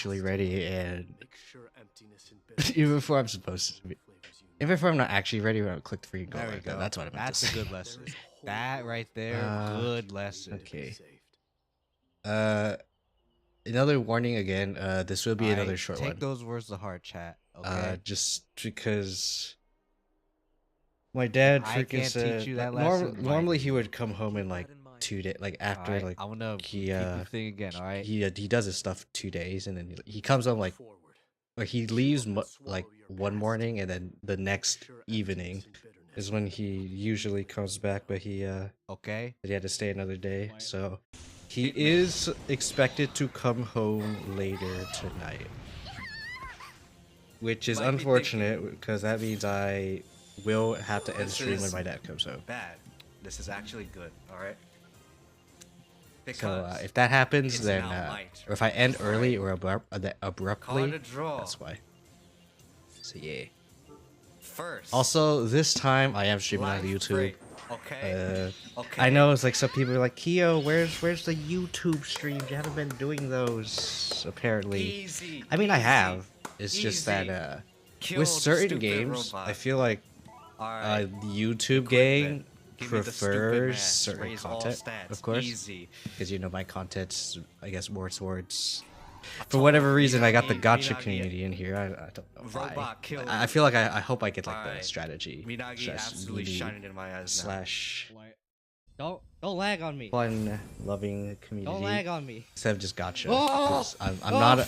actually ready, and even before I'm supposed to be, even if I'm not actually ready, when I click the freaking go There we like that. go. That's what I meant That's to a say. good lesson. That right there, good lesson. Okay. Another warning again. This will be another short Take one. those words to heart, chat. Okay. Just because my dad I freaking can't said teach you that like, lesson. normally he would come home in like 2 days, like after Alright, like I'm gonna he keep the thing again. All right. he does his stuff 2 days, and then he comes home like, or he leaves like one morning, and then the next evening is when he usually comes back, but he Okay. he had to stay another day, so he is expected to come home later tonight, which is unfortunate because that means I will have to end stream when my dad comes home. Bad. This is actually good. All right. So if that happens, then or if I end early or abruptly, that's why. So yeah. Also, this time I am streaming on YouTube. Okay. I know it's like some people are like, Kiyo, where's the YouTube streams? You haven't been doing those apparently. Easy. I mean, I have. It's just that with certain games, I feel like the YouTube gang prefers certain content, of course, because you know my content's, I guess, more towards. For whatever reason, I got the gacha community in here. I don't know why. I feel like I hope I get like the strategy slash Don't lag on me. fun loving community. Don't lag on me. Instead of just gacha. Oh, I'm not.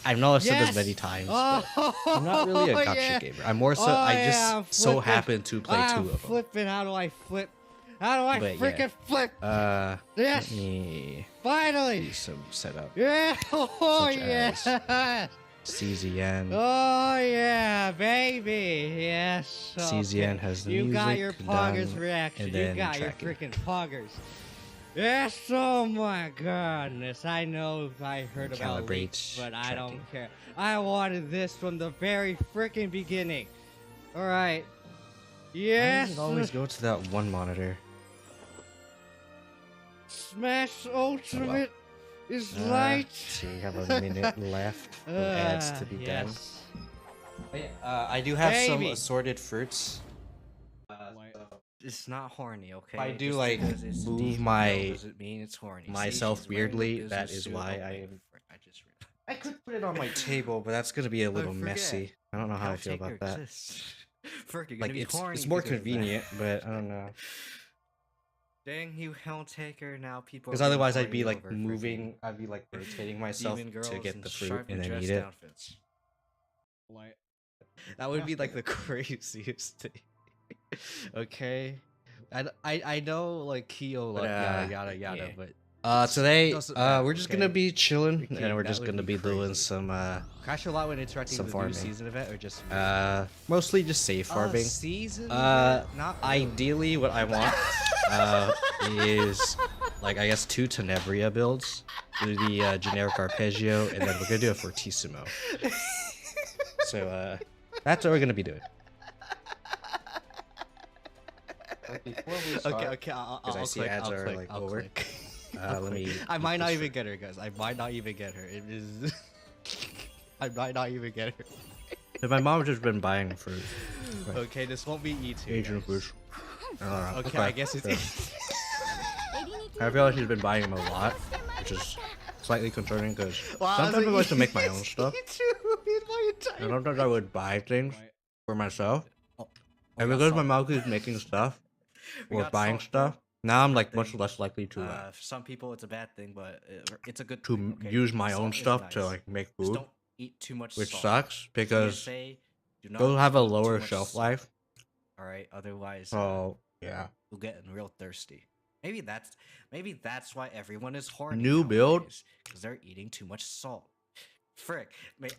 I know I've said yes. this many times. But I'm not really a gacha yeah. gamer. I'm more so. I just so happen to play two of them. Flipping. How do I flip? How do I But, freaking yeah. flip? Yes. Let me Finally. do some setup. Yeah. Oh Such yeah. CZN. Oh yeah, baby. Yes. CZN has the You music got your poggers done, reaction. and You then got tracking. your freaking poggers. Yes. Oh my goodness. I know I heard about Calibrate leaks, but I tracking. don't care. I wanted this from the very freaking beginning. All right. Why Yes. does it always go to that one monitor? Smash Ultimate is light. So we have a minute left for ads to be done. yes. But yeah, I do have some Baby. assorted fruits. It's not horny, okay? If I do Just like because it's move deep my doesn't mean it's horny. See, myself she's wearing a weirdly, business that is suit. why Oh, I wait, am. frick, I just realized. I could put it on my table, but that's gonna be a little forget. messy. I don't know how I feel about that. Frick, you're gonna Like be horny it's more because of that. convenient, but I don't know. Dang, you Helm Taker, now people. Because are being otherwise, I'd be horny like over moving. I'd be like rotating myself demon to girls get in the fruit sharply and then dressed eat it. outfits. That would be like the craziest thing. Okay, I know like Kiyo like yada yada yada, yeah. but Today, doesn't matter, we're just okay? gonna be chilling, Okay, and we're that just would gonna be be doing crazy. some Crash a lot when interacting Some with the farming. new season event, or just mostly just safe farming. season event? Not really. Ideally, what I want is like, I guess, 2 Tenebria builds, do the generic arpeggio, and then we're gonna do a fortissimo. So that's what we're gonna be doing. Okay, I'll I see click, ads I'll are, click, like, I'll over. click. Let me. I might eat not this even fruit. get her, guys. I might not even get her. It is. I might not even get her. But my mom's just been buying fruit. Right. Okay, this won't be E2. Asian guys. fish. I don't know. Okay, I guess it's. I feel like she's been buying them a lot, which is slightly concerning because sometimes I like to make my own stuff. And sometimes I would buy things for myself. And because my mom keeps making stuff We or got buying salt, bro. stuff, now I'm like Thing. much less likely to For some people, it's a bad thing, but it's a good to thing. Okay? use my Salt own is stuff to nice. like make Just food, don't eat too much which salt. sucks because PSA, do not they'll have a eat too lower much shelf salt, life. All right, otherwise, So yeah, you'll get real thirsty. Maybe that's why everyone is horny. New build? because they're eating too much salt. Frick,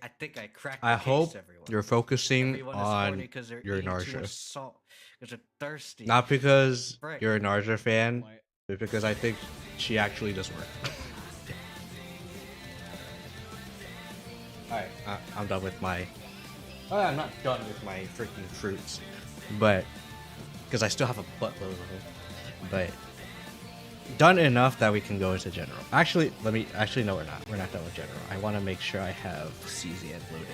I think I cracked. I the case, hope everyone. you're focusing Everyone is horny on 'cause they're your eating too nausea. much salt because they're thirsty. Not because Frick. you're a Narja fan, but because I think she actually does work. Alright, I'm done with my... Oh, I'm not done with my freaking fruits. But... Because I still have a buttload of them. But... done enough that we can go into general. Actually, no, we're not. We're not done with general. I want to make sure I have CZN loaded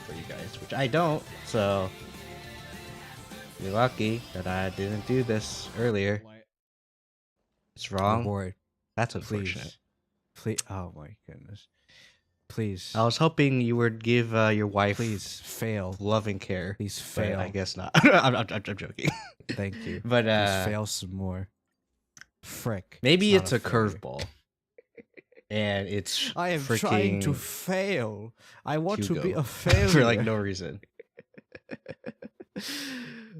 for you guys, which I don't. So you're lucky that I didn't do this earlier. It's wrong. Reward. That's unfortunate. Please. Oh my goodness. Please. I was hoping you would give your wife Please fail. loving care. Please but fail. I guess not. I'm joking. Thank you. But Please fail some more. Frick. maybe it's not a failure. curveball. And it's I am freaking trying to fail. I want to be Hugo. a failure. for like no reason.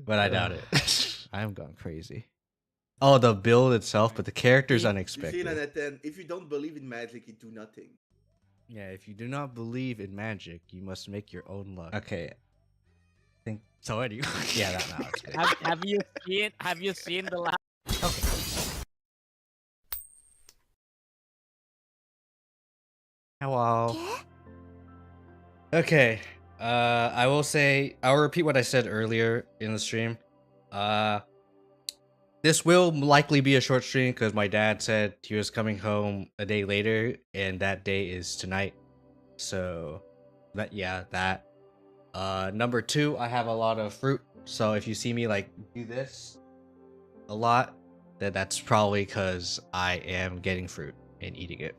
But I doubt it. I am going crazy. Oh, the build itself, but the character's You see, unexpected. Nathan, if you don't believe in magic, you do nothing. Yeah, if you do not believe in magic, you must make your own luck. Okay. I think so anyway. Yeah, that's good. Have you seen the last? Hello. Okay. I will say I'll repeat what I said earlier in the stream. This will likely be a short stream because my dad said he was coming home a day later, and that day is tonight. So that. Number 2, I have a lot of fruit. So if you see me like do this a lot, then that's probably because I am getting fruit and eating it.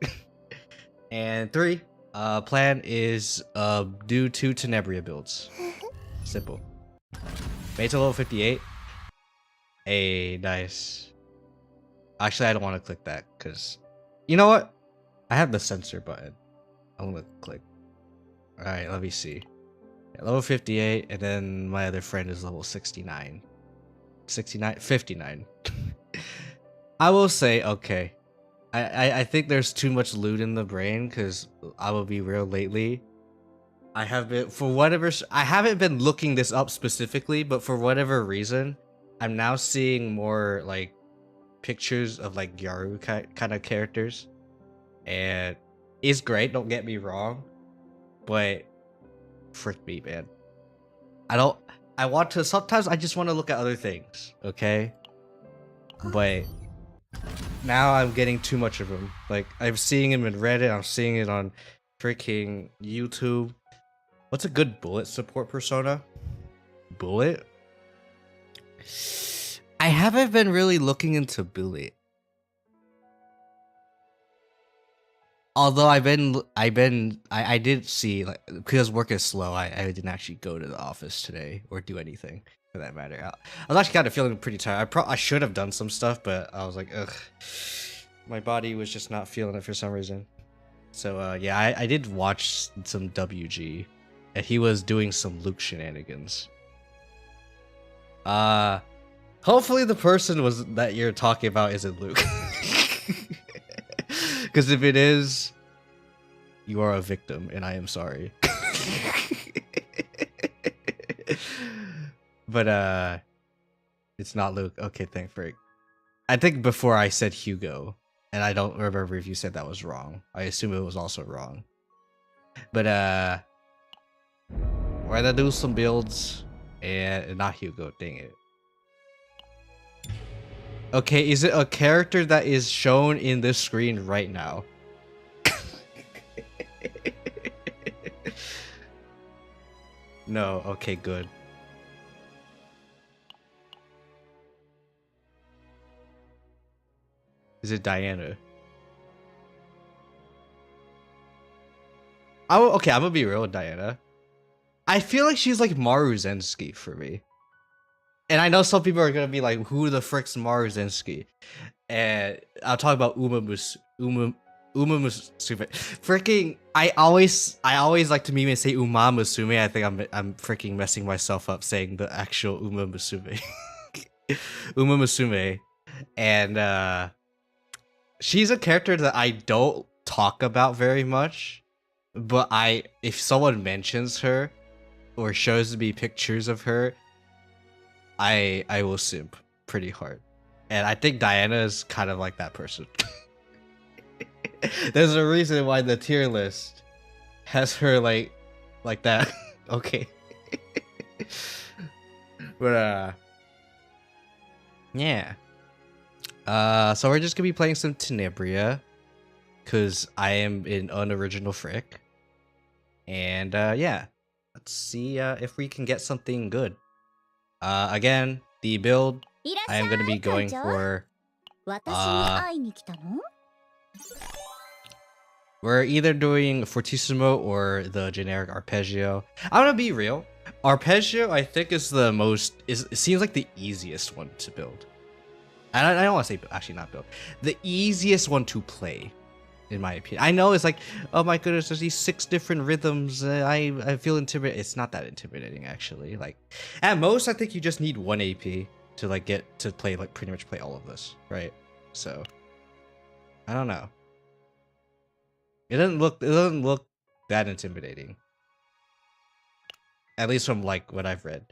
And 3, plan is do 2 Tenebria builds. Simple. Made to level 58. Hey, nice. Actually, I don't want to click that because you know what? I have the censor button. I'm gonna click. All right, let me see. Yeah, level 58, and then my other friend is level 69. 59. I will say, okay. I think there's too much loot in the brain because I will be real lately. I have been, for whatever, I haven't been looking this up specifically, but for whatever reason, I'm now seeing more like pictures of like Gyaru kind of characters. And it's great, don't get me wrong, but frick me, man. Sometimes I just want to look at other things, okay? But now I'm getting too much of them. Like, I'm seeing him in Reddit, I'm seeing it on freaking YouTube. What's a good bullet support persona? Bullet? I haven't been really looking into bullet. Although I did see, like, because work is slow, I didn't actually go to the office today or do anything for that matter. I was actually kind of feeling pretty tired. I should have done some stuff, but I was like, ugh, my body was just not feeling it for some reason. So yeah, I did watch some WG, and he was doing some Luke shenanigans. Hopefully the person that you're talking about isn't Luke. Because if it is, you are a victim, and I am sorry. But it's not Luke. Okay, thank frick. I think before I said Hugo, and I don't remember if you said that was wrong. I assume it was also wrong. But we're gonna do some builds, and not Hugo. Dang it. Okay, is it a character that is shown in this screen right now? No, okay, good. Is it Diana? Okay, I'm gonna be real with Diana. I feel like she's like Maru Zensky for me. And I know some people are gonna be like, "Who the frick's Maru Zensky?" And I'll talk about Uma Musume. Freaking, I always like to meme and say Uma Musume. I think I'm freaking messing myself up saying the actual Uma Musume. Uma Musume, and she's a character that I don't talk about very much, but if someone mentions her or shows me pictures of her, I will simp pretty hard. And I think Diana is kind of like that person. There's a reason why the tier list has her like that. Okay. But yeah. So we're just gonna be playing some Tenebria, cause I am an unoriginal frick, and yeah, let's see if we can get something good. Again, the build I am gonna be going for. We're either doing Fortissimo or the generic Arpeggio. I'm gonna be real. Arpeggio, I think, is the most. It seems like the easiest one to build. And I don't want to say actually not build. The easiest one to play, in my opinion. I know it's like, oh my goodness, there's these 6 different rhythms. I feel intimidated. It's not that intimidating actually. Like, at most, I think you just need 1 AP to like get to play like pretty much play all of this, right? So, I don't know. It doesn't look that intimidating. At least from like what I've read.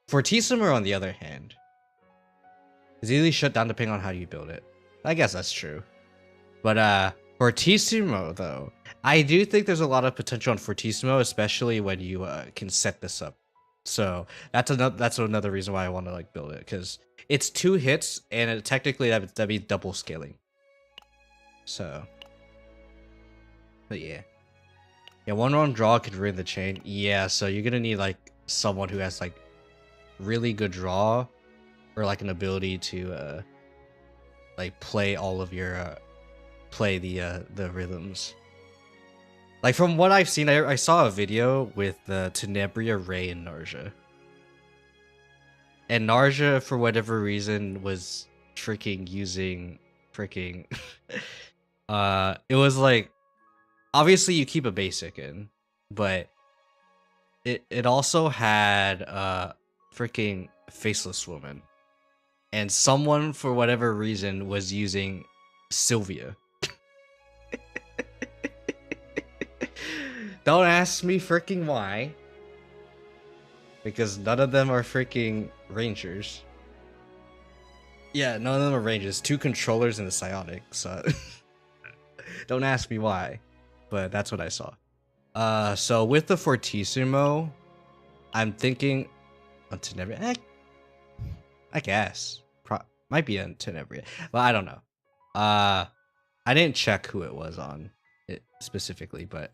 Fortissimo, on the other hand, is easily shut down depending on how you build it. I guess that's true. But Fortissimo though, I do think there's a lot of potential in Fortissimo, especially when you can set this up. So that's another reason why I want to like build it, because it's 2 hits and technically that'd be double scaling. So, but yeah, 1 round draw could ruin the chain. Yeah, so you're gonna need like someone who has like really good draw, or like an ability to like play all of your play the rhythms. Like from what I've seen, I saw a video with Tenebria, Ray, and Narja. And Narja, for whatever reason, was using it was like, obviously you keep a basic in, but it also had freaking Faceless Woman. And someone, for whatever reason, was using Sylvia. Don't ask me freaking why. Because none of them are freaking rangers. Yeah, none of them are rangers. 2 controllers and a psionic, so don't ask me why. But that's what I saw. So with the Fortissimo, I'm thinking on Tenebria. I guess. Might be on Tenebria. Well, I don't know. I didn't check who it was on it specifically, but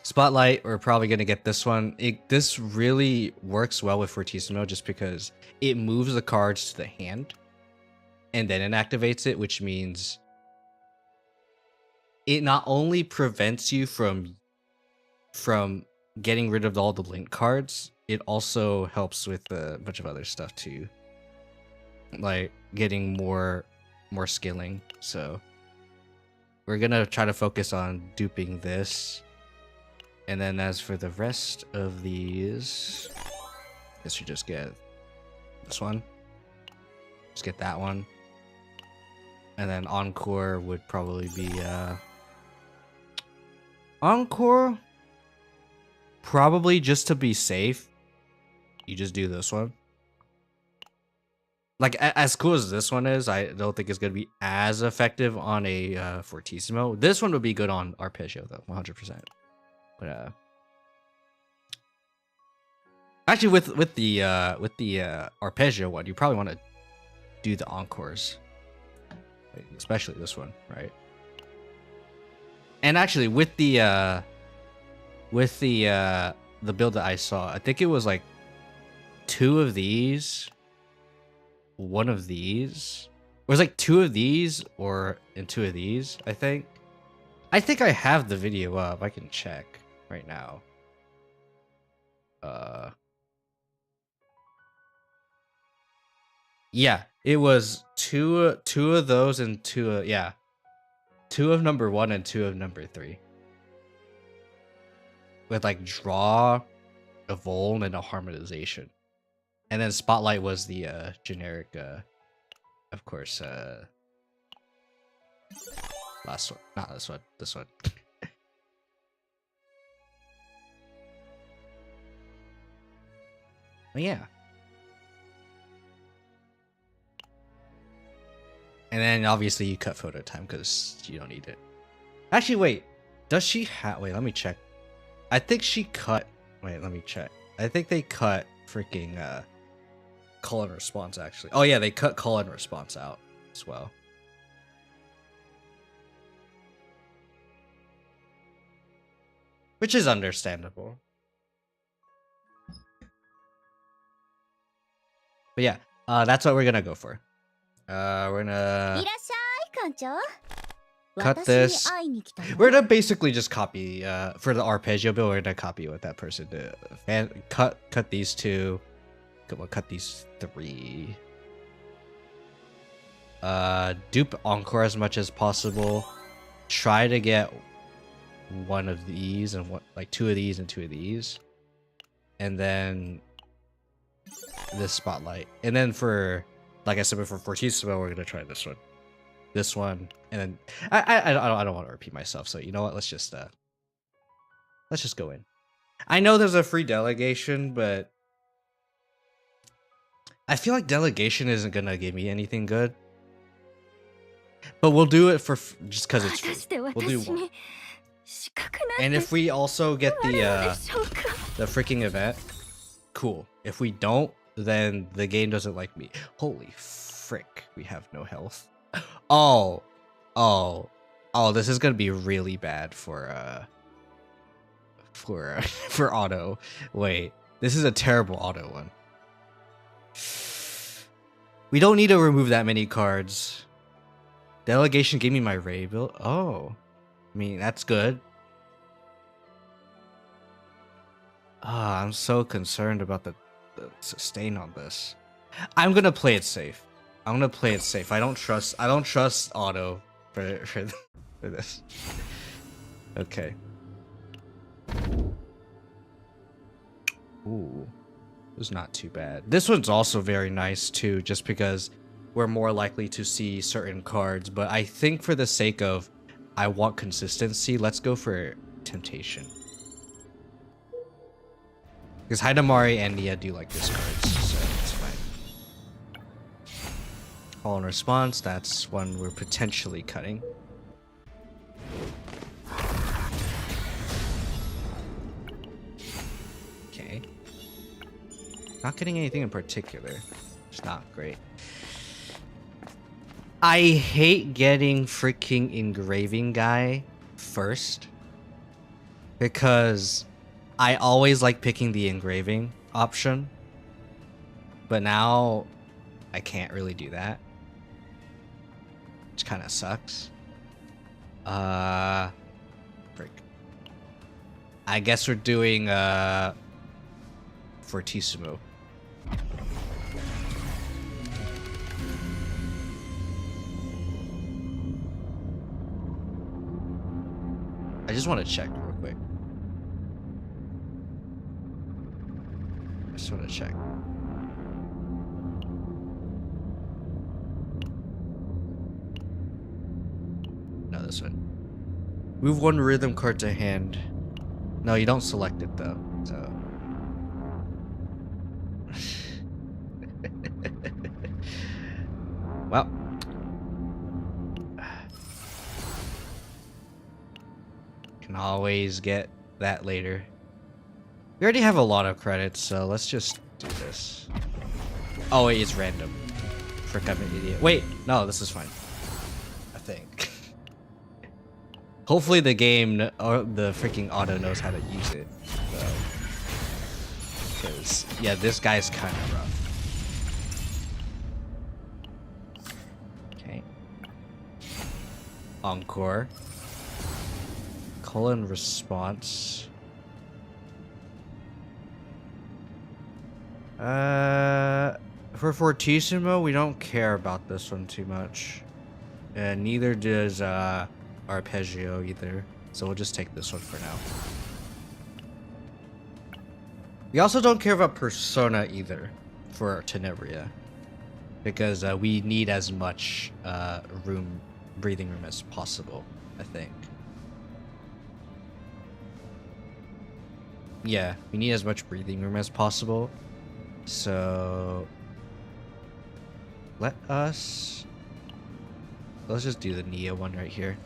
Spotlight, we're probably gonna get this one. This really works well with Fortissimo just because it moves the cards to the hand and then it activates it, which means it not only prevents you from getting rid of all the link cards, it also helps with a bunch of other stuff too, like getting more skilling. So we're gonna try to focus on duping this. And then as for the rest of these, I guess you just get this one. Just get that one. And then Encore would probably be Encore, probably just to be safe, you just do this one. Like, as cool as this one is, I don't think it's going to be as effective on a Fortissimo. This one would be good on Arpeggio, though, 100%. But, actually, with the Arpeggio one, you probably want to do the Encores. Especially this one, right? And actually, with the build that I saw, I think it was like 2 of these, 1 of these. It was like 2 of these and 2 of these, I think. I think I have the video up. I can check right now. Yeah, it was 2 of those and 2 yeah. 2 of number 1 and 2 of number 3. With like draw, evolve, and a harmonization. And then Spotlight was the generic of course last one. Not this one, this one. But yeah. And then obviously you cut photo time because you don't need it. Actually, wait. Does she have... Wait, let me check. I think she cut... Wait, let me check. I think they cut freaking call and response, actually. Oh yeah, they cut call and response out. as well. Which is understandable. But yeah, that's what we're gonna go for. We're gonna cut this. We're gonna basically just copy for the arpeggio build. We're gonna copy what that person did. And cut these two. We'll cut these three. Dupe Encore as much as possible. Try to get one of these and like two of these and two of these, and then this spotlight. And then for, like I said before, for Fortissimo, we're gonna try this one, and then I don't want to repeat myself. So you know what? Let's just go in. I know there's a free delegation, but I feel like delegation isn't gonna give me anything good. But we'll do it for just because it's free. We'll do one. And if we also get the freaking event, cool. If we don't, then the game doesn't like me. Holy frick, we have no health. Oh, this is gonna be really bad for auto. Wait, this is a terrible auto one. We don't need to remove that many cards. Delegation gave me my Ray build. Oh. I mean, that's good. I'm so concerned about the sustain on this. I'm gonna play it safe. I don't trust auto for this. Okay. Ooh. It was not too bad. This one's also very nice too, just because we're more likely to see certain cards, but I think for the sake of I want consistency, let's go for Temptation. Because Hidamari and Nia do like this cards, so it's fine. Call and Response, that's one we're potentially cutting. Okay. Not getting anything in particular. It's not great. I hate getting freaking engraving guy first, because I always like picking the engraving option, but now I can't really do that, which kind of sucks. Frick. I guess we're doing Fortissimo. I just want to check real quick. I just want to check. No, this one. Move one rhythm card to hand. No, you don't select it though, so. Well. Can always get that later. We already have a lot of credits, so let's just do this. Oh wait, it's random. Frick, I'm an idiot. Wait, no, this is fine. I think. Hopefully the game or the freaking auto knows how to use it. Because yeah, this guy's kind of rough. Okay. Encore. Call and Response. For Fortissimo, we don't care about this one too much. And neither does Arpeggio either. So we'll just take this one for now. We also don't care about Persona either for Tenebria, because we need as much breathing room as possible, I think. Yeah, we need as much breathing room as possible. So let's just do the Nia one right here.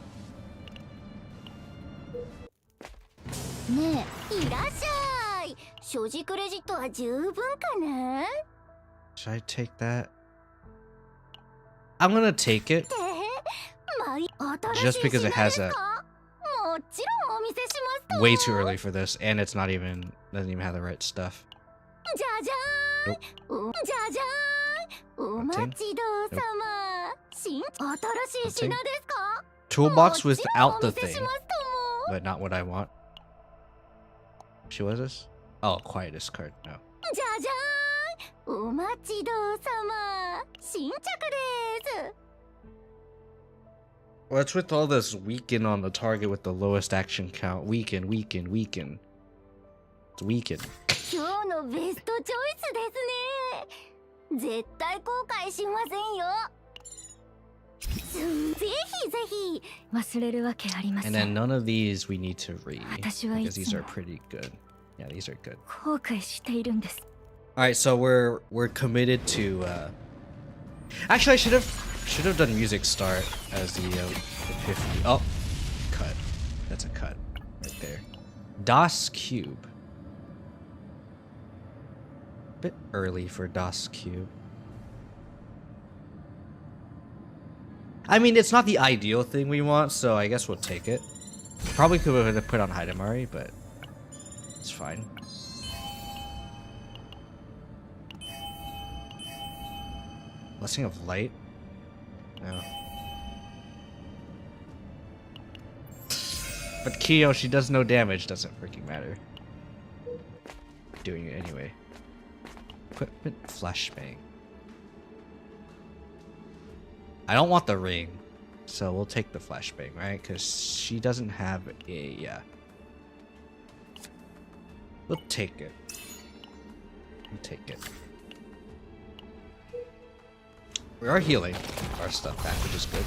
Should I take that? I'm gonna take it just because it has a way too early for this, and it's not even doesn't even have the right stuff. Nope. Hunting. Toolbox without the thing, but not what I want. She was this? Oh, quietest card. No. What's with all this weaken on the target with the lowest action count? Weaken, weaken, weaken. It's weaken. 今日のベストチョイスですね。絶対後悔しませんよ。ぜひぜひ忘れるわけありません。 And then none of these we need to read because these are pretty good. Yeah, these are good. 後悔しているんです。 All right, so we're committed to. Actually, I should have done music start as the 50. Oh, cut. That's a cut right there. Das Cube. Bit early for Das Cube. I mean, it's not the ideal thing we want, so I guess we'll take it. Probably could have put on Hidamari, but it's fine. Blessing of Light? No. But Kiyo, she does no damage, doesn't freaking matter. Doing it anyway. Equipment Flashbang. I don't want the ring, so we'll take the Flashbang, right? Because she doesn't have a... yeah. We'll take it. We'll take it. We are healing our stuff back, which is good.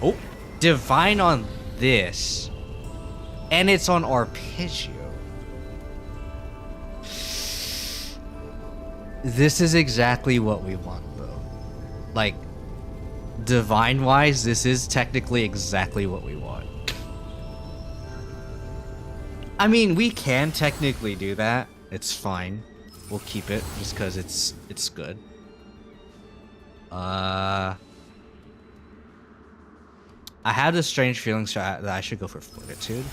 Oh, Divine on this. And it's on Arpeggio. This is exactly what we want, though. Like, Divine-wise, this is technically exactly what we want. I mean, we can technically do that. It's fine. We'll keep it just because it's good. I had a strange feeling that I should go for Fortitude,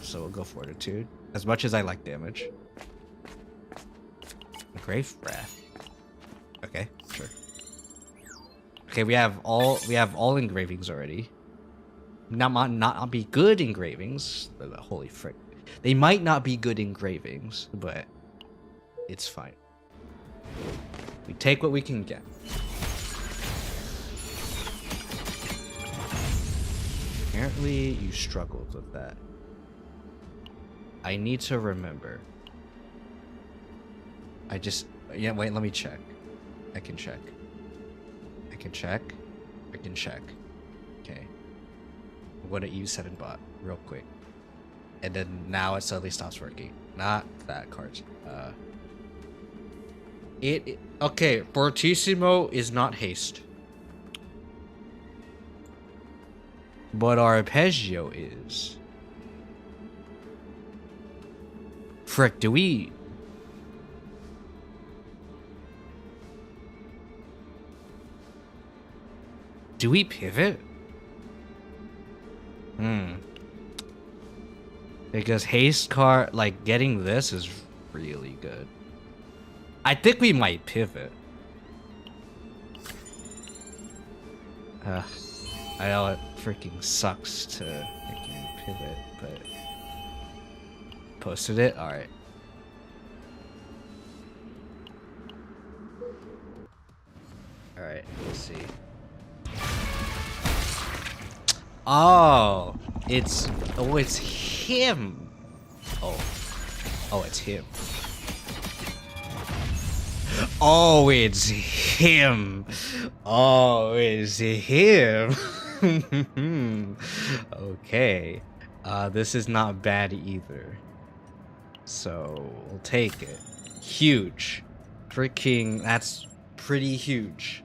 so we'll go Fortitude. As much as I like damage. Grave Wrath. Okay, sure. Okay, we have all engravings already. Might not be good engravings. Holy frick! They might not be good engravings, but it's fine. We take what we can get. Apparently, you struggled with that. I need to remember. Yeah, wait, let me check. I can check. I can check. I can check. Okay. I'm going to E7 bot real quick. And then now it suddenly stops working. Not that card. Okay, Fortissimo is not haste. But Arpeggio is. Frick, do we pivot? Because haste card, like, getting this is really good. I think we might pivot. I know it freaking sucks to freaking pivot, but posted it? Alright. Alright, let's see. Oh, it's him. Oh, it's him. Oh, it's him. Oh, it's him. Okay. This is not bad either. So, we'll take it. Huge. Freaking, that's pretty huge.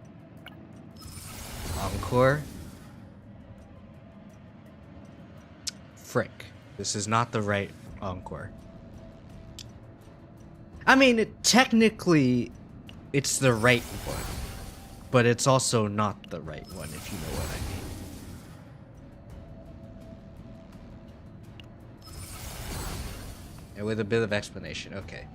Encore. Frick. This is not the right Encore. I mean, technically, It's the right one, but it's also not the right one, if you know what I mean. And with a bit of explanation, okay.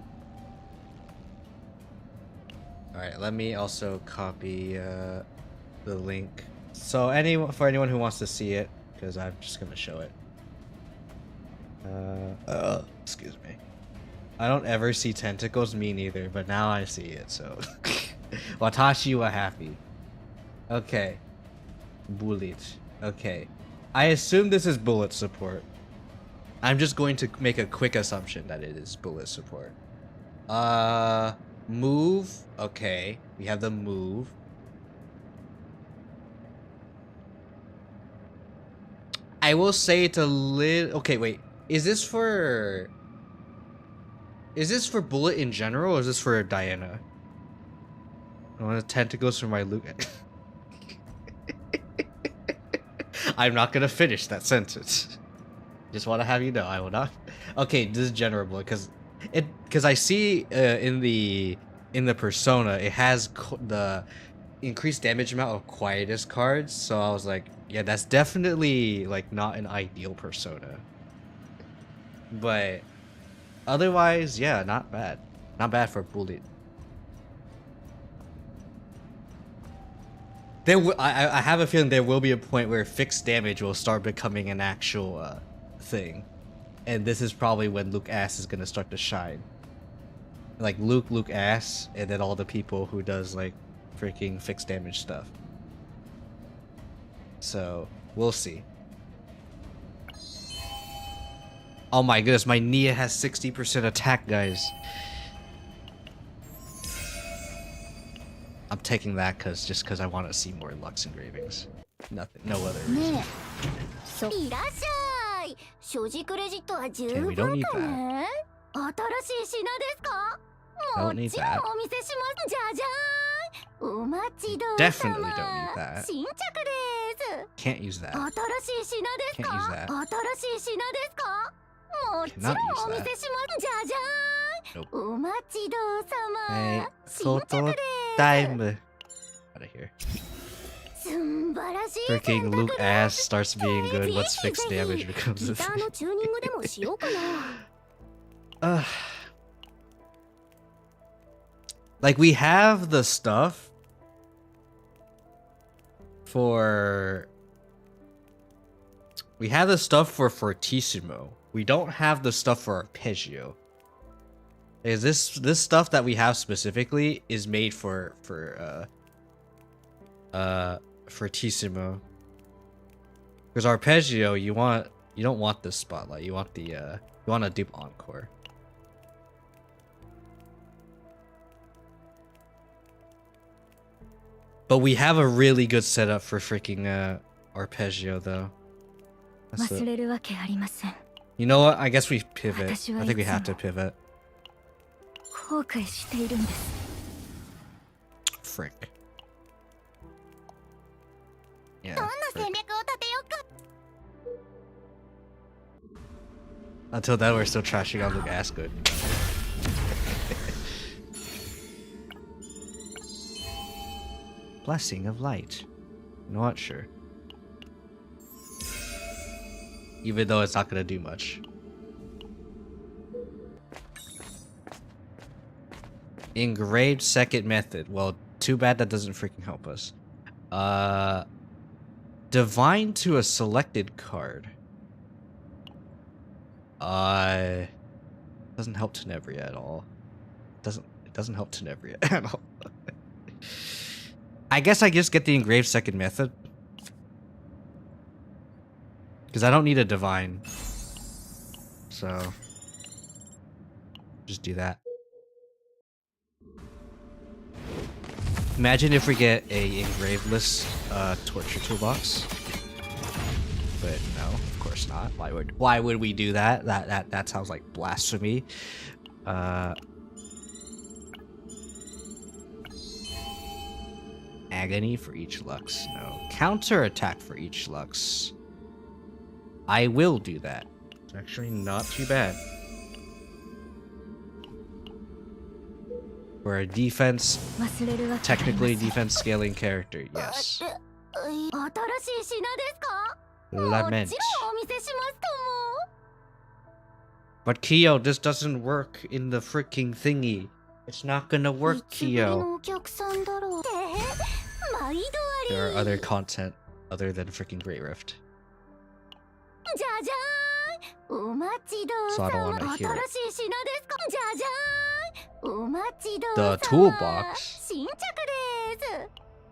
Alright, let me also copy the link. So for anyone who wants to see it, because I'm just gonna show it. Excuse me. I don't ever see tentacles, me neither, but now I see it, so. Watashi wa happy. Okay. Bullet. Okay. I assume this is bullet support. I'm just going to make a quick assumption that it is bullet support. Move. Okay. We have the move. I will say it's a little... Okay, wait. Is this for bullet in general, or is this for Diana? I want the tentacles for my Luke. I'm not gonna finish that sentence. Just want to have you know, I will not. Okay, this is general bullet because I see in the persona it has the increased damage amount of quietus cards, so I was like, yeah, that's definitely like not an ideal persona. But otherwise, yeah, not bad. Not bad for bullet. I have a feeling there will be a point where fixed damage will start becoming an actual thing. And this is probably when Luke Ass is gonna start to shine. Like Luke Ass, and then all the people who does like freaking fixed damage stuff. So, we'll see. Oh my goodness, my Nia has 60% attack, guys. I'm taking that just because I want to see more Lux engravings. Nothing, no other reason. Okay, we don't need that. Don't need that. Definitely don't need that. Can't use that. Can't use that. Cannot use that. Nope. Hey, photo time. Out of here. Freaking Luke Ass starts being good once fixed damage becomes a thing. Like, we have the stuff for... We have the stuff for Fortissimo. We don't have the stuff for Arpeggio. Is this stuff that we have specifically is made for Fortissimo. Because Arpeggio, you don't want this spotlight. You want you want a dupe encore. But we have a really good setup for freaking Arpeggio though. You know what? I guess we pivot. I think we have to pivot. Frick. Yeah. Frick. Until then, we're still trashing on Luke Asgood. Blessing of Light. You know what? Sure. Even though it's not gonna do much. Engraved second method. Well, too bad that doesn't freaking help us. Divine to a selected card. Doesn't help Tenebria at all. It doesn't help Tenebria at all. I guess I just get the engraved second method. Because I don't need a divine. So just do that. Imagine if we get a engraveless torture toolbox. But no, of course not. Why would we do that? That sounds like blasphemy. Agony for each Lux. No. Counter attack for each Lux. I will do that. It's actually not too bad. For a defense, 忘れるわけありません technically defense scaling character, yes. 新しい品ですか Lament. もちろんお見せしますとも But Kiyo, this doesn't work in the freaking thingy. It's not gonna work, いつぶり Kiyo. のお客さんだろうって毎度あり There are other content other than freaking Great Rift. じゃじゃーんお待ちどう So I さ don't ま wanna 新しい hear 品 it. ですかじゃじゃーんお待ちどう The さま toolbox? 新着です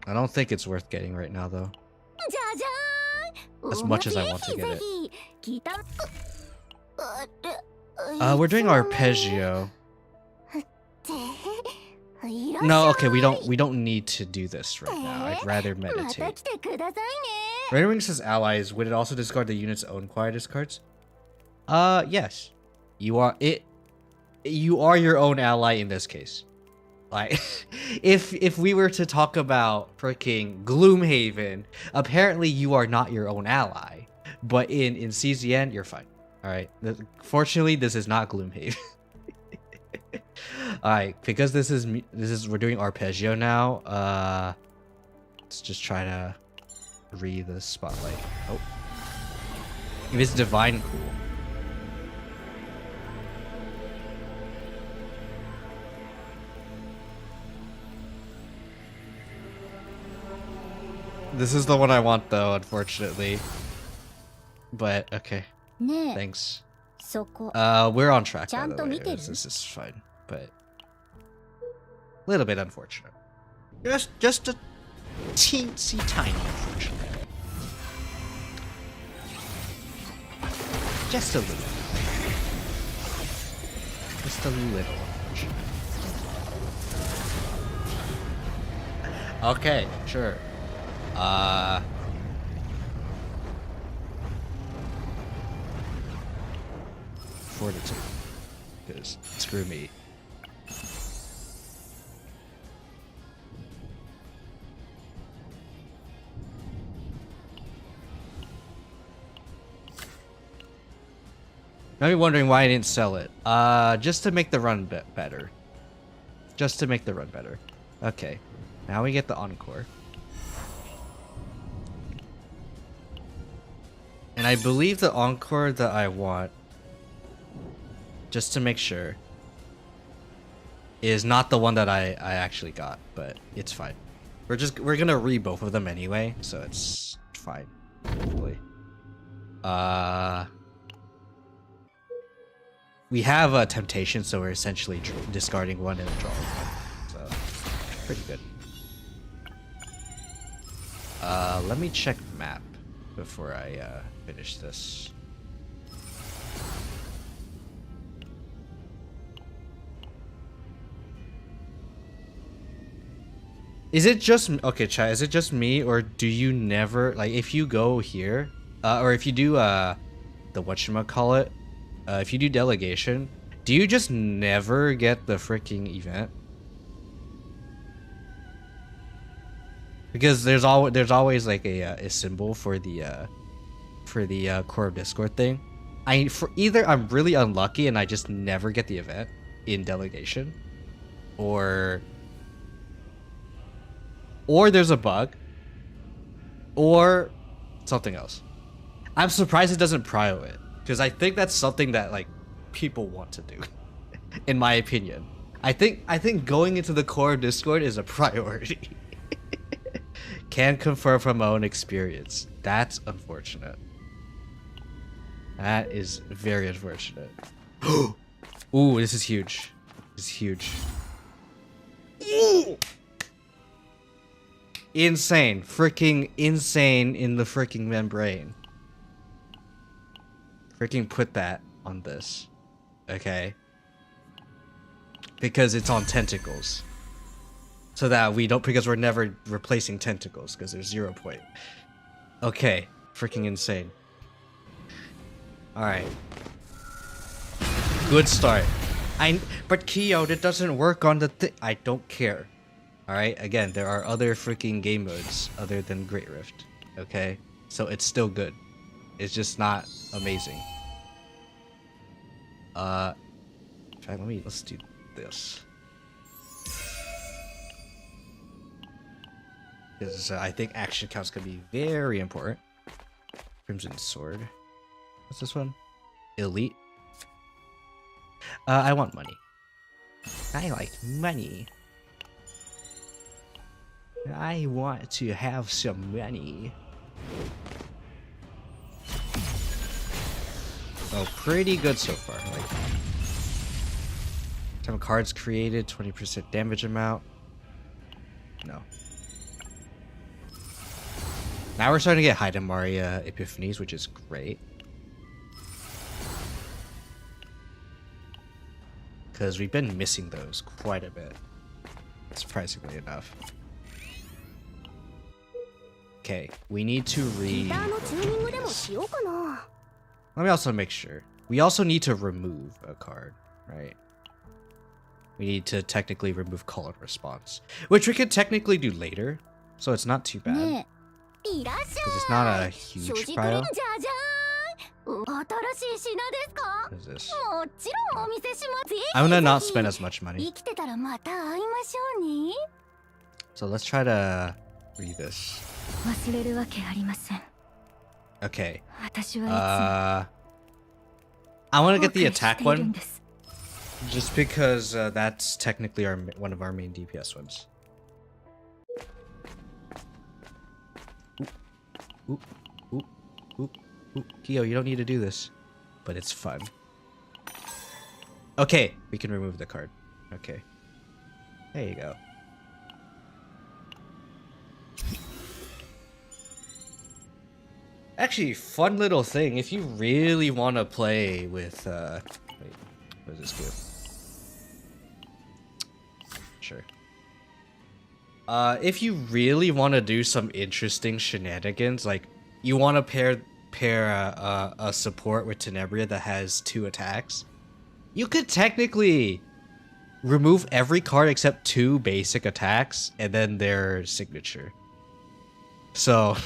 I don't think it's worth getting right now, though. じゃじゃーん As much as I want to get it. ぜひ聞いた We're doing arpeggio. No, okay, we don't need to do this right now. I'd rather また meditate. 来てくださいね Rendering says allies. Would it also discard the unit's own quietest cards? Yes. You are it. You are your own ally in this case. Like, if we were to talk about freaking Gloomhaven, apparently you are not your own ally. But in CZN, you're fine. All right. Fortunately, this is not Gloomhaven. All right, because we're doing arpeggio now. Let's just try to read the spotlight. Oh, if it's divine, cool. This is the one I want, though, unfortunately. But okay, ねえ thanks. そこ We're on track, by the way. ちゃんと見てる？ This is fine, but a little bit unfortunate. Just a teensy tiny unfortunate. Just a little. Just a little unfortunate. Okay, sure. Fortitude. Because screw me. Now you're wondering why I didn't sell it. Just to make the run better. Just to make the run better. Okay. Now we get the Encore. And I believe the Encore that I want, just to make sure, is not the one that I actually got, but it's fine. We're gonna read both of them anyway, so it's fine. Hopefully. We have a temptation, so we're essentially discarding one and drawing one. So pretty good. Let me check map before I finish this. Is it just okay, chat? Is it just me, or do you never like if you go here, or if you do the whatchamacallit, if you do delegation, do you just never get the freaking event? Because there's always like a symbol for the core of Discord thing. Either I'm really unlucky and I just never get the event in delegation, or there's a bug, or something else. I'm surprised it doesn't prio it, because I think that's something that like people want to do, in my opinion. I think going into the core of Discord is a priority. Can confirm from my own experience. That's unfortunate. That is very unfortunate. Ooh, this is huge. This is huge. Ooh! Insane. Freaking insane in the freaking membrane. Freaking put that on this. Okay? Because it's on tentacles. So that we don't, because we're never replacing tentacles, because there's 0 point. Okay. Freaking insane. Alright. Good start. But Kiyo, that doesn't work on the I don't care. Alright, again, there are other freaking game modes other than Great Rift. Okay? So it's still good. It's just not amazing. In fact, let's do this. Because I think action counts could be very important. Crimson Sword. What's this one? Elite. I want money. I like money. I want to have some money. Oh, pretty good so far. Like, time cards created, 20% damage amount. No. Now we're starting to get Hidemaria Epiphanies, which is great. Because we've been missing those quite a bit. Surprisingly enough. Okay, we need to read. Let me also make sure. We also need to remove a card, right? We need to technically remove call and response, which we could technically do later, so it's not too bad. Because it's not a huge prio. What is this? I'm gonna not spend as much money. So let's try to read this. Okay. I want to get the attack one, just because that's technically one of our main DPS ones. Ooh, ooh, ooh, ooh. Kiyo, you don't need to do this, but it's fun. Okay, we can remove the card. Okay. There you go. Actually, fun little thing. If you really want to play with, wait, what does this do? Sure. If you really want to do some interesting shenanigans, like you want to pair a support with Tenebria that has 2 attacks, you could technically remove every card except 2 basic attacks and then their signature. So.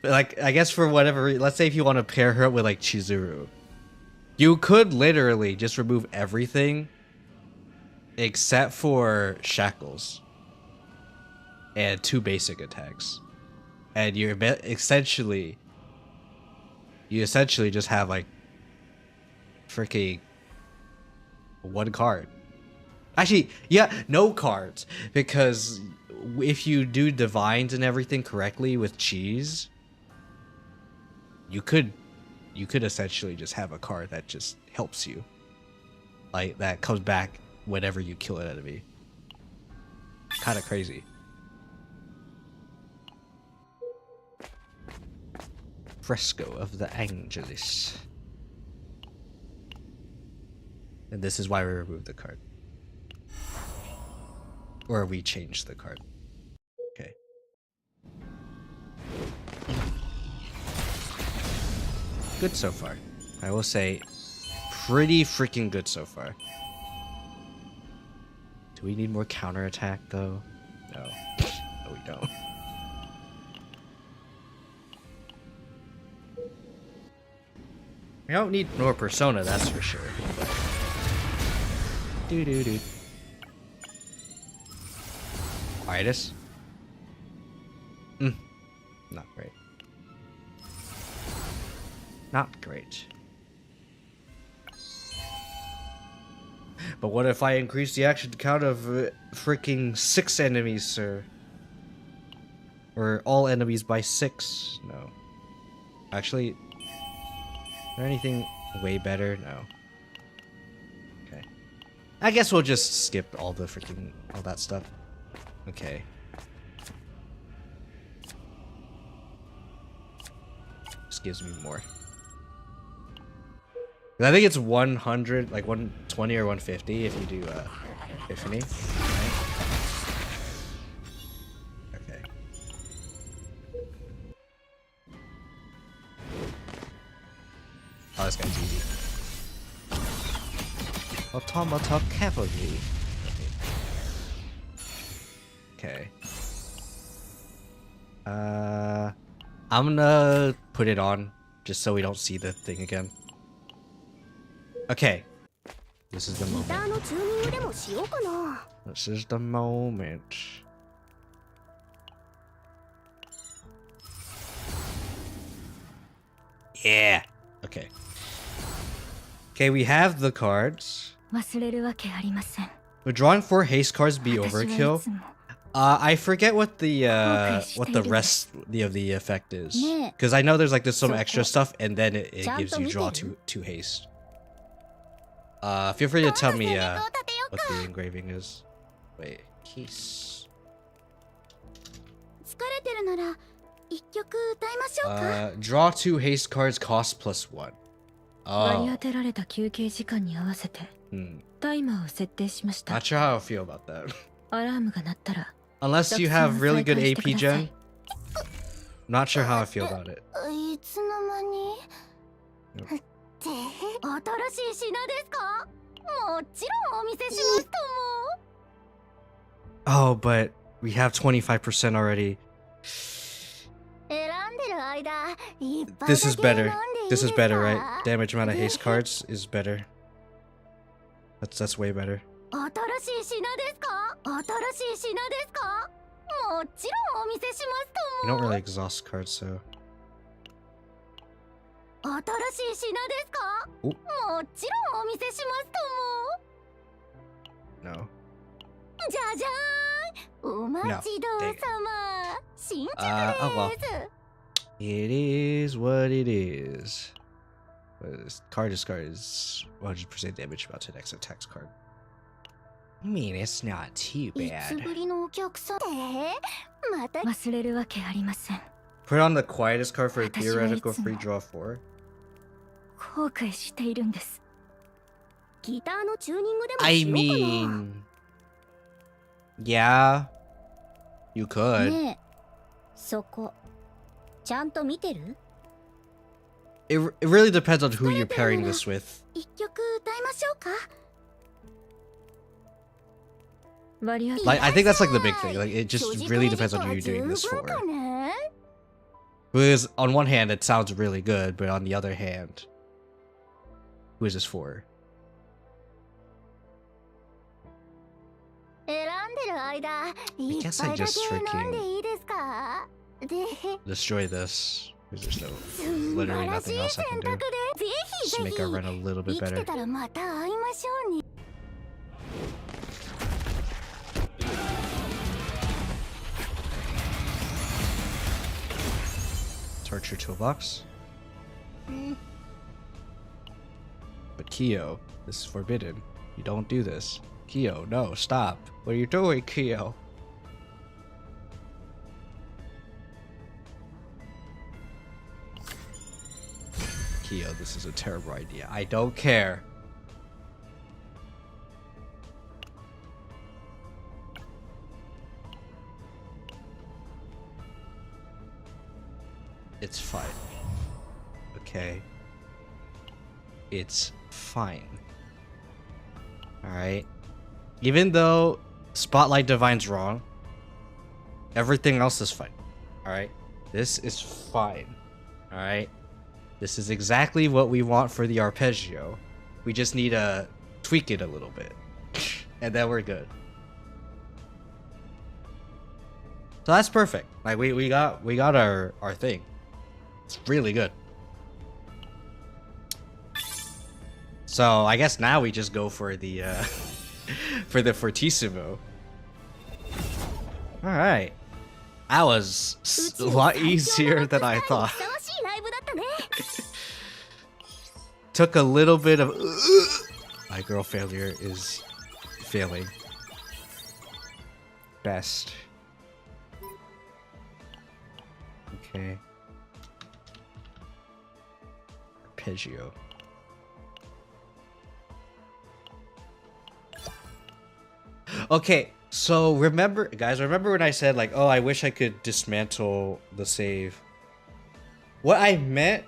Like, I guess for whatever reason, let's say if you want to pair her up with like Chizuru, you could literally just remove everything except for Shackles and 2 basic attacks, and you essentially just have like freaking 1 card. Actually, yeah, no cards, because if you do divines and everything correctly with cheese, you could essentially just have a card that just helps you, like that comes back whenever you kill an enemy. Kind of crazy. Fresco of the Angelus. And this is why we removed the card. Or we changed the card. Okay. Good so far. I will say, pretty freaking good so far. Do we need more counterattack though? No. No, we don't. We don't need more Persona, that's for sure. Doo-doo-doo. Iris? Not great. Not great. But what if I increase the action count of freaking 6 enemies, sir? Or all enemies by 6? No. Actually, is there anything way better? No. Okay. I guess we'll just skip all the freaking, all that stuff. Okay. This gives me more. I think it's 100, like 120 or 150 if you do Epiphany. Right? Okay. Oh, this guy's easy. Automata Cavalry. Okay. I'm gonna put it on just so we don't see the thing again. Okay. This is the ギター moment. のチューニングでもしようかな。 This is the moment. Yeah. Okay. Okay, we have the cards. 忘れるわけありません。 Would drawing 4 haste cards be 私はい overkill? つも I forget what the rest of the effect is. Yeah. Because I know there's like some So extra stuff and then it gives you draw 2 haste. Feel free to tell me what the engraving is. Wait, keys. 疲れてるなら一曲歌いましょうか。 Draw 2 haste cards cost +1. 割り Oh. 当てられた休憩時間に合わせて Hmm. タイマーを設定しました。 Not sure how I feel about that. アラームが鳴ったら Unless you have really good AP 作戦を再開してくださ gen. い。 Not sure how I feel about it. いつの間にって新しい品ですか？もちろんお見せしますとも。 Oh, but we have 25% already. 選んでる間いっぱい This is だけ飲んで better. いいですか？ This is better, right? Damage amount of haste cards is better. That's way better. 新しい品ですか？新しい品ですか？もちろんお見せしますと You も。 don't really exhaust cards, so. 新しい品ですか？おもちろんお見せしますと No. も。じゃじゃーん、お待ちどうさま。新着 oh well. です。 It is what it is. What is card discard is 100% damage about to next attack's card. I mean, it's not too いつ bad. ぶりのお客さんまた忘れるわけありません。 Put on the quietest card for a 私はいつも theoretical free draw 4. 後悔しているんです。ギターのチューニングでも I しようかな。 mean, yeah, you could. ねえ、そこちゃんと見てる？ It really depends on who you're pairing this with. 一曲歌いましょうか。割り当て Like, I think that's like the big thing. Like, it just really depends on who you're doing this for. かね。 Because on one hand, it sounds really good, but on the other hand, who is this for? 選んでる間いっ guess ぱ I いだ just け飲んでいいですか？で、 Destroy this. Because there's 素晴 literally らしい nothing else I 選 can 択 do. で、ぜひ Just ぜ make ひ our run a little 生 bit きて better. たらまた会いましょうに。 Torture toolbox. But Kiyo, this is forbidden. You don't do this. Kiyo, no, stop. What are you doing, Kiyo? Kiyo, this is a terrible idea. I don't care. It's fine. Okay. It's fine. Alright. Even though Spotlight Divine's wrong, everything else is fine. Alright? This is fine. Alright? This is exactly what we want for the arpeggio. We just need to tweak it a little bit. And then we're good. So that's perfect. Like we got our thing. It's really good. So I guess now we just go for the for the fortissimo. All right, that was a lot easier than I thought. ふさわしいライブだったね。 Took a little bit of my girl failure is failing. Best. Okay. Arpeggio. Okay, so remember, guys, remember when I said, like, oh, I wish I could dismantle the save? What I meant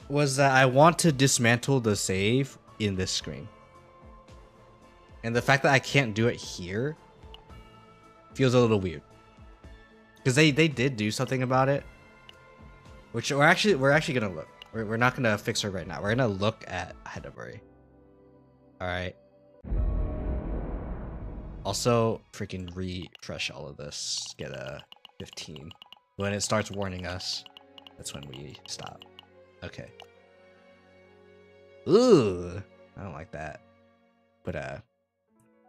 was that I want to dismantle the save in this screen. And the fact that I can't do it here feels a little weird. Because they did do something about it. Which we're actually gonna look. We're not gonna fix it right now. We're gonna look at Hedaburi. Alright. Also, freaking refresh all of this. Get a 15. When it starts warning us, that's when we stop. Okay. Ooh, I don't like that. But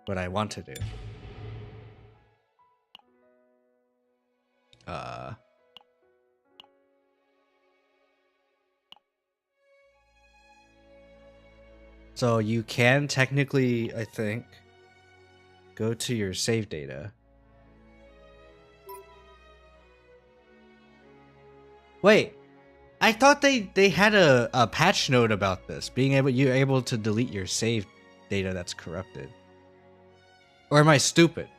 what I want to do. So you can technically, I think, go to your save data. Wait, I thought they had a patch note about this, you're able to delete your save data that's corrupted. Or am I stupid?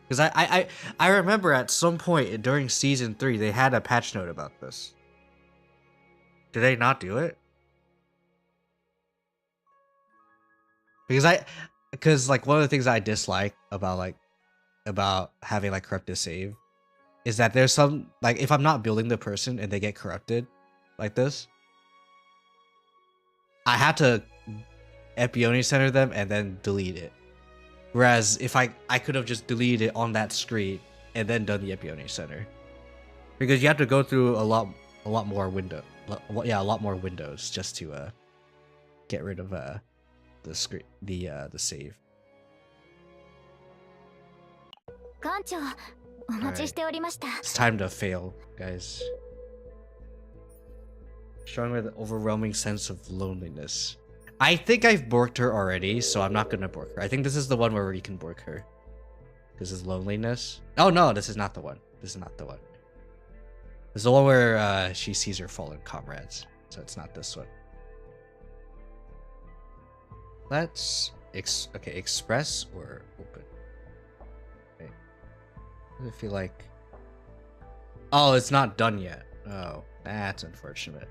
Because I remember at some point during season 3 they had a patch note about this. Did they not do it? Because like one of the things I dislike about having like corrupted save is that there's some, like, if I'm not building the person and they get corrupted like this, I have to Epione center them and then delete it. Whereas if I could have just deleted it on that screen and then done the Epione center, because you have to go through a lot more windows just to get rid of the save. Right. It's time to fail, guys. Showing with an overwhelming sense of loneliness. I think I've borked her already, so I'm not gonna bork her. I think this is the one where you can bork her. This is loneliness. Oh no, this is not the one. This is not the one. This is the one where she sees her fallen comrades. So it's not this one. Let's express or open. Okay. I feel like. Oh, it's not done yet. Oh, that's unfortunate.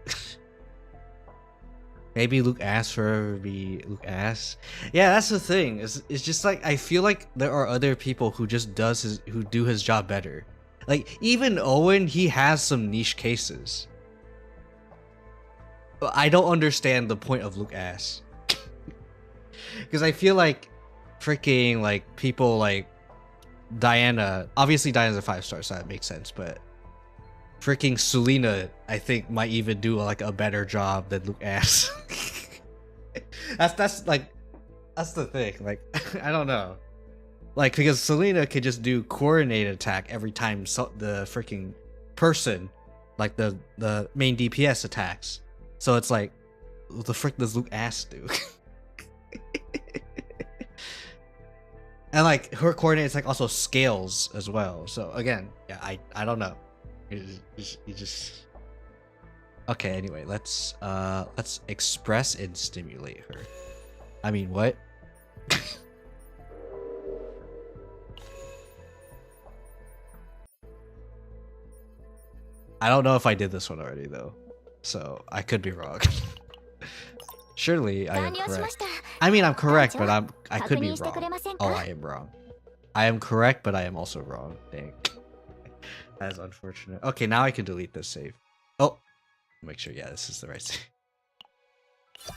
Maybe Luke asked for her to be Luke asked. Yeah, that's the thing. It's just like I feel like there are other people who just do his job better. Like even Owen, he has some niche cases. But I don't understand the point of Luke ass. Because I feel like freaking like people like Diana. Obviously Diana's a 5-star, so that makes sense, but freaking Selena, I think, might even do like a better job than Luke ass. that's the thing. Like I don't know. Like because Selena could just do coordinated attack every time the freaking person, like the main DPS attacks. So it's like, what the frick does Luke ass do? And like her coordinates like also scales as well. So again, yeah, I don't know. You just okay. Anyway, let's express and stimulate her. I mean, what? I don't know if I did this one already though, so I could be wrong. Surely I am correct. I mean, I'm correct, but I could be wrong. Oh, I am wrong. I am correct, but I am also wrong. Dang. That is unfortunate. Okay, now I can delete this save. Oh, make sure. Yeah, this is the right save. I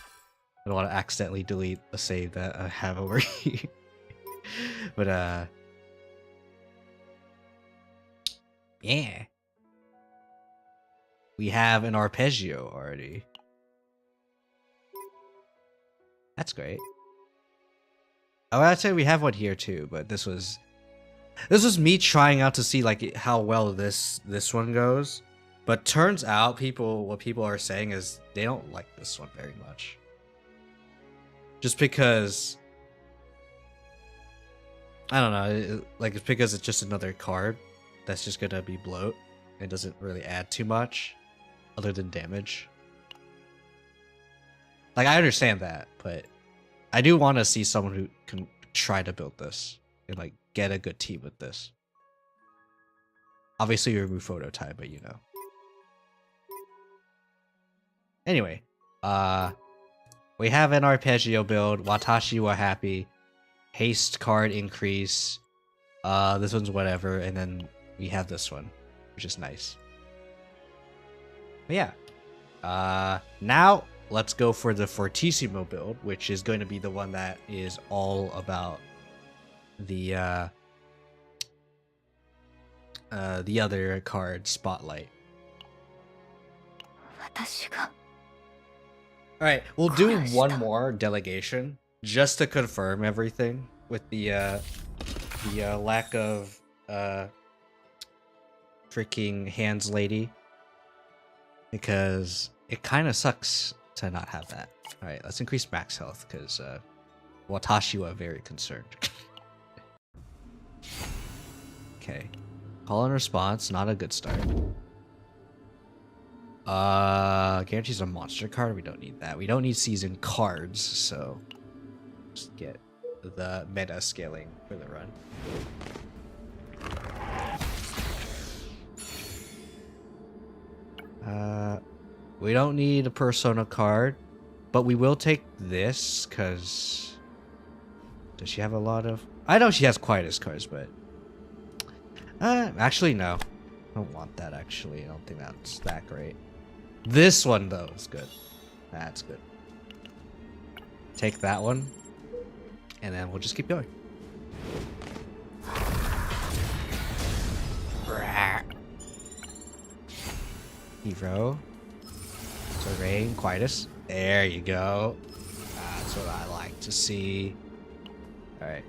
don't want to accidentally delete a save that I have over here. But yeah, we have an arpeggio already. That's great. Oh, I'd say we have one here too, but this was me trying out to see like how well this one goes. But turns out what people are saying is they don't like this one very much. Just because I don't know, it's because it's just another card that's just gonna be bloat. It doesn't really add too much other than damage. Like I understand that, but I do want to see someone who can try to build this and like get a good team with this. Obviously you remove photo type, but you know. Anyway, we have an arpeggio build, Watashi wa happy, haste card increase, this one's whatever, and then we have this one, which is nice. But yeah, now let's go for the Fortissimo build, which is going to be the one that is all about the other card, Spotlight. Alright, we'll do one more delegation just to confirm everything with the lack of freaking hands lady, because it kind of sucks to not have that. Alright, let's increase max health because Watashi was very concerned. Okay. Call and response, not a good start. Guarantees a monster card. We don't need that. We don't need season cards, so just get the meta scaling for the run. We don't need a persona card, but we will take this because does she have a lot of? I know she has Quietus cards, but actually no, I don't want that. Actually, I don't think that's that great. This one though is good. That's good. Take that one, and then we'll just keep going. Hero, Terrain, Quietus. There you go. That's what I like to see. All right.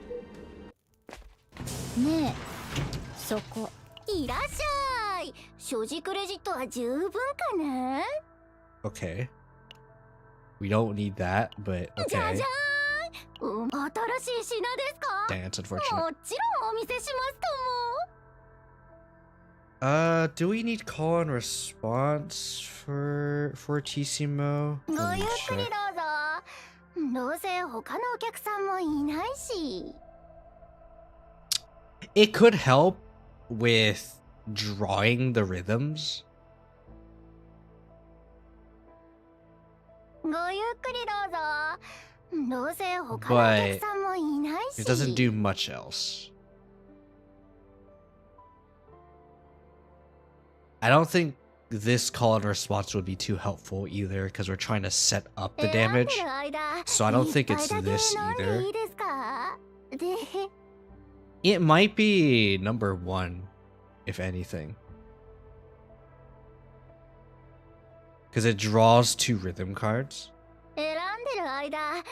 ねえ、そこ。いらっしゃい。所持クレジットは十分かな？ Okay. We don't need that, but okay. じゃじゃーん。新しい品ですか？ Dang, it's unfortunate. もちろんお見せしますとも。Do we need call and response for Fortissimo? ご Let ゆ me っくりどう check. ぞ。どうせ他のお客さんもいないし。It could help with drawing the rhythms. ごゆっくりどうぞ。どうせ他のお客さんもいないし。 It doesn't do much else. I don't think this call and response would be too helpful either because we're trying to set up the damage. So I don't think it's this either. It might be number 1, if anything. Because it draws 2 rhythm cards. I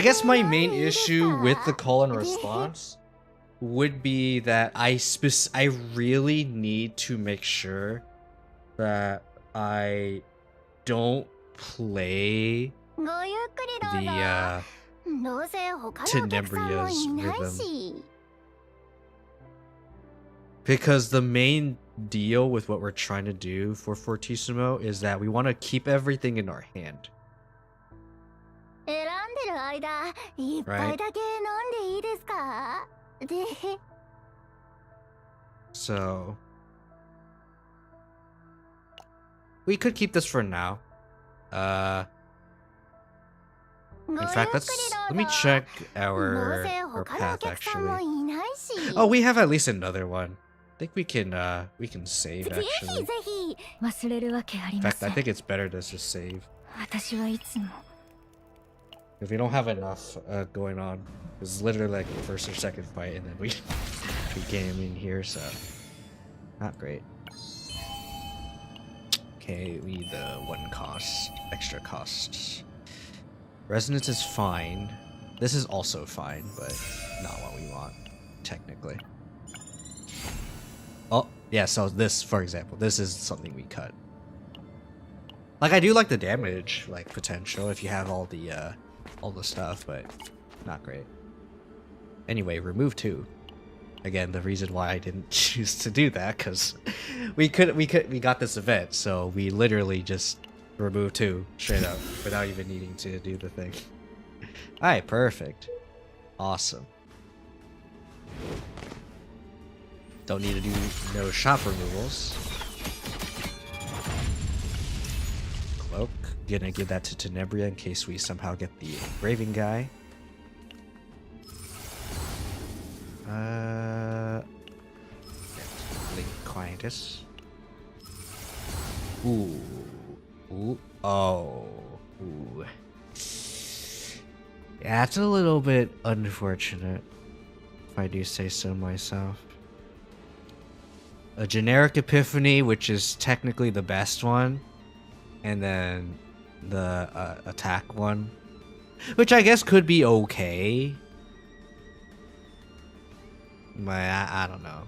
guess my main issue with the call and response would be that I really need to make sure that I don't play the Tenebria's rhythm. Because the main deal with what we're trying to do for Fortissimo is that we want to keep everything in our hand. Right? So we could keep this for now. In fact, let me check our path actually. Oh, we have at least another one. I think we can save actually. In fact, I think it's better to just save. If we don't have enough going on, it's literally like the first or second fight, and then we came in here, so not great. Okay, we need the 1 cost, extra costs. Resonance is fine. This is also fine, but not what we want, technically. Oh, yeah, so this, for example, this is something we cut. Like, I do like the damage, like, potential if you have all the stuff, but not great. Anyway, remove 2. Again, the reason why I didn't choose to do that, because we got this event, so we literally just removed 2 straight up without even needing to do the thing. Alright, perfect. Awesome. Don't need to do no shop removals. Cloak. Gonna give that to Tenebria in case we somehow get the engraving guy. Link Quietus. Ooh. Ooh. Oh. That's a little bit unfortunate, if I do say so myself. A generic epiphany, which is technically the best one, and then the attack one, which I guess could be okay. But I don't know.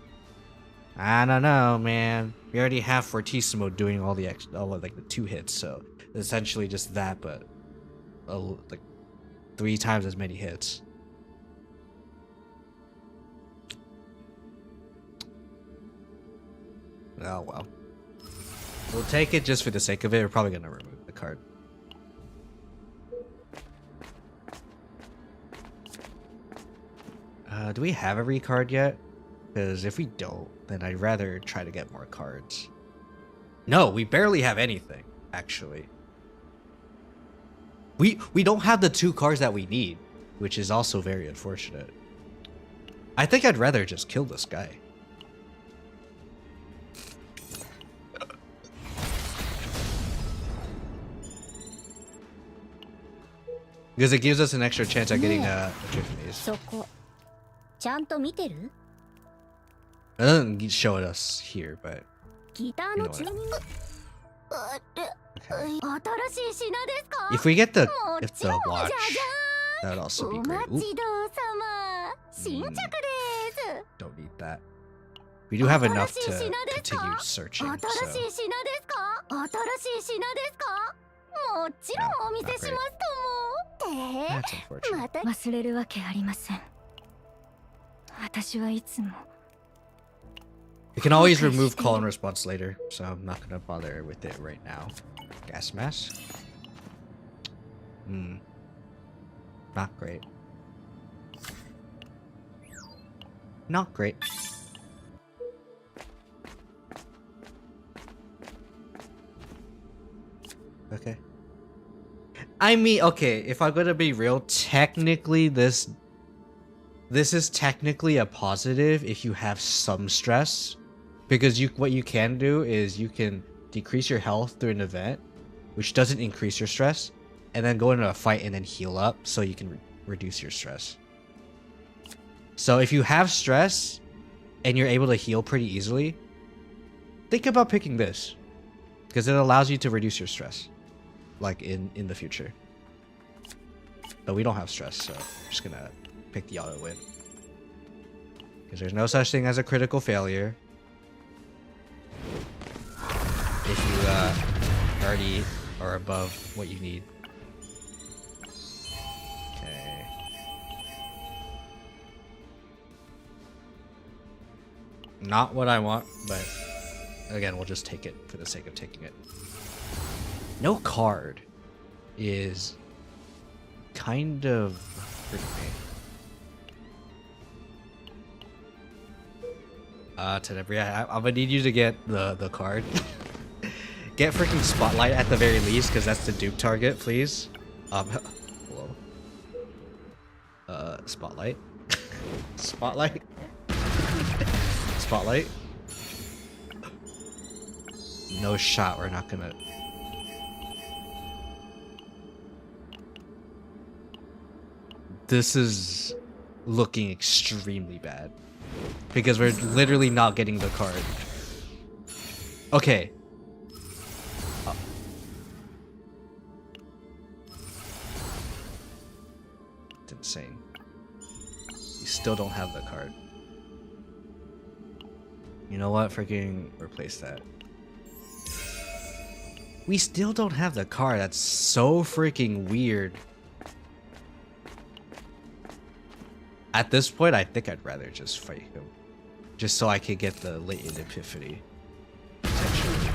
I don't know, man. We already have Fortissimo doing all the like the 2 hits, so essentially just that, but like 3 times as many hits. Oh well. We'll take it just for the sake of it. We're probably gonna remove the card. Do we have every card yet? Because if we don't, then I'd rather try to get more cards. No, we barely have anything, actually. We don't have the 2 cards that we need, which is also very unfortunate. I think I'd rather just kill this guy. Because it gives us an extra chance at getting epiphanies. It doesn't show it us here, but you know what. Okay. If we get the watch, that would also be great. Don't need that. We do have enough to continue searching, so. No, not great. That's unfortunate. We can always remove call and response later, so I'm not gonna bother with it right now. Gas mask? Not great. Not great. Okay. I mean, okay, if I'm gonna be real, technically this is technically a positive if you have some stress. Because what you can do is you can decrease your health through an event, which doesn't increase your stress, and then go into a fight and then heal up so you can reduce your stress. So if you have stress and you're able to heal pretty easily, think about picking this, because it allows you to reduce your stress, like in the future. But we don't have stress, so I'm just gonna pick the auto win, because there's no such thing as a critical failure if you already are above what you need. Okay. Not what I want, but again, we'll just take it for the sake of taking it. No card is kind of hurting me. Tenebria, I'm gonna need you to get the card. Get freaking Spotlight at the very least, because that's the dupe target, please. Hello. Spotlight. Spotlight. Spotlight. No shot, we're not gonna... This is looking extremely bad. Because we're literally not getting the card. Okay. It's insane. You still don't have the card. You know what? Freaking replace that. We still don't have the card. That's so freaking weird. At this point, I think I'd rather just fight him. Just so I could get the latent epiphany. Potentially.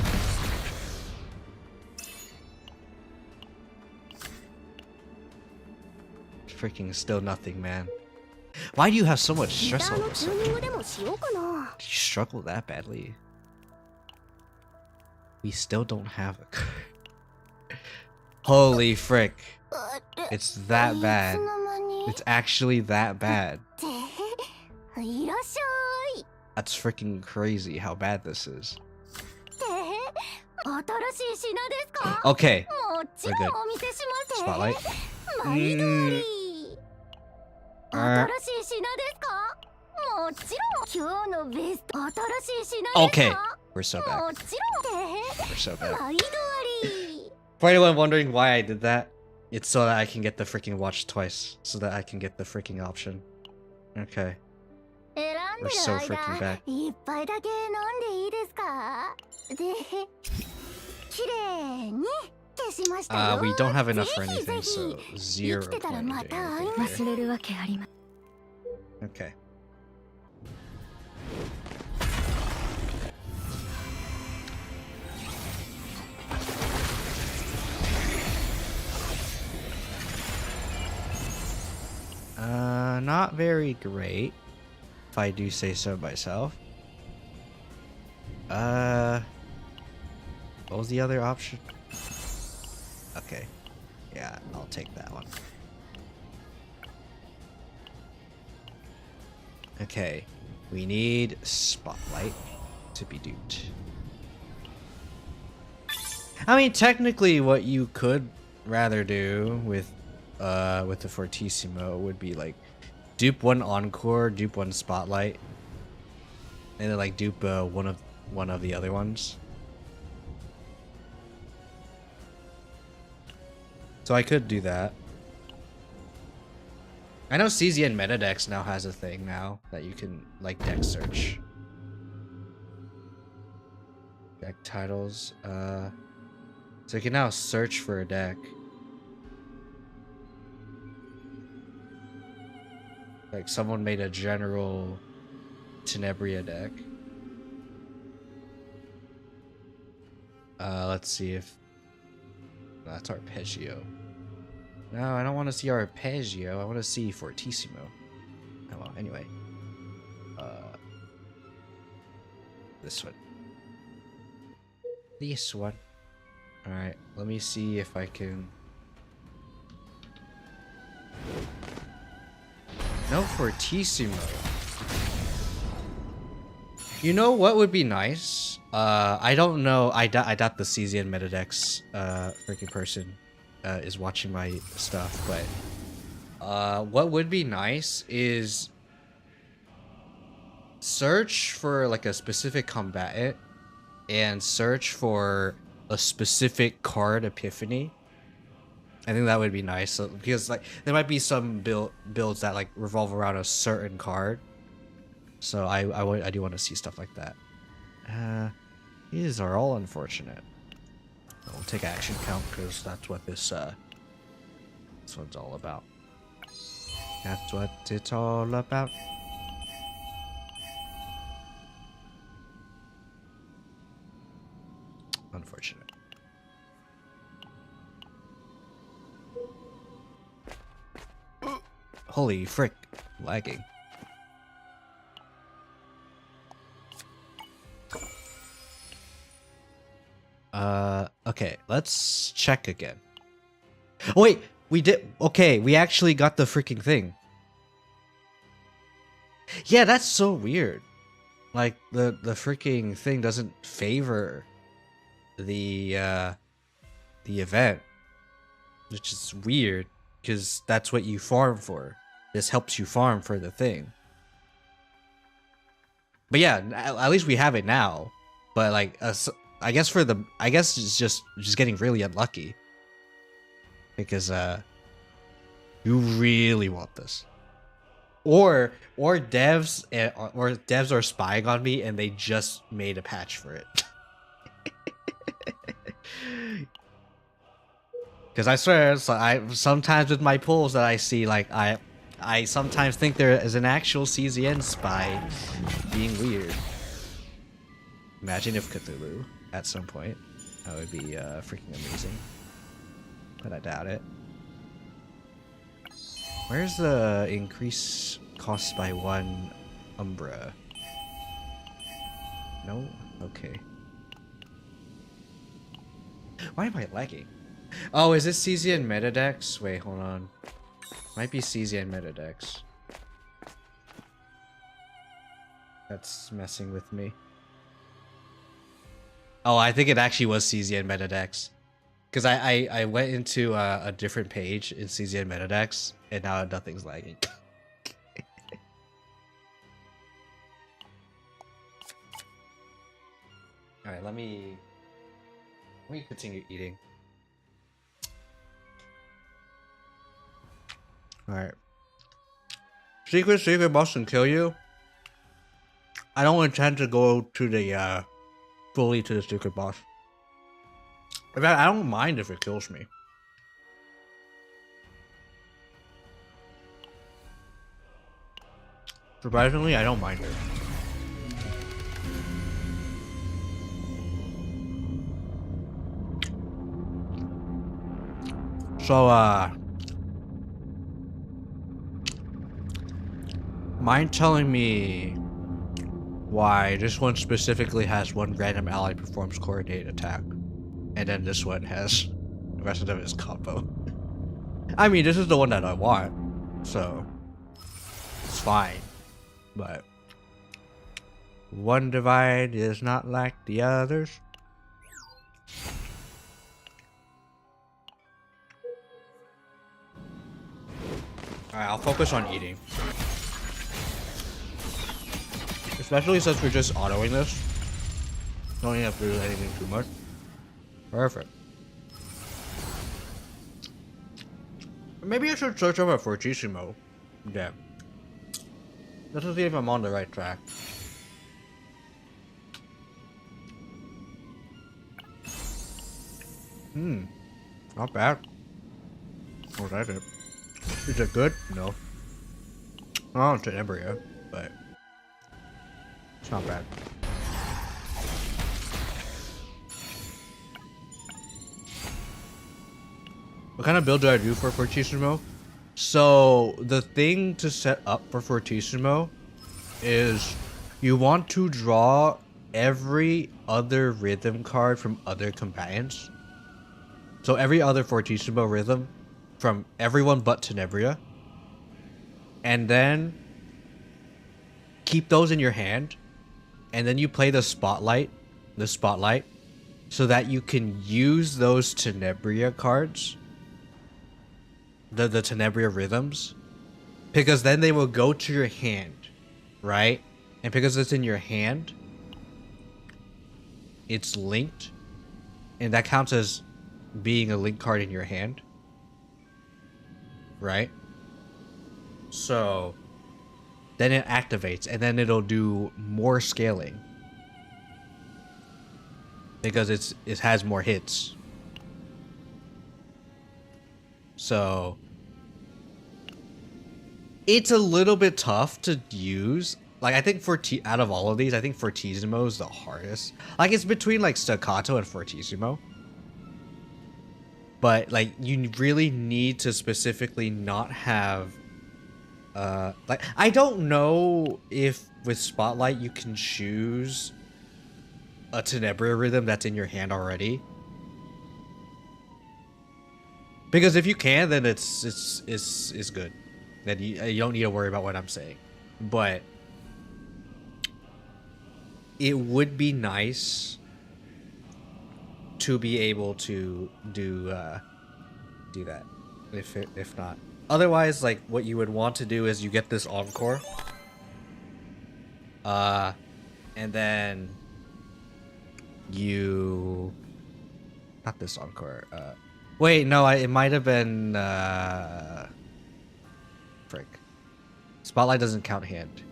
Freaking still nothing, man. Why do you have so much stress all of a sudden? Did you struggle that badly? We still don't have a card. Holy frick. It's that bad. It's actually that bad. That's freaking crazy how bad this is. Okay, we're good. Spotlight. Okay, we're so back. We're so back. For anyone wondering why I did that, it's so that I can get the freaking watch twice. So that I can get the freaking option. Okay. We're so freaking back. We don't have enough for anything, so 0 point there. Okay. Not very great, if I do say so myself. What was the other option? Okay. Yeah, I'll take that one. Okay. We need Spotlight to be duped. I mean, technically what you could rather do with the Fortissimo would be like dupe one Encore, dupe one Spotlight, and then like dupe one of the other ones. So I could do that. I know CZN Metadex now has a thing now that you can like deck search. Deck titles. So you can now search for a deck. Like someone made a general Tenebria deck. Let's see if that's Arpeggio. No, I don't want to see Arpeggio. I want to see Fortissimo. Oh well, anyway. This one. This one. Alright, let me see if I can... No Fortissimo. You know what would be nice? I don't know. I doubt the CZN Metadex freaking person is watching my stuff, but what would be nice is search for like a specific combatant and search for a specific card epiphany. I think that would be nice, so, because like there might be some builds that like revolve around a certain card. So I do want to see stuff like that. These are all unfortunate. We'll take action count because that's what this one's all about. That's what it's all about. Unfortunate. Holy frick, lagging. Okay, let's check again. Oh, wait, we did. Okay, we actually got the freaking thing. Yeah, that's so weird. Like the freaking thing doesn't favor the event, which is weird because that's what you farm for. This helps you farm for the thing. But yeah, at least we have it now. But like, I guess it's just getting really unlucky because you really want this, or devs are spying on me and they just made a patch for it. Because I swear, I sometimes with my pulls that I see, like I sometimes think there is an actual CZN spy being weird. Imagine if Cthulhu at some point. That would be freaking amazing. But I doubt it. Where's the increase cost by 1 Umbra? No? Okay. Why am I lagging? Oh, is this CZN Metadex? Wait, hold on. Might be CZN Metadex. That's messing with me. Oh, I think it actually was CZN Metadex. Because I went into a different page in CZN Metadex, and now nothing's lagging. Alright, let me continue eating. Alright. Secret boss can kill you. I don't intend to go to the fully to the secret boss. In fact, I don't mind if it kills me. Surprisingly, I don't mind it. So, mind telling me why this one specifically has one random ally performs coordinated attack, and then this one has the rest of them is combo. I mean, this is the one that I want, so it's fine, but one divide is not like the others. Alright, I'll focus on eating. Especially since we're just autoing this. Don't even have to do anything too much. Perfect. Maybe I should search up a Fortissimo. Yeah. Let's see if I'm on the right track. Not bad. What was that? Is it good? No. Oh, it's an embryo, but it's not bad. What kind of build do I do for Fortissimo? So the thing to set up for Fortissimo is you want to draw every other rhythm card from other combatants. So every other Fortissimo rhythm from everyone but Tenebria. And then keep those in your hand. And then you play the spotlight, so that you can use those Tenebria cards, the Tenebria rhythms, because then they will go to your hand, right? And because it's in your hand, it's linked, and that counts as being a link card in your hand, right? So then it activates, and then it'll do more scaling because it has more hits. So it's a little bit tough to use. Like, I think out of all of these, I think Fortissimo is the hardest. Like, it's between like Staccato and Fortissimo. But like, you really need to specifically not have like, I don't know if with Spotlight you can choose a Tenebria rhythm that's in your hand already. Because if you can, then it's good. Then you don't need to worry about what I'm saying. But it would be nice to be able to do that. If not. Otherwise, like, what you would want to do is you get this Encore. And then you... Not this Encore. Wait, no, it might have been... Frick. Spotlight doesn't count hand.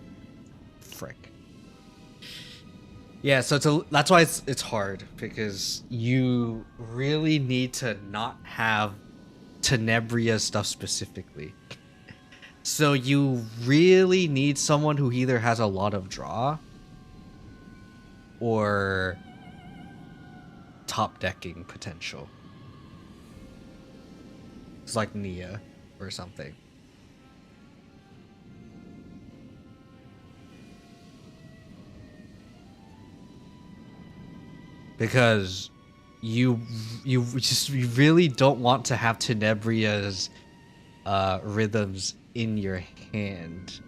Frick. Yeah, so that's why it's hard, because you really need to not have Tenebria stuff specifically. So you really need someone who either has a lot of draw or top decking potential. It's like Nia or something. Because you really don't want to have Tenebria's rhythms in your hand,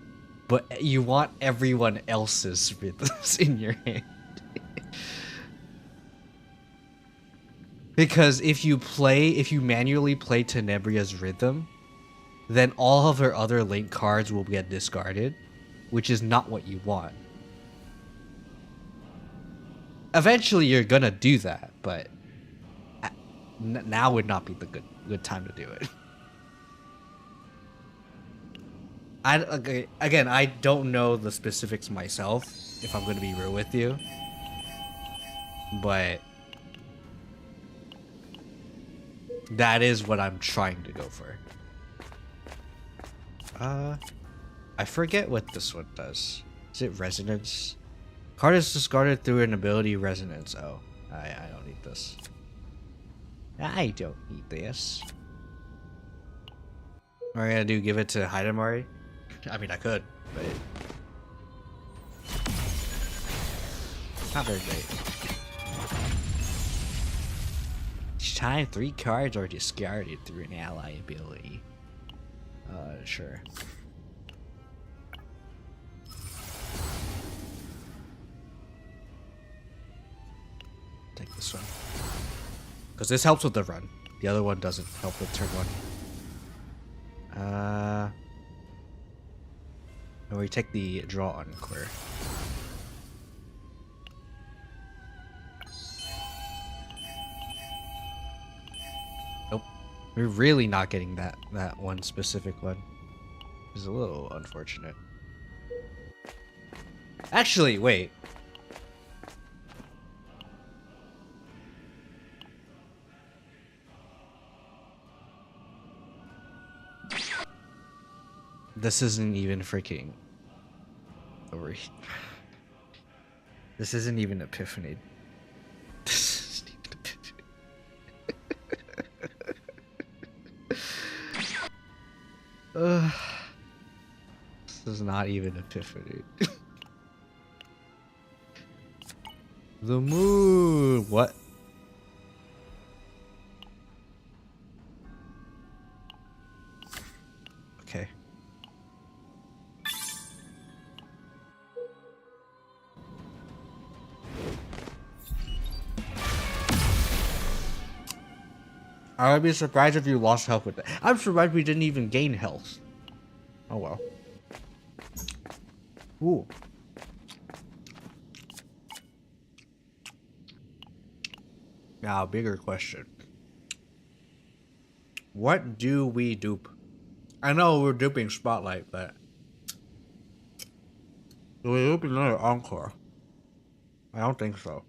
but you want everyone else's rhythms in your hand. Because if you manually play Tenebria's rhythm, then all of her other link cards will get discarded, which is not what you want. eventually you're gonna do that, but now would not be the good time to do it. Again, I don't know the specifics myself, if I'm gonna be real with you, but that is what I'm trying to go for. I forget what this one does. Is it resonance? Card is discarded through an ability resonance. Oh, I don't need this. I don't need this. What am I gonna do? Give it to Hidamari? I mean, I could, but not very great. Each time 3 cards are discarded through an ally ability. Sure. Take this one. Because this helps with the run. The other one doesn't help with turn 1. And we take the draw on clear. Nope. We're really not getting that one specific one. It's a little unfortunate. Actually, wait. This isn't even freaking over here. This isn't even Epiphany. This isn't even Epiphany. This is not even Epiphany. The moon. What? Okay. I would be surprised if you lost health with it. I'm surprised we didn't even gain health. Oh well. Ooh. Now, bigger question. What do we dupe? I know we're duping Spotlight, but do we dupe another Encore? I don't think so.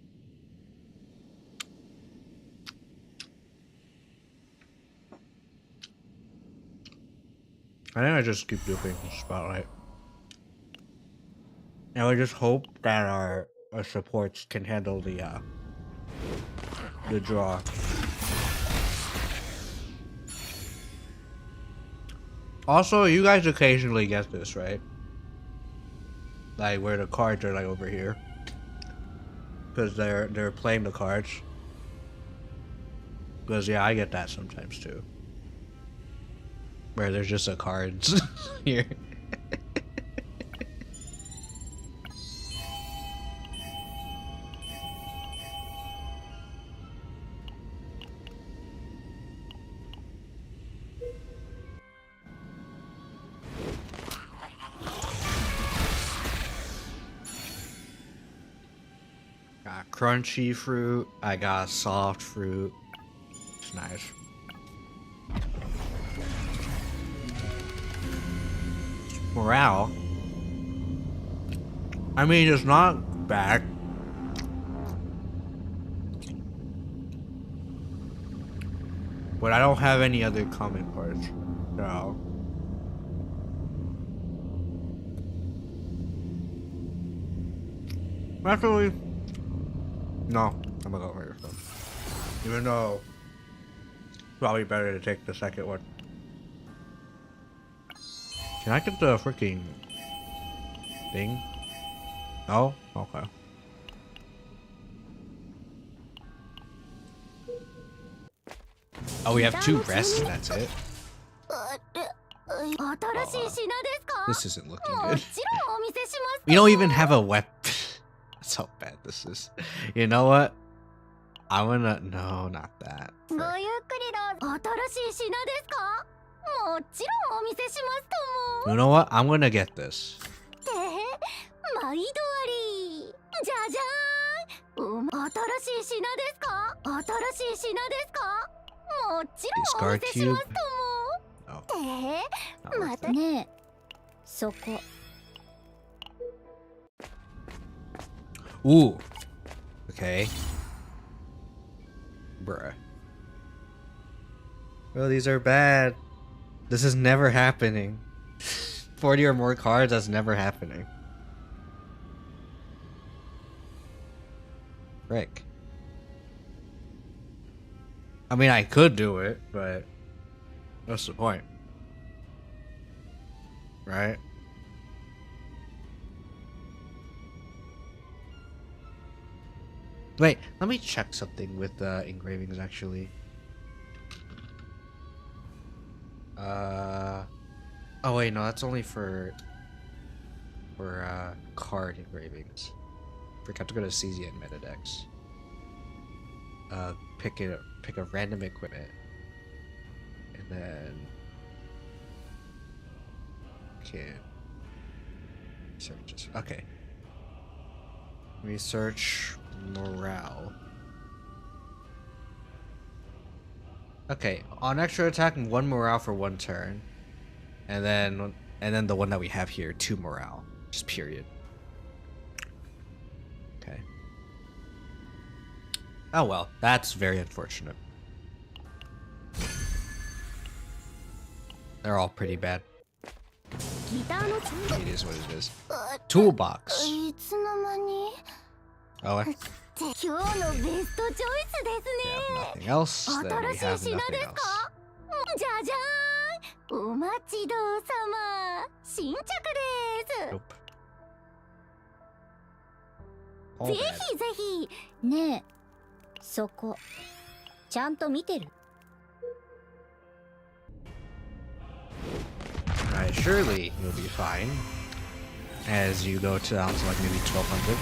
I think I just keep duping Spotlight. And we just hope that our supports can handle the draw. Also, you guys occasionally get this, right? Like where the cards are like over here. Because they're playing the cards. Because yeah, I get that sometimes too. Where there's just a cards here. Got crunchy fruit. I got soft fruit. It's nice. Morale. I mean, it's not bad. But I don't have any other common parts. So. Actually, no. I'm gonna go for yourself. Even though, probably better to take the second one. Can I get the freaking thing? No? Okay. Oh, we have 2 rests and that's it? This isn't looking good. We don't even have a weapon. That's how bad this is. You know what? I'm gonna... No, not that. You know what? I'm gonna get this. 新しい品ですか？新しい品ですか？もちろんお見 Discard せしま cube. すとも。 Oh, またねえ、そこ。 ooh. Okay. Bruh. Well, these are bad. This is never happening. 40 or more cards, that's never happening. Frick. I mean, I could do it, but what's the point? Right? Wait, let me check something with engravings actually. Oh wait, no, that's only for card engravings. Forgot to go to CZ and Metadex. Pick a random equipment, and then searches. Okay. Research morale. Okay, on extra attack, 1 morale for 1 turn, and then the one that we have here, 2 morale, just period. Okay. Oh well, that's very unfortunate. They're all pretty bad. ギターの It is what it is. Toolbox. いつの間に Oh, 今日のベストチョイスです we ね。 have nothing else. Then we 新しい have 品 nothing です else. か？じゃじゃーん、お待ちどうさま、新着です。 Nope. ぜ All ひ bad. ぜひ。ねえ、そこちゃんと見てる？ Alright, surely you'll be fine. As you go to down to like maybe 1200.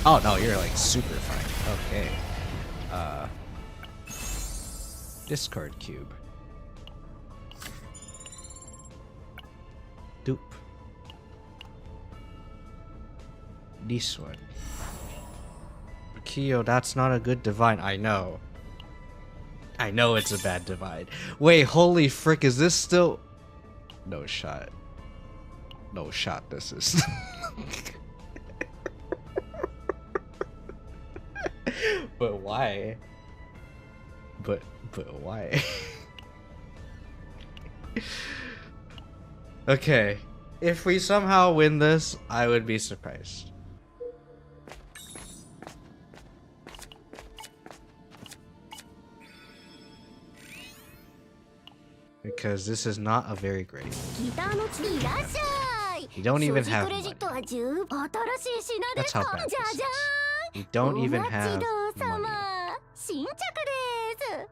Oh no, you're like super fine. Okay. Discard cube. Dupe. This one. Kiyo, that's not a good divine. I know. I know it's a bad divine. Wait, holy frick, is this still... No shot. No shot, this is... But why? But why? Okay. If we somehow win this, I would be surprised. Because this is not a very great. ギターのいらっしゃい。 You don't even 所持 have クレジッ money. トは新しい品です That's how か？ bad じゃ this じゃ is. ーん。 You don't even お have 待ちどうさ money. ま、新着です。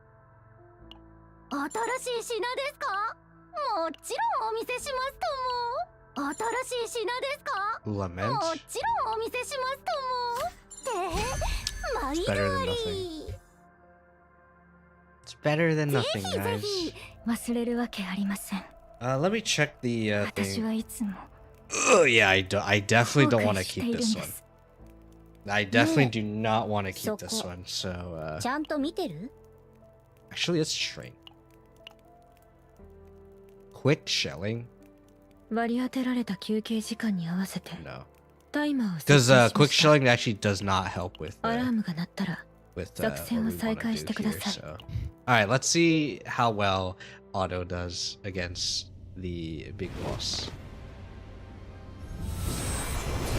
新しい品ですか？もちろんお見せしますとも。新しい品ですか？ Lament? もちろんお見せしますとも。って毎 It's 度 better あ than り。 It's better than ぜ nothing, ひぜ guys. ひ忘れるわけありません。 Let me check the 私 thing. はいつも Oh yeah, I definitely don't 後 want 悔 to してい keep るんで this one. す。 I definitely Yeah. do not want to keep this So one. So ちゃんと見てる？ actually, let's shrink. Quick shelling? 割り当てられた休憩時間に合わせて No, タイマーを設定 because しま quick した。 shelling actually does not help with アラームが鳴ったら what 作戦を we 再 want 開 to し do てくだ here. さい。 So, all right, let's see how well Auto does against the big boss.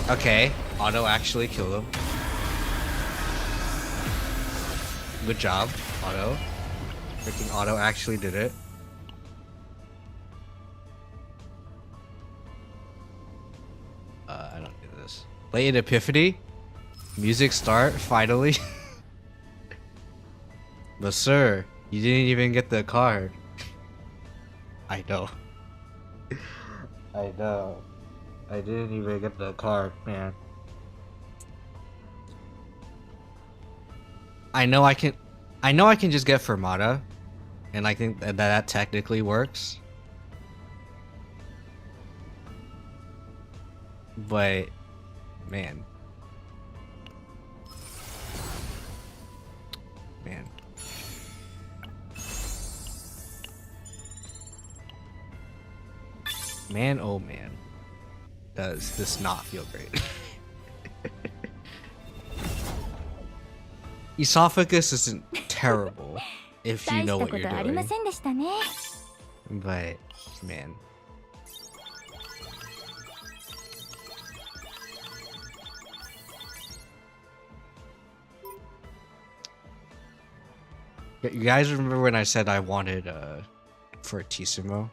Okay, Auto actually killed him. Good job, Auto. Freaking Auto actually did it. I don't do this. Late Epiphany? Music start, finally. But sir, you didn't even get the card. I know. I know. I didn't even get the card, man. I know I can just get Fermata, and I think that technically works. But man, Man. Man, oh man. Does this not feel great? Esophagus isn't terrible if you know what you're doing. But, man. You guys remember when I said I wanted Fortissimo?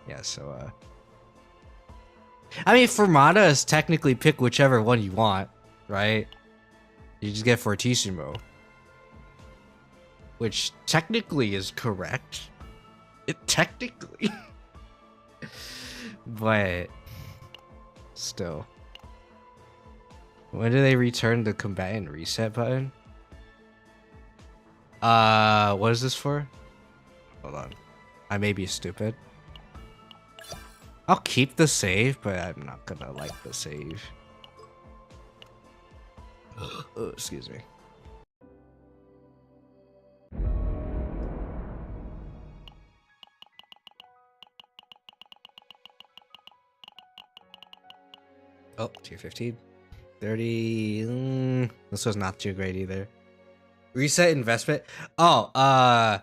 Yeah, so I mean Fermata is technically pick whichever one you want, right? You just get Fortissimo. Which technically is correct. It technically. But still. When do they return the combatant reset button? What is this for? Hold on. I may be stupid. I'll keep the save, but I'm not gonna like the save. Oh, excuse me. Oh, tier 15. 30. This was not too great either. Reset investment. Oh,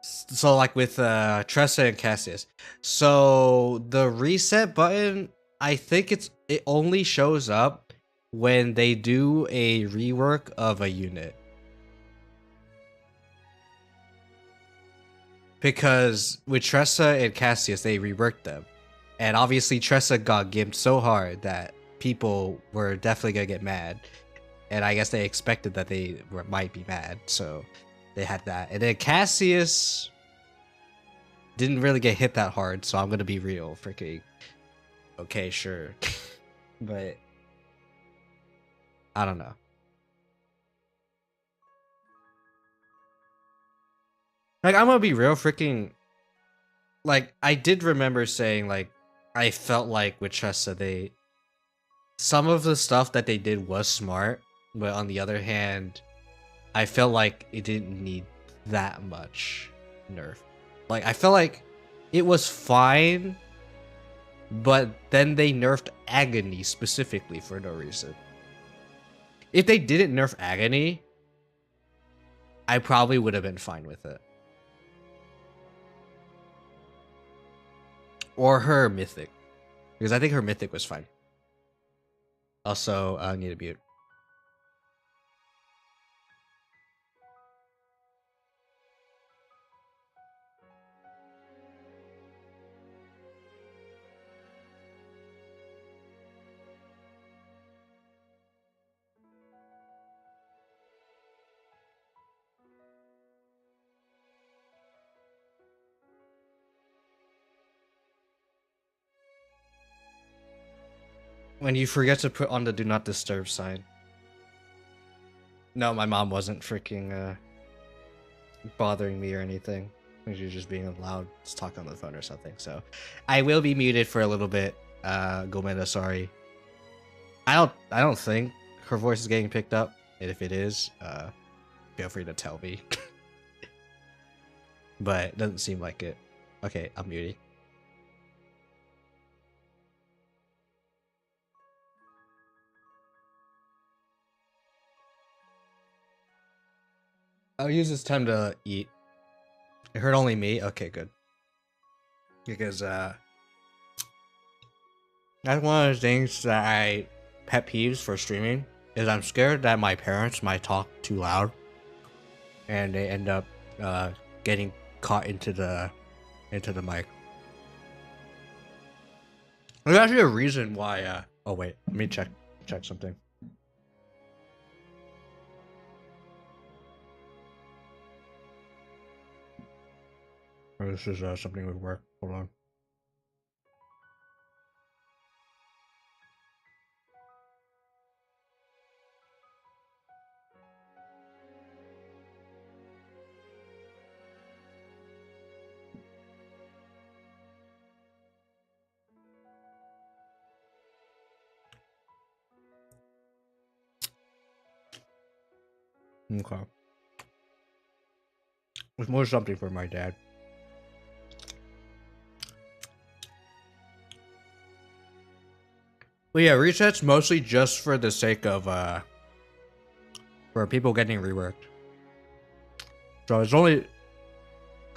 so like with Tressa and Cassius. So the reset button, I think it only shows up when they do a rework of a unit. Because with Tressa and Cassius, they reworked them. And obviously Tressa got gimped so hard that people were definitely gonna get mad. And I guess they expected that they might be mad, so they had that. And then Cassius didn't really get hit that hard, so I'm gonna be real. Freaking okay, sure. But I don't know. Like, I'm gonna be real, freaking like, I did remember saying, like, I felt like with Tressa, some of the stuff that they did was smart, but on the other hand, I felt like it didn't need that much nerf. Like, I felt like it was fine, but then they nerfed Agony specifically for no reason. If they didn't nerf Agony, I probably would have been fine with it. Or her Mythic. Because I think her Mythic was fine. Also, I need to mute. When you forget to put on the do not disturb sign. No, my mom wasn't freaking bothering me or anything. She was just being loud, just talk on the phone or something. So I will be muted for a little bit. Gomenda, sorry. I don't think her voice is getting picked up. And if it is, feel free to tell me. But it doesn't seem like it. Okay, I'm muting. I'll use this time to eat. It hurt only me? Okay, good. Because, that's one of the things that I pet peeves for streaming, is I'm scared that my parents might talk too loud, and they end up, getting caught into the mic. There's actually a reason why, oh wait, let me check something. Oh, this is something with work. Hold on. Okay. It's more something for my dad. But yeah, resets mostly just for the sake of for people getting reworked. So it's only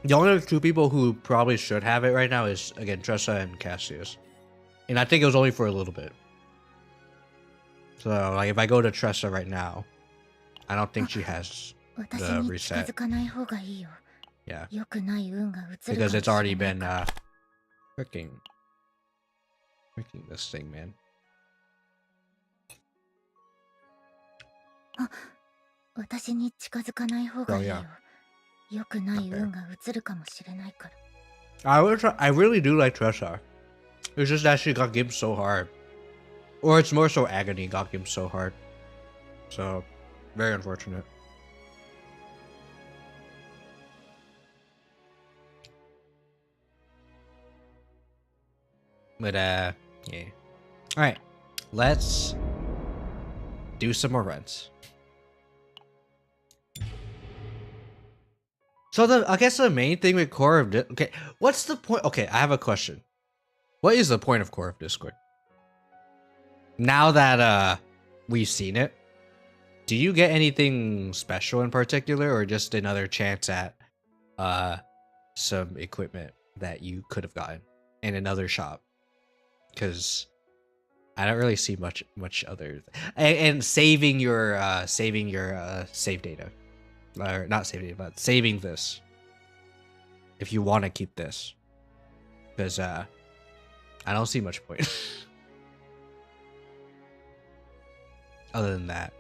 the only two people who probably should have it right now is again Tressa and Cassius. And I think it was only for a little bit. So like if I go to Tressa right now, I don't think she has the reset. Yeah. Because it's already been freaking this thing, man. Oh yeah. Okay. I really do like Tressa. It's just that she got gimped so hard. Or it's more so Agony got gimped so hard. So, very unfortunate. But, yeah. Alright. Let's do some more runs. So, I guess the main thing with Core of Discord... Okay, what's the point? Okay, I have a question. What is the point of Core of Discord? Now that, we've seen it, do you get anything special in particular, or just another chance at, some equipment that you could have gotten in another shop? Because I don't really see much other, and saving your save data, or not saving data, but saving this if you want to keep this, because I don't see much point other than that.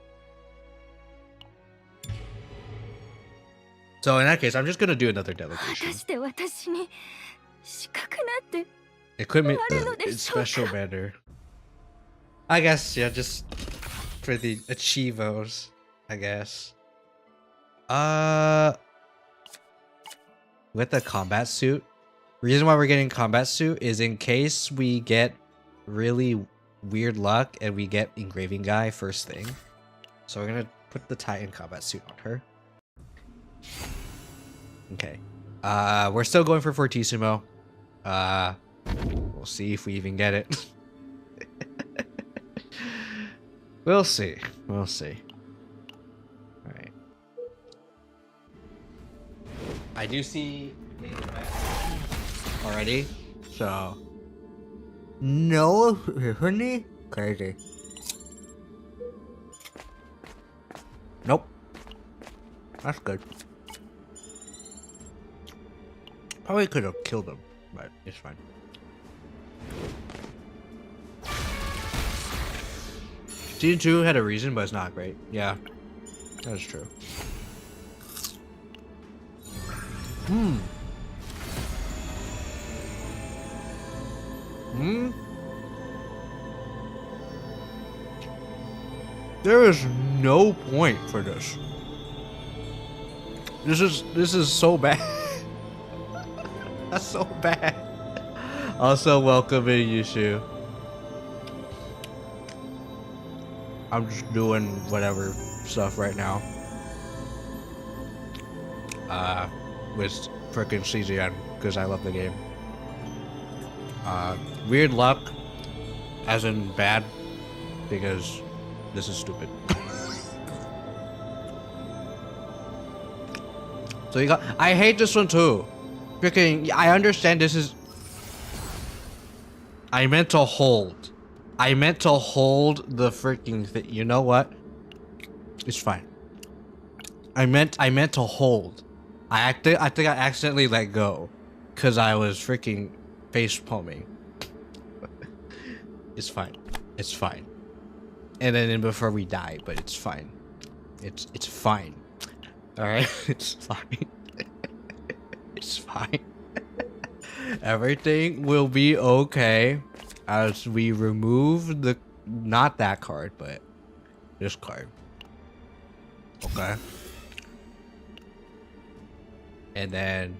So in that case, I'm just gonna do another delegation. Equipment special banner. I guess, yeah, just for the achievos, I guess. With the combat suit. Reason why we're getting combat suit is in case we get really weird luck and we get engraving guy first thing. So we're gonna put the Titan combat suit on her. Okay. We're still going for Fortissimo. We'll see if we even get it. We'll see. We'll see. Alright. I do see already, so no honey crazy. Nope. That's good. Probably could have killed him, but it's fine. Season 2 had a reason, but it's not great. Yeah, that's true. There is no point for this. This is so bad. That's so bad. Also, welcome in, Yushu. I'm just doing whatever stuff right now. With frickin' CZN, because I love the game. Weird luck, as in bad, because this is stupid. So you got, I hate this one too. Freaking, I understand this is, I meant to hold. I meant to hold the freaking thing. You know what? It's fine. I meant to hold. I think I accidentally let go, cause I was freaking face palming. It's fine. It's fine. And then before we die, but it's fine. It's fine. All right, it's fine. It's fine. Everything will be okay as we remove the, not that card, but this card. Okay. And then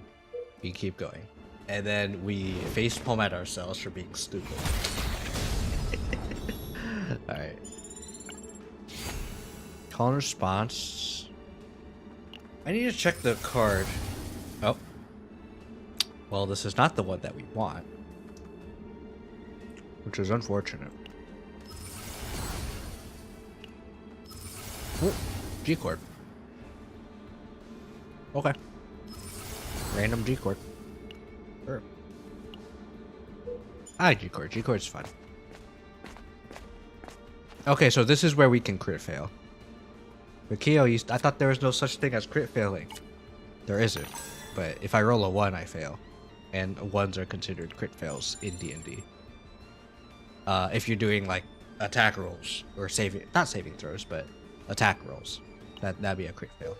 we keep going. And then we facepalm at ourselves for being stupid. Alright. Call and response. I need to check the card. Well, this is not the one that we want. Which is unfortunate. Oh, G-Chord. Okay. Random G-Chord. Sure. I like G-Chord. G-Chord's fun. Okay, so this is where we can crit fail. But Kyo, I thought there was no such thing as crit failing. There isn't. But if I roll a 1, I fail. And 1s are considered crit fails in D&D. If you're doing like attack rolls or not saving throws, but attack rolls, that'd be a crit fail.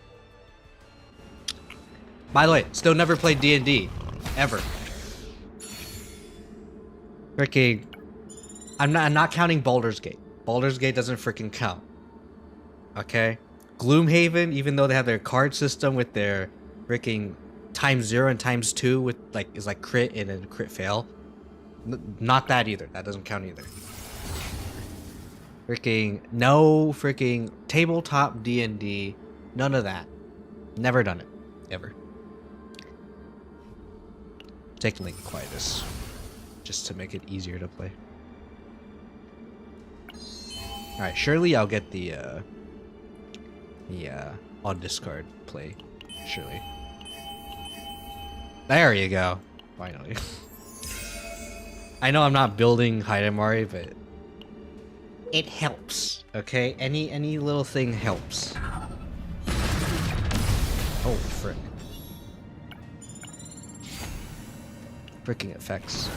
By the way, still never played D&D ever. Freaking, I'm not counting Baldur's Gate. Baldur's Gate doesn't freaking count. Okay, Gloomhaven, even though they have their card system with their freaking ×0 and ×2 with is like crit and then crit fail. Not that either. That doesn't count either. Freaking no freaking tabletop D&D. None of that. Never done it. Ever. Take Link Quietus. Just to make it easier to play. Alright, surely I'll get the on discard play. Surely. There you go. Finally. I know I'm not building Hidamari, but it helps. Okay? Any little thing helps. Oh, frick. Freaking effects.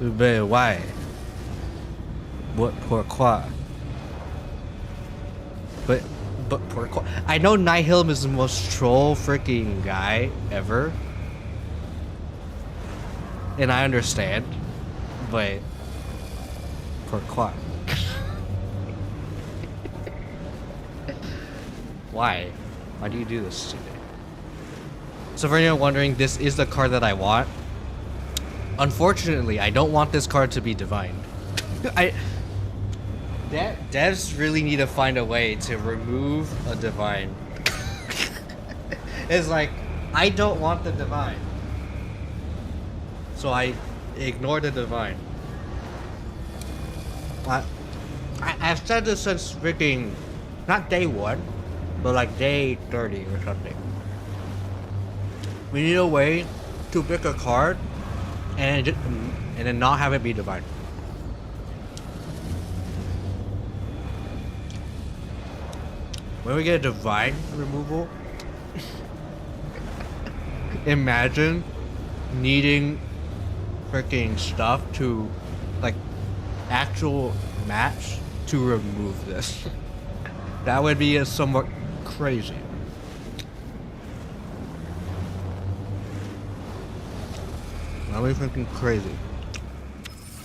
But why? What pourquoi? But pourquoi? I know Nihilm is the most troll freaking guy ever. And I understand. But pourquoi? Why? Why do you do this today? So for anyone wondering, this is the card that I want. Unfortunately, I don't want this card to be divined. Devs really need to find a way to remove a divine. It's like, I don't want the divine. So I ignore the divine. I've said this since freaking, not day 1, but like day 30 or something. We need a way to pick a card and then not have it be divine. When we get a divine removal, imagine needing freaking stuff to, like, actual match to remove this. That would be somewhat crazy. That would be freaking crazy.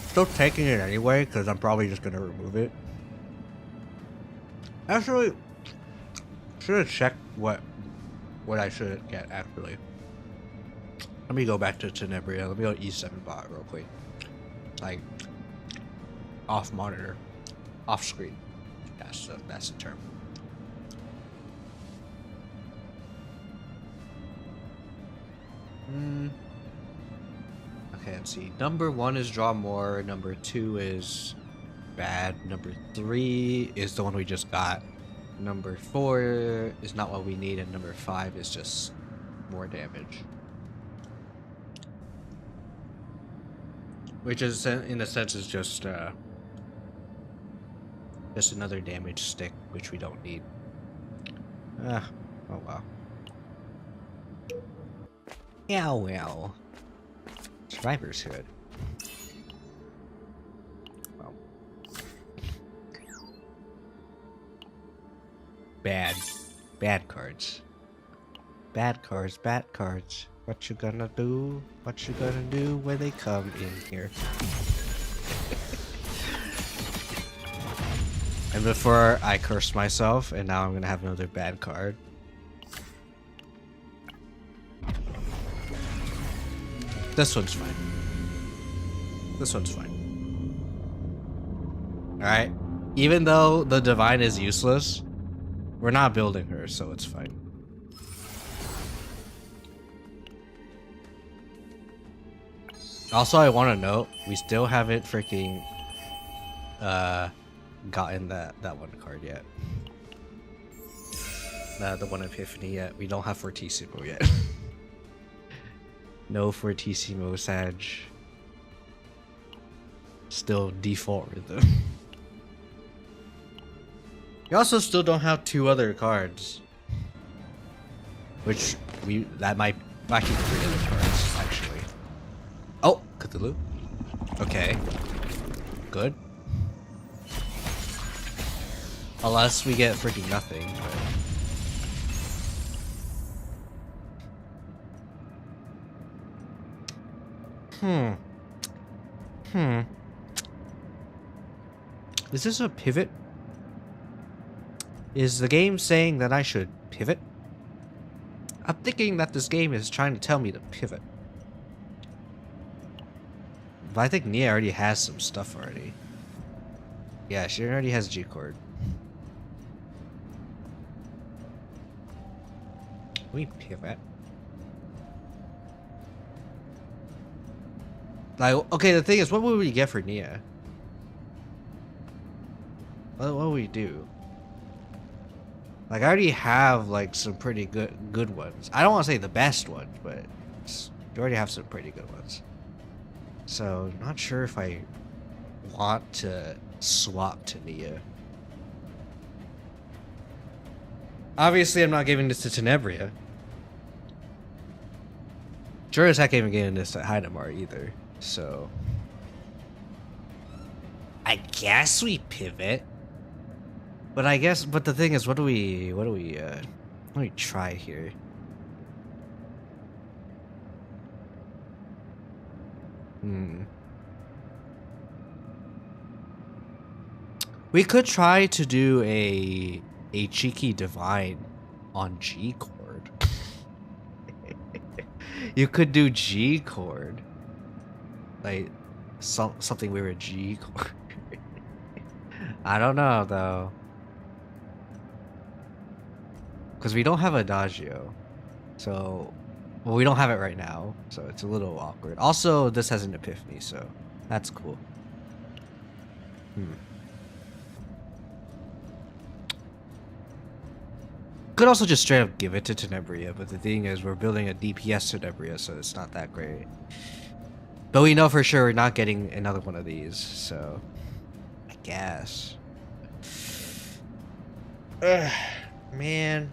Still taking it anyway, because I'm probably just gonna remove it. Actually, should have checked what I should get actually. Let me go back to Tenebria. Let me go E7 bot real quick. Like, off monitor, off screen. That's the term. Okay, let's see. Number 1 is draw more. Number 2 is bad. Number 3 is the one we just got. Number 4 is not what we need, and number 5 is just more damage. Which is, in a sense, is just another damage stick, which we don't need. Oh well. Yeah, well. Survivor's Hood. Well. Bad cards. Bad cards. What you gonna do? What you gonna do when they come in here? And before I curse myself, and now I'm gonna have another bad card. This one's fine. This one's fine. Alright. Even though the divine is useless, We're not building her, so it's fine. Also, I want to note, we still haven't freaking gotten that one card yet. The one Epiphany yet. We don't have Fortissimo yet. No Fortissimo Sag. Still default rhythm. We also still don't have 2 other cards. Which that might actually 3 other cards, actually. Oh, Cthulhu. Okay. Good. Unless we get freaking nothing, but... Is this a pivot? Is the game saying that I should pivot? I'm thinking that this game is trying to tell me to pivot. But I think Nia already has some stuff already. Yeah, she already has G-Chord. We pivot. Like, okay, the thing is, what would we get for Nia? What would we do? Like, I already have like some pretty good ones. I don't want to say the best ones, but you already have some pretty good ones. So, not sure if I want to swap to Nia. Obviously, I'm not giving this to Tenebria. Sure as heck ain't even giving this to Hydamar either. So, I guess we pivot. But the thing is, what do we try here? We could try to do a cheeky divine on G chord. You could do G chord. Like something weird G chord. I don't know though. Because we don't have Adagio. So, well, we don't have it right now. So it's a little awkward. Also, this has an Epiphany, so that's cool. Could also just straight up give it to Tenebria, but the thing is, we're building a DPS Tenebria, so it's not that great. But we know for sure we're not getting another one of these, so I guess. Man.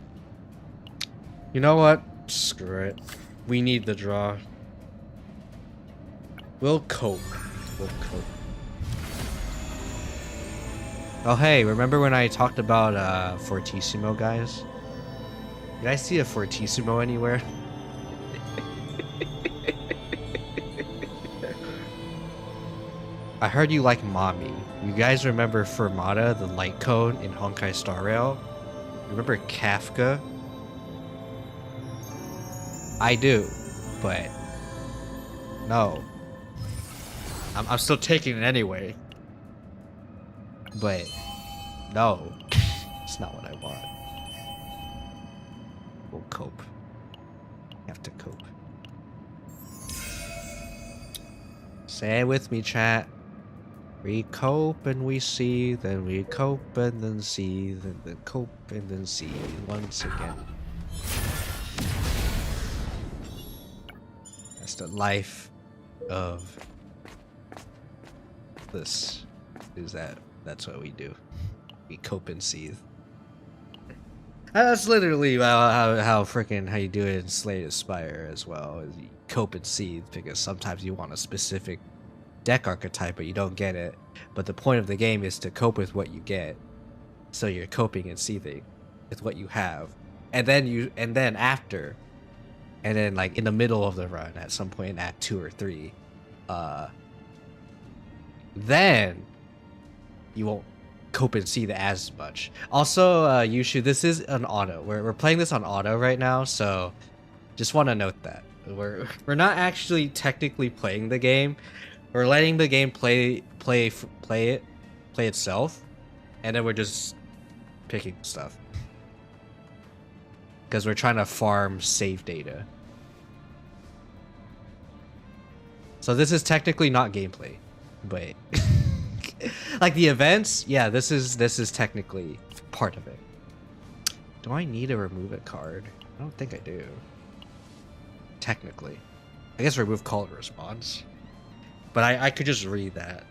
You know what? Screw it. We need the draw. We'll cope. We'll cope. Oh hey, remember when I talked about Fortissimo, guys? Did I see a Fortissimo anywhere? I heard you like Mommy. You guys remember Fermata, the light cone in Honkai Star Rail? Remember Kafka? I do, but no. I'm still taking it anyway. But no, it's not what I want. We'll cope. Have to cope. Say it with me, chat. We cope and we see, then we cope and then see, then cope and then see once again. That's the life of this. That's what we do. We cope and seethe. That's literally how you do it in Slay the Spire as well. Is you cope and seethe because sometimes you want a specific deck archetype, but you don't get it. But the point of the game is to cope with what you get. So you're coping and seething with what you have, and then after, and then like in the middle of the run, at some point in Act 2 or 3, then you won't cope and seethe as much. Also, Yushu, this is an auto. We're playing this on auto right now, so just want to note that we're not actually technically playing the game. We're letting the game play itself, and then we're just picking stuff. because we're trying to farm save data. So this is technically not gameplay, but like the events, yeah, this is technically part of it. Do I need to remove a card? I don't think I do. Technically. I guess remove call and response. But I could just read that.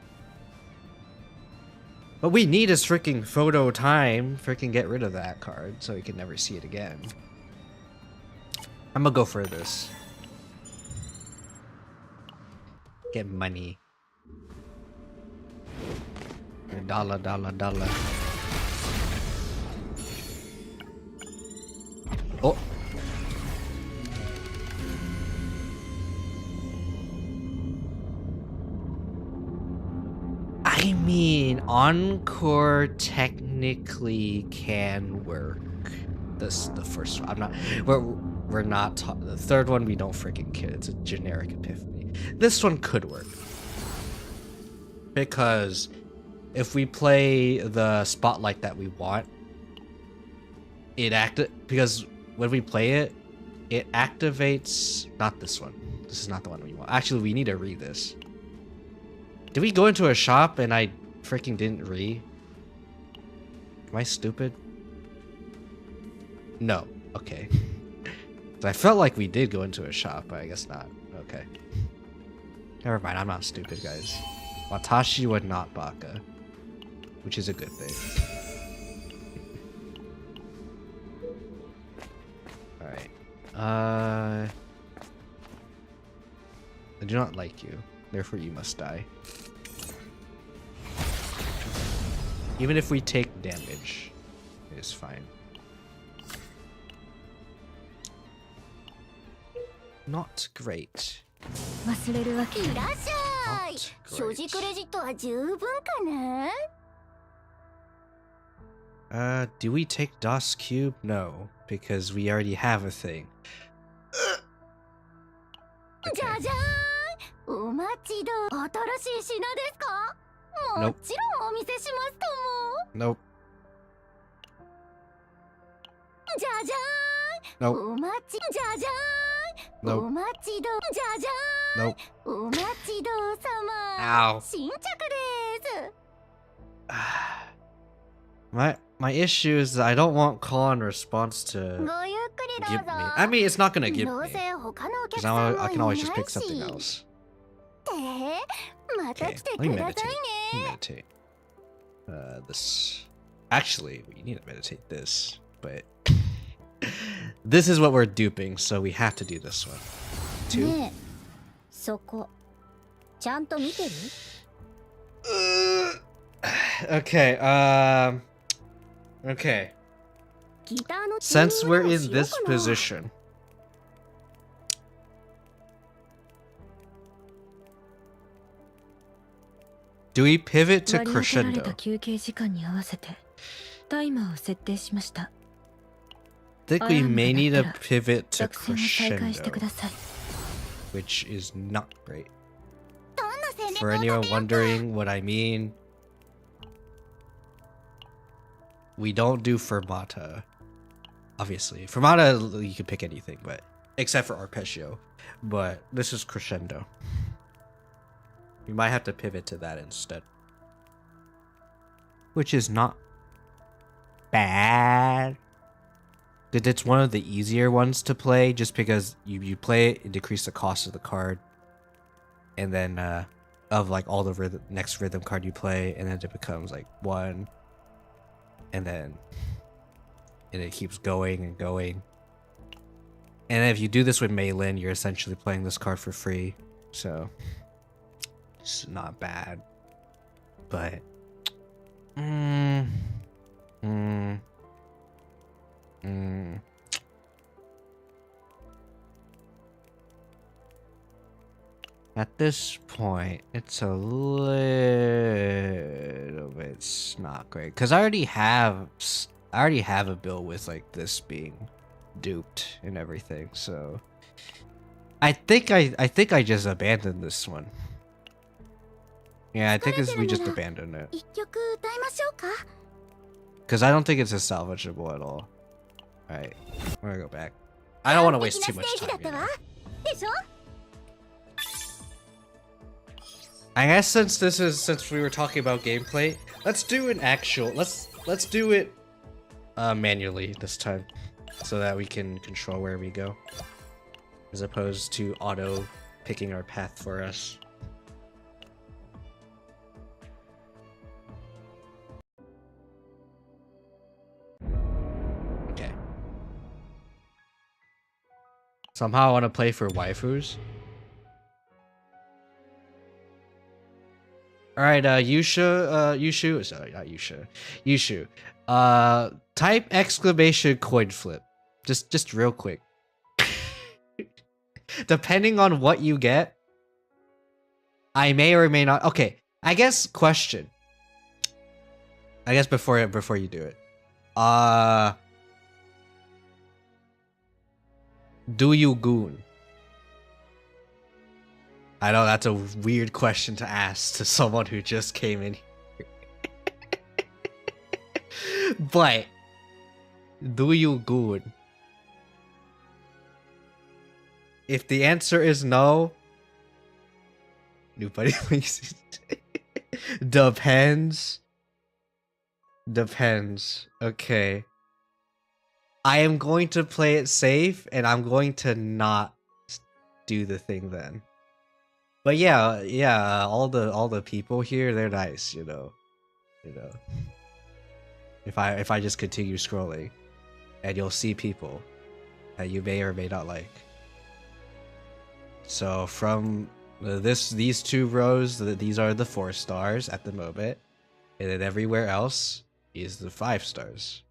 What we need is freaking photo time. Freaking get rid of that card so we can never see it again. I'm gonna go for this. Get money. Dollar, dollar, dollar. Oh. I mean, Encore technically can work. This the first one. I'm not. We're not. The third one we don't freaking care. It's a generic epiphany. This one could work because if we play the spotlight that we want, because when we play it, it activates. Not this one. This is not the one we want. Actually, we need to read this. Did we go into a shop and I freaking didn't read? Am I stupid? No. Okay. I felt like we did go into a shop, but I guess not. Okay. Never mind, I'm not stupid, guys. Watashi wa not baka. Which is a good thing. Alright. I do not like you. Therefore you must die. Even if we take damage, it is fine. Not great. Not great. Do we take DOS Cube? No, because we already have a thing. Okay. Nope. Nope. Nope. Nope. Nope. Ow. My issue is that I don't want call and response to give me. I mean, it's not gonna give me. Because I can always just pick something else. Okay, let me meditate. Let me meditate. This. Actually, we need to meditate this, but this is what we're duping, so we have to do this one. 2. Okay, okay. Since we're in this position, do we pivot to crescendo? I think we may need to pivot to crescendo, which is not great. For anyone wondering what I mean, we don't do fermata. Obviously, fermata you can pick anything, but except for arpeggio. But this is crescendo. We might have to pivot to that instead, which is not bad. It's one of the easier ones to play, just because you play it, decrease the cost of the card, and then of like all the next rhythm card you play, and then it becomes like 1, and then it keeps going and going. And if you do this with Meilin, you're essentially playing this card for free, so it's not bad. But at this point, it's a little bit not great because I already have a bill with like this being duped and everything. So I think I just abandoned this one. Yeah, I think we just abandoned it because I don't think it's as salvageable at all. Alright, we're gonna go back. I don't want to waste too much time. You know? でしょ I guess since we were talking about gameplay, let's do an actual let's do it manually this time, so that we can control where we go, as opposed to auto picking our path for us. Okay. Somehow I want to play for waifus. Alright, Yushu, sorry, not Yusha. Yushu. Type exclamation coin flip. Just real quick. Depending on what you get, I may or may not. Okay, I guess question. I guess before you do it. Do you goon? I know that's a weird question to ask to someone who just came in here. But do you goon? If the answer is no, nobody thinks it. Depends. Depends. Okay. I am going to play it safe, and I'm going to not do the thing then. But yeah, all the people here, they're nice, you know. If I just continue scrolling, and you'll see people that you may or may not like. So from these two rows, these are the 4 stars at the moment, and then everywhere else is the 5 stars.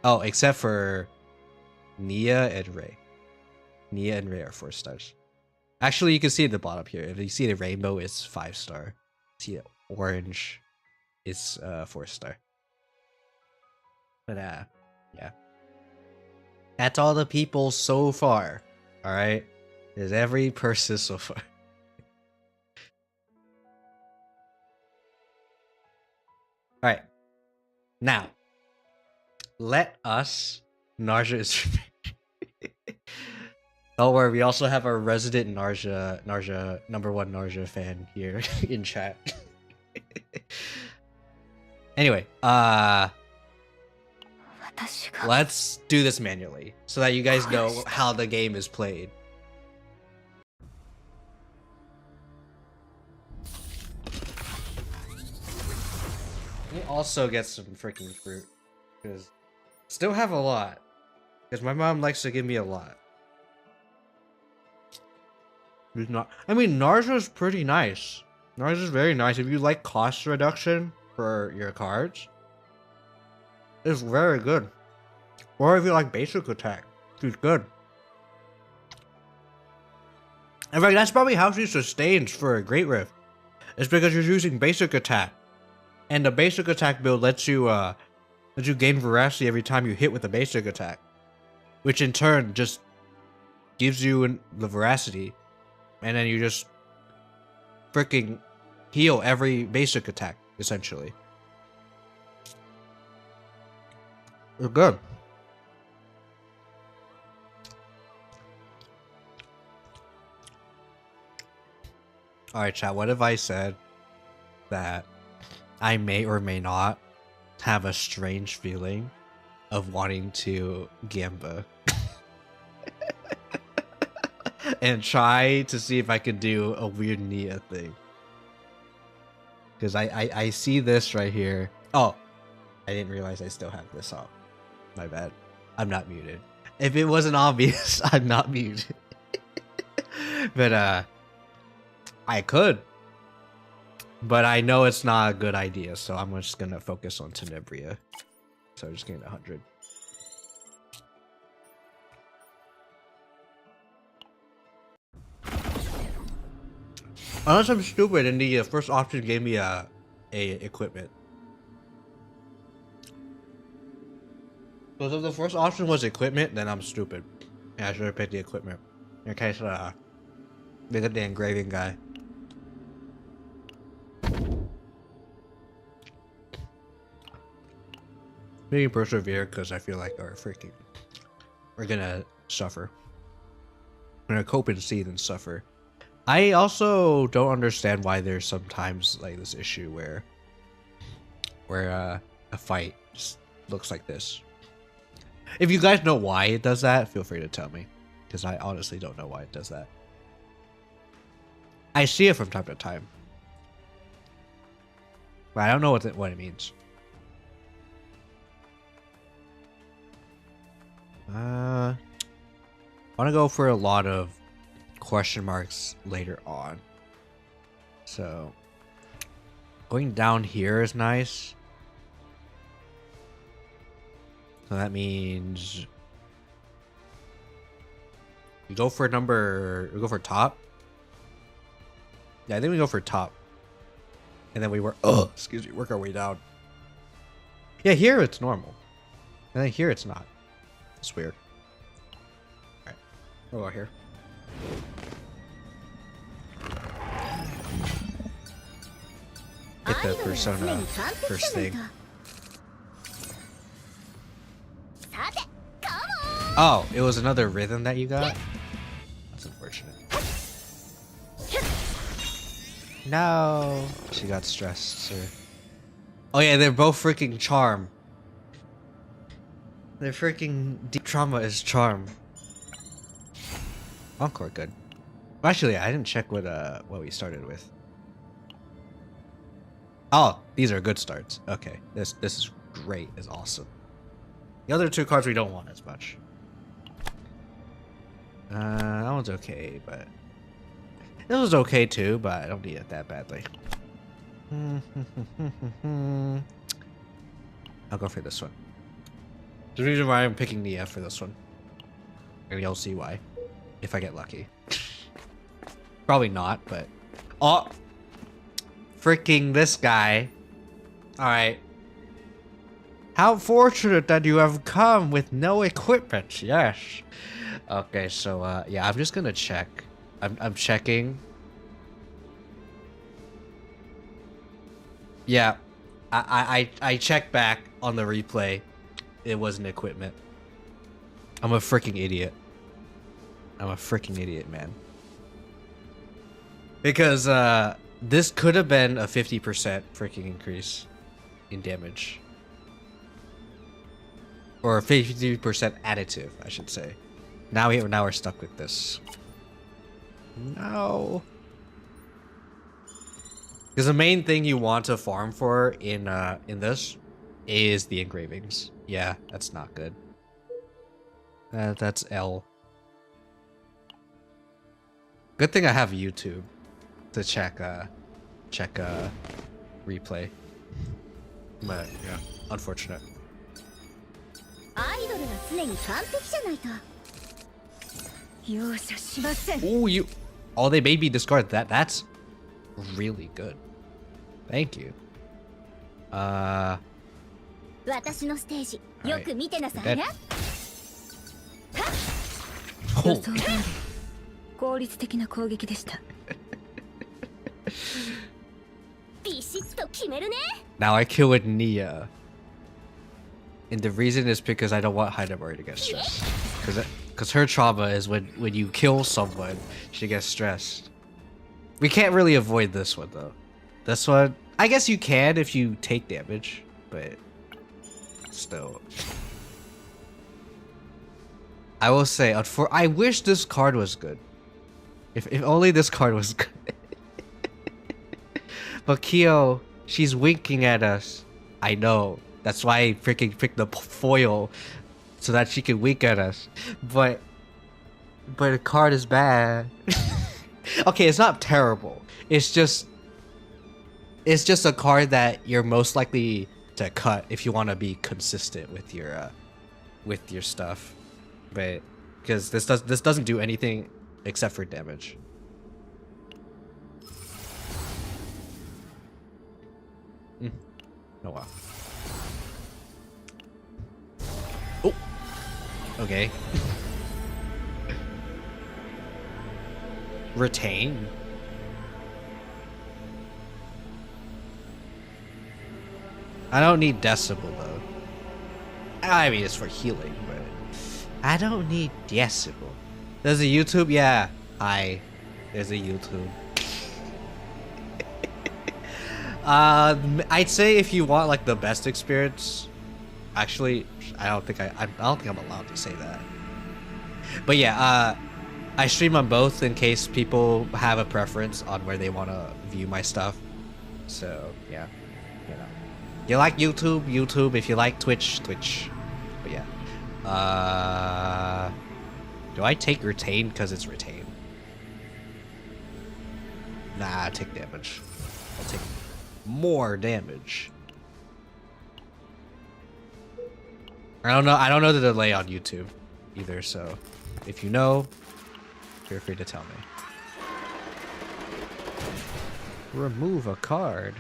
Oh, except for Nia and Ray. Nia and Ray are 4 stars. Actually, you can see at the bottom here. If you see the rainbow, it's 5 star. See the orange, it's 4 star. But yeah. That's all the people so far. All right, there's every person so far. All right, now let us. Narja is. Don't worry, we also have our resident Narja #1 Narja fan here in chat. Anyway, let's do this manually so that you guys know how the game is played. Let me also get some freaking fruit, because still have a lot, because my mom likes to give me a lot. It's not. I mean, Narja is pretty nice. Narja is very nice. If you like cost reduction for your cards, it's very good. Or if you like basic attack, it's good. In fact, that's probably how she sustains for a Great Rift. It's because you're using basic attack, and the basic attack build lets you gain veracity every time you hit with a basic attack, which in turn just gives you the veracity. And then you just freaking heal every basic attack, essentially. It's good. Alright, chat, what if I said that I may or may not have a strange feeling of wanting to Gamba? And try to see if I could do a weird Nia thing. Because I see this right here. Oh, I didn't realize I still have this off. My bad. I'm not muted. If it wasn't obvious, I'm not muted. But I could. But I know it's not a good idea, so I'm just gonna focus on Tenebria. So I'm just getting 100. Unless I'm stupid and the first option gave me a equipment. Because if the first option was equipment, then I'm stupid. And I should have picked the equipment. In case they got the engraving guy. Maybe persevere because I feel like we're gonna suffer. We're gonna cope and seethe and suffer. I also don't understand why there's sometimes like this issue where a fight just looks like this. If you guys know why it does that, feel free to tell me, because I honestly don't know why it does that. I see it from time to time, but I don't know what it means. I want to go for a lot of question marks later on. So going down here is nice. So that means we go for top. Yeah, I think we go for top. And then we work our way down. Yeah, here it's normal. And then here it's not. It's weird. Alright. We'll go here. Hit the persona first thing. Oh, it was another rhythm that you got? That's unfortunate. No. She got stressed, sir. Oh yeah, they're both freaking charm. Their freaking deep trauma is charm. Encore good. Actually, I didn't check what we started with. Oh, these are good starts. Okay, this is great. It's awesome. The other two cards we don't want as much. That one's okay, but this was okay too, but I don't need it that badly. I'll go for this one. The reason why I'm picking the F for this one. And you'll see why. If I get lucky. Probably not, but... Oh! Freaking this guy. Alright. How fortunate that you have come with no equipment. Yes. Okay, so, yeah, I'm just gonna check. I'm checking. Yeah. I checked back on the replay. It wasn't equipment. I'm a freaking idiot. I'm a freaking idiot, man. Because this could have been a 50% freaking increase in damage. Or a 50% additive, I should say. Now we're stuck with this. No. Because the main thing you want to farm for in this is the engravings. Yeah, that's not good. That's L. Good thing I have YouTube to check replay. But yeah, unfortunate. Oh, you. Oh, they made me discard that. That's really good. Thank you. Right. Oh. Now I kill with Nia. And the reason is because I don't want Hidamori to get stressed. Because her trauma is when you kill someone, she gets stressed. We can't really avoid this one though. This one, I guess you can if you take damage, but still. I will say, I wish this card was good. If only this card was good. But Kyo, she's winking at us. I know. That's why I freaking picked the foil, so that she can wink at us. But the card is bad. Okay, it's not terrible. It's just a card that you're most likely to cut if you want to be consistent with your stuff. But because this doesn't do anything except for damage. Oh wow. Oh. Okay. Retain. I don't need Decibel though. I mean, it's for healing, but I don't need decibel. There's a YouTube? Yeah. Hi. There's a YouTube. I'd say if you want like the best experience, actually, I don't think I'm allowed to say that. But yeah, I stream on both in case people have a preference on where they want to view my stuff. So yeah, you know, you like YouTube, YouTube. If you like Twitch, Twitch. But yeah, do I take retain because it's retain? Nah, I take damage. I'll take more damage. I don't know the delay on YouTube either, so if you know, feel free to tell me. Remove a card.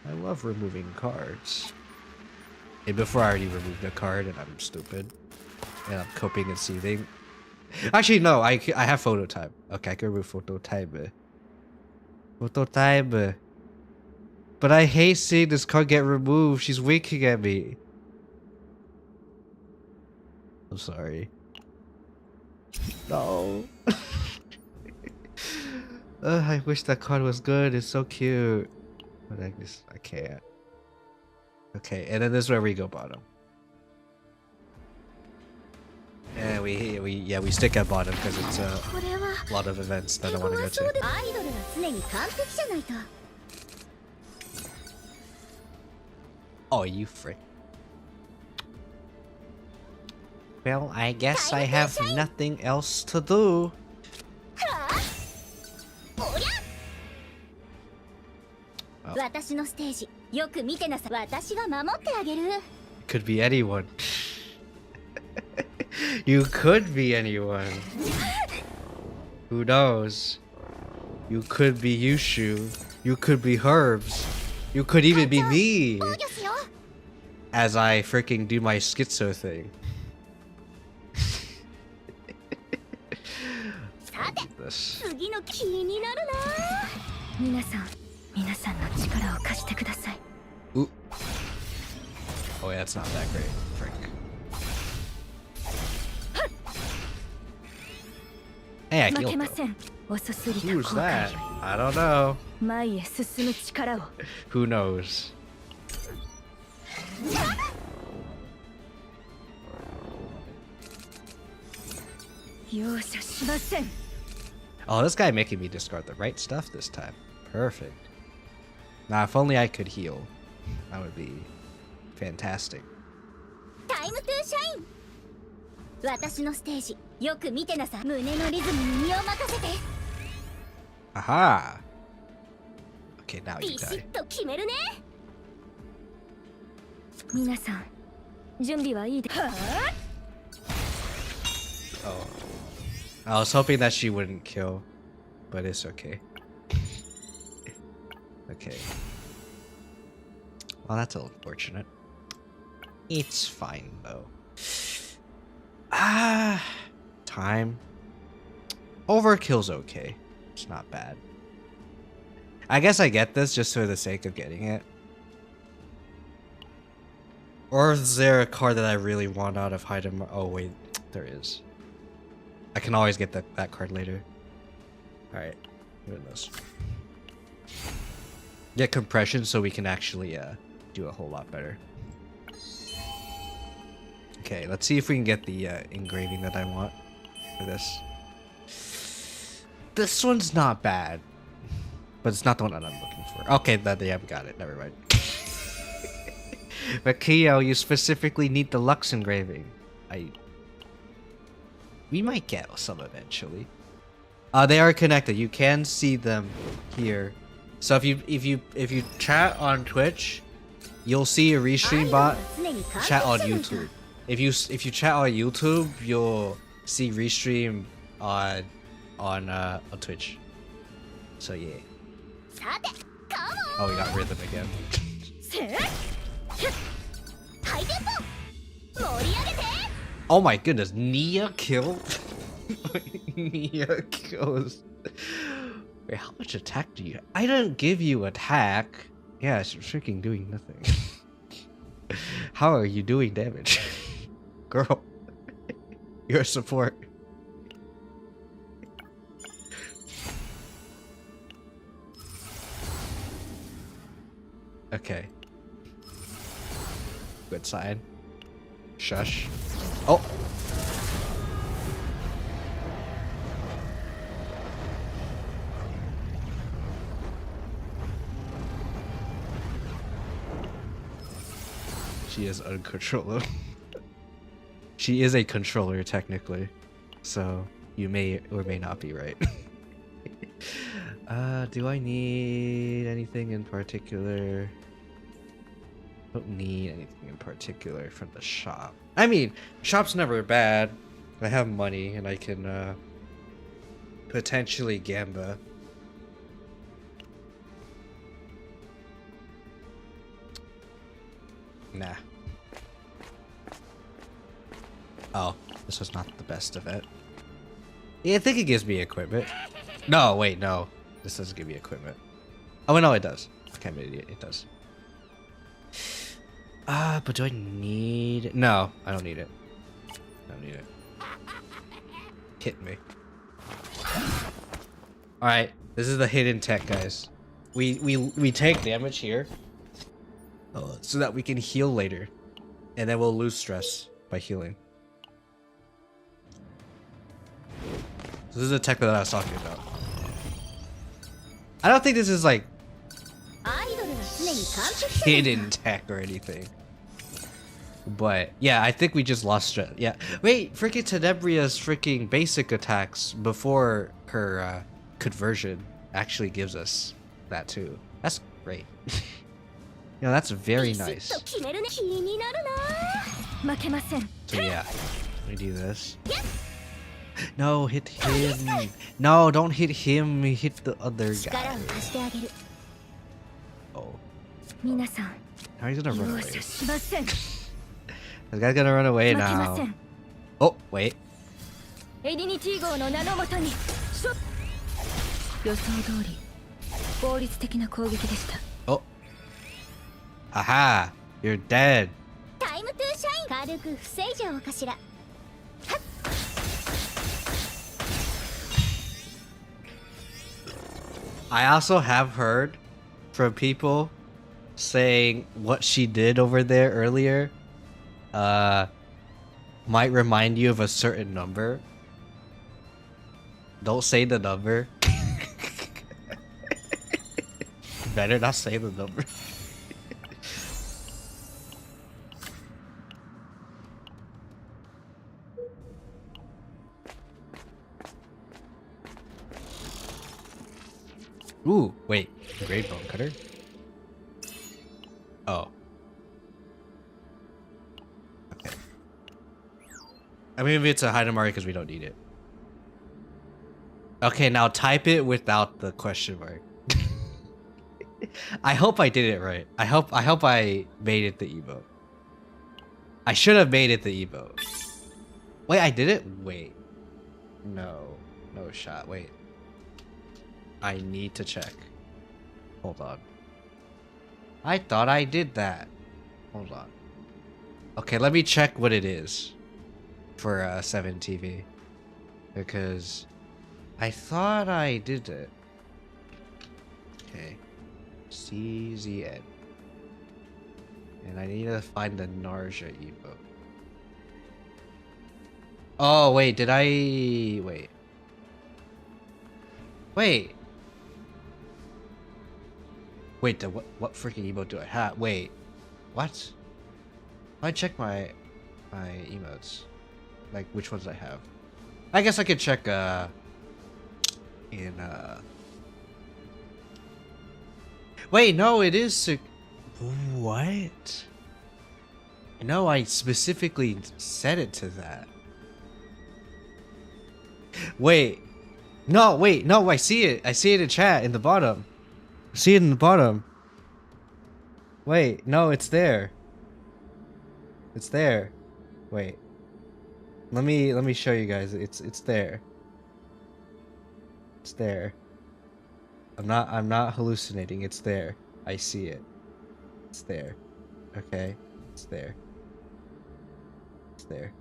I love removing cards. And before I already removed a card and I'm stupid. And I'm coping and seething. Actually, no, I have photo time. Okay, I can remove photo time. Photo time. But I hate seeing this card get removed. She's winking at me. I'm sorry. No. I wish that card was good. It's so cute. But I can't. Okay, and then this is where we go bottom. Yeah, we stick at bottom because it's a lot of events that I want to go to. Oh, you frick. Well, I guess I have nothing else to do. Oh. Could be anyone. You could be anyone. Who knows? You could be Yushu. You could be Herbs. You could even be me. As I freaking do my schizo thing. This. Ooh. Oh yeah, that's not that great. Frick. Hey, I killed him. Who's that? I don't know. Who knows? Oh, this guy making me discard the right stuff this time. Perfect. Now, if only I could heal. That would be fantastic. Time to shine. Aha! Okay, now you die. Oh. I was hoping that she wouldn't kill, but it's okay. Okay. Well, that's unfortunate. It's fine, though. Time. Overkill's okay. It's not bad. I guess I get this just for the sake of getting it. Or is there a card that I really want out of Haidamar? Oh, wait. There is. I can always get that card later. Alright. Doing this. Get compression so we can actually do a whole lot better. Okay, let's see if we can get the engraving that I want for this. This one's not bad, but it's not the one that I'm looking for. Okay, they haven't got it. Never mind. But Kyo, you specifically need the Lux engraving. We might get some eventually. They are connected. You can see them here. So if you chat on Twitch, you'll see a restream bot chat on YouTube. If you chat on YouTube, you'll see restream on Twitch. So yeah. Oh, we got rhythm again. Oh my goodness, Nia killed? Nia kills. Wait, how much attack do you have? I didn't give you attack. Yeah, she's freaking doing nothing. How are you doing damage? girl. Your support. Okay. Good sign. Shush. Oh! She is uncontrollable. She is a controller, technically. So, you may or may not be right. Do I need anything in particular? Don't need anything in particular from the shop. I mean, shop's never bad. I have money and I can, potentially gamba. Nah. Oh, this was not the best of it. Yeah, I think it gives me equipment. No, wait, no. This doesn't give me equipment. Oh, no, it does. Okay, I'm an idiot. It does. But do I need it? No, I don't need it. I don't need it. Hit me. Alright, this is the hidden tech, guys. We take damage here. So that we can heal later. And then we'll lose stress by healing. So this is the tech that I was talking about. I don't think this is like hidden tech or anything. But yeah, I think we just lost stress. Yeah. Wait, freaking Tenebria's freaking basic attacks before her conversion actually gives us that too. That's great. You know, that's very nice. So yeah, we do this. No, hit him. No, don't hit him. Hit the other guy. Oh. How are you gonna run away? This guy's gonna run away now. Oh, wait. Oh. Aha! You're dead. I also have heard from people saying what she did over there earlier might remind you of a certain number. Don't say the number. Better not say the number. Ooh, wait. Great bone cutter? Oh. Okay. I mean, maybe it's a Hidamari because we don't need it. Okay, now type it without the question mark. I hope I did it right. I hope I made it the emote. I should have made it the emote. Wait, I did it? Wait. No. No shot. Wait. I need to check. Hold on. I thought I did that. Hold on. Okay, let me check what it is for 7 TV. Because I thought I did it. Okay. CZN. And I need to find the Narja emote. Oh, wait, did I... Wait. Wait. Wait, what freaking emote do I have? Wait. What? I check my emotes. Like, which ones I have. I guess I could check, Wait, no, it is... What? No, I specifically set it to that. Wait. No, wait, no, I see it. I see it in chat, in the bottom. See it in the bottom. Wait, no, it's there. It's there. Wait. Let me show you guys. It's there. It's there. I'm not hallucinating. It's there. I see it. It's there. Okay. It's there. It's there.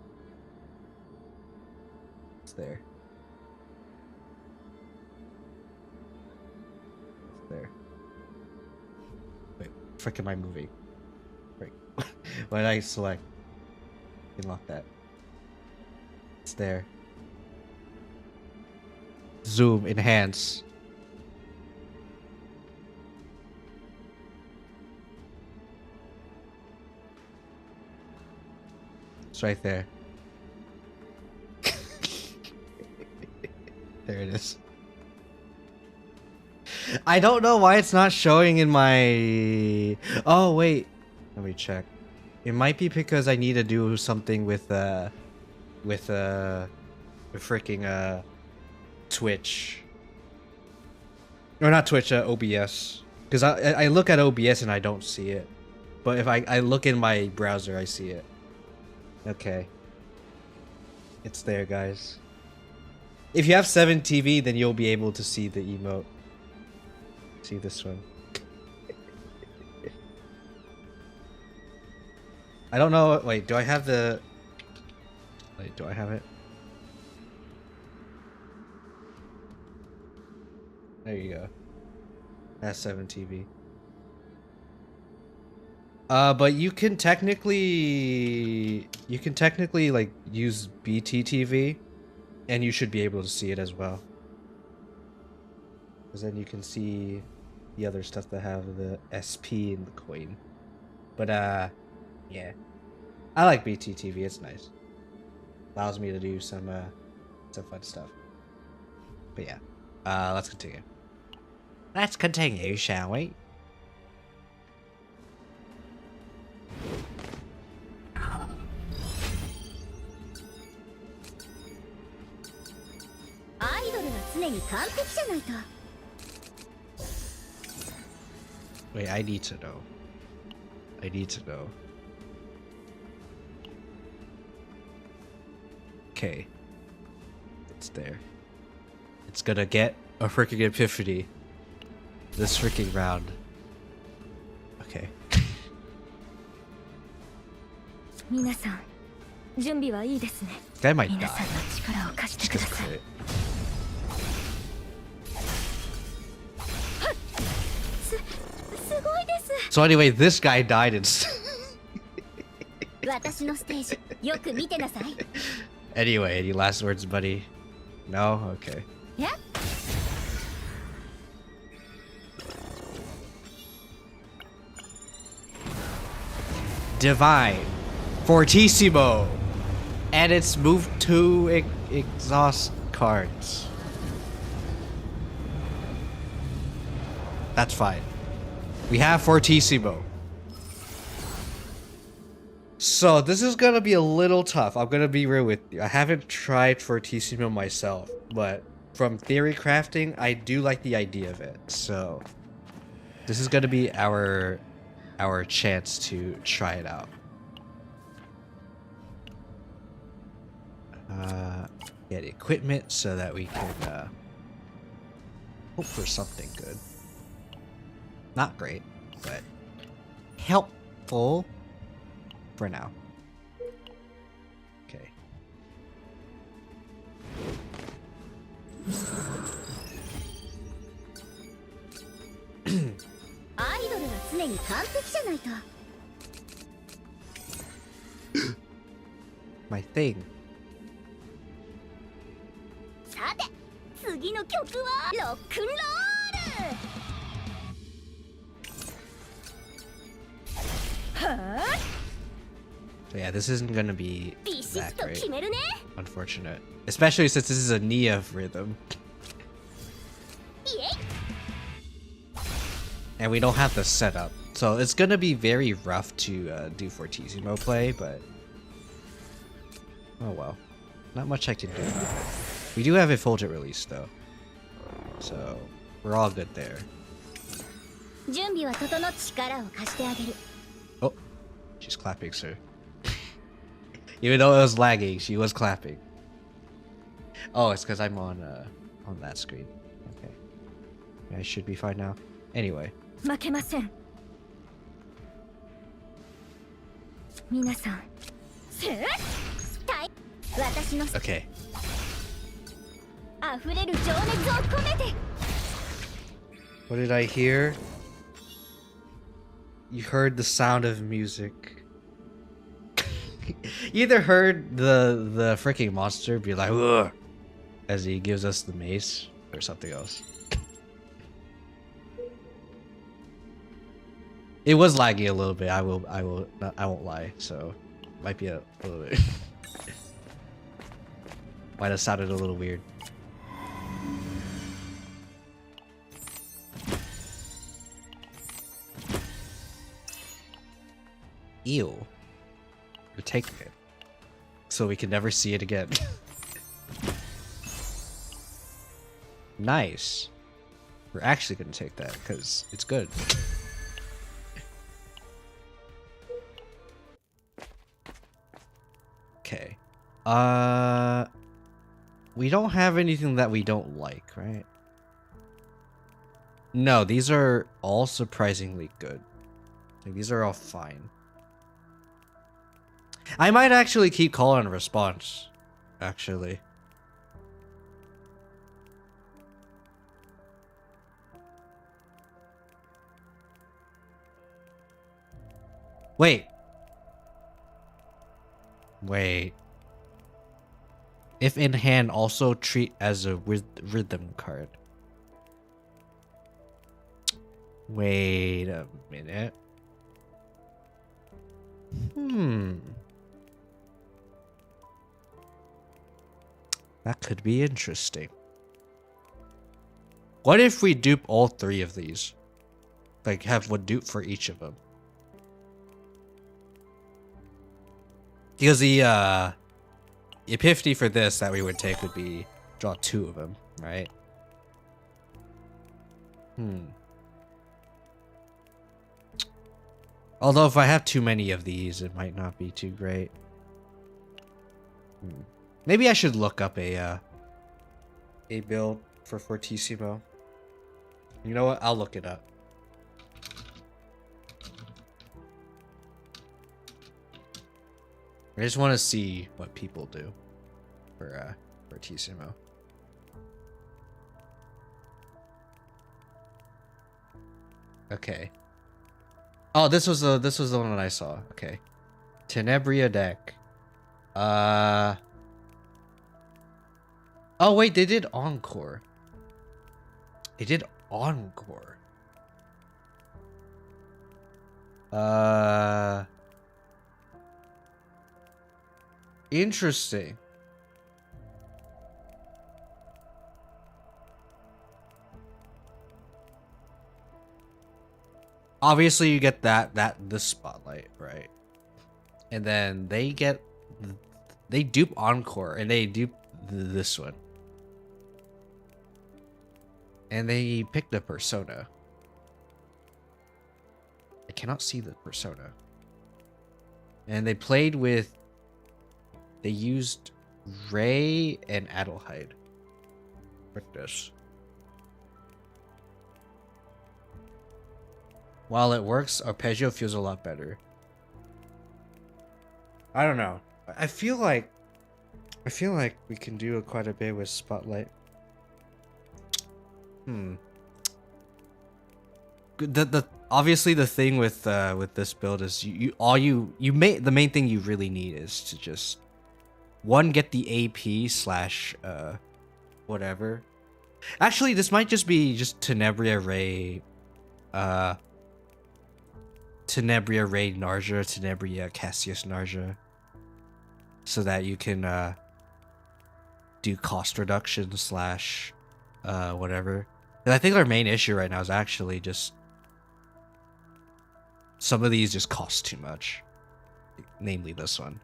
It's there. It's there. Wait, frick am I moving? Frick. Why did I select? Unlock that. It's there. Zoom, enhance. It's right there. There it is. I don't know why it's not showing in my... Oh, wait. Let me check. It might be because I need to do something with freaking Twitch. Or not Twitch, OBS. Because I look at OBS and I don't see it. But if I look in my browser, I see it. Okay. It's there, guys. If you have 7 TV, then you'll be able to see the emote. See this one. I don't know. Wait, do I have the... Wait, do I have it? There you go. That's 7 TV. But you can technically like use BTTV, and you should be able to see it as well. Because then you can see the other stuff that have the SP and the coin. But yeah, I like BTTV. It's nice. Allows me to do some fun stuff. But yeah, let's continue. Let's continue, shall we? Wait, I need to know. I need to know. Okay. It's there. It's gonna get a freaking epiphany. This freaking round. Okay. Guy might die. Just 'cause of it. So anyway, this guy died instead. Anyway, any last words, buddy? No? Okay. Yeah. Divine. Fortissimo. And it's moved to exhaust cards. That's fine. We have Fortissimo. So this is gonna be a little tough. I'm gonna be real with you. I haven't tried Fortissimo myself, but from theory crafting, I do like the idea of it. So this is gonna be our chance to try it out. Get equipment so that we can hope for something good. Not great, but helpful for now. Okay. My thing. So yeah, this isn't gonna be that great. Unfortunate. Especially since this is a Nia rhythm. And we don't have the setup. So it's gonna be very rough to do Fortissimo play, but... Oh well. Not much I can do. We do have Effulgent release though. So we're all good there. Oh, she's clapping, sir. Even though it was lagging, she was clapping. Oh, it's because I'm on that screen. Okay, yeah, I should be fine now. Anyway. Okay. What did I hear? You heard the sound of music. You either heard the freaking monster be like, "Ugh," as he gives us the mace, or something else. It was laggy a little bit. I won't lie. So, might be a little bit. Might have sounded a little weird. Ew. We're taking it. So we can never see it again. Nice. We're actually gonna take that because it's good. Okay. We don't have anything that we don't like, right? No, these are all surprisingly good. Like, these are all fine. I might actually keep calling a response. Actually. Wait. Wait. If in hand, also treat as a rhythm card. Wait a minute. That could be interesting. What if we dupe all three of these? Like, have one dupe for each of them. Because the epiphany for this that we would take would be draw two of them, right? Although if I have too many of these, it might not be too great. Maybe I should look up a build for Fortissimo. You know what? I'll look it up. I just want to see what people do for Fortissimo. Okay. Oh, this was the one that I saw. Okay. Tenebria deck. Oh wait, they did Encore. They did Encore. Interesting. Obviously you get the spotlight, right? And then they dupe Encore and they dupe this one. And they picked a persona. I cannot see the persona. And they played with... They used Ray and Adelheid with this. While it works, Arpeggio feels a lot better. I don't know. I feel like we can do quite a bit with Spotlight. The obviously the thing with this build is the main thing you really need is to just one, get the AP slash whatever. Actually, this might just be just Tenebria Ray Narja, Tenebria Cassius Narja, so that you can do cost reduction slash whatever. And I think our main issue right now is actually just some of these just cost too much, namely this one.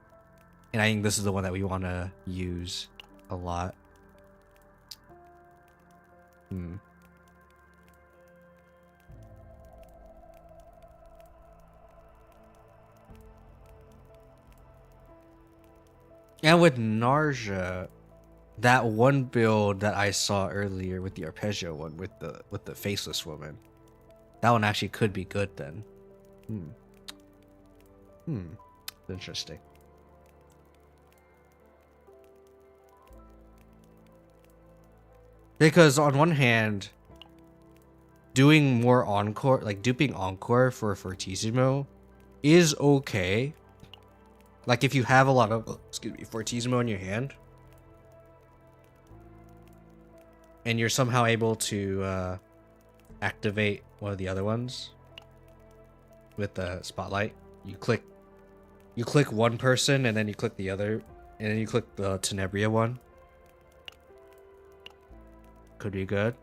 And I think this is the one that we want to use a lot. And with Narja, that one build that I saw earlier with the Arpeggio one with the faceless woman, that one actually could be good then. Interesting. Because on one hand, doing more encore, like duping encore for Fortissimo is okay. Like if you have a lot of, Fortissimo in your hand, and you're somehow able to activate one of the other ones with the spotlight, you click one person and then you click the other, and then you click the Tenebria one. Could be good.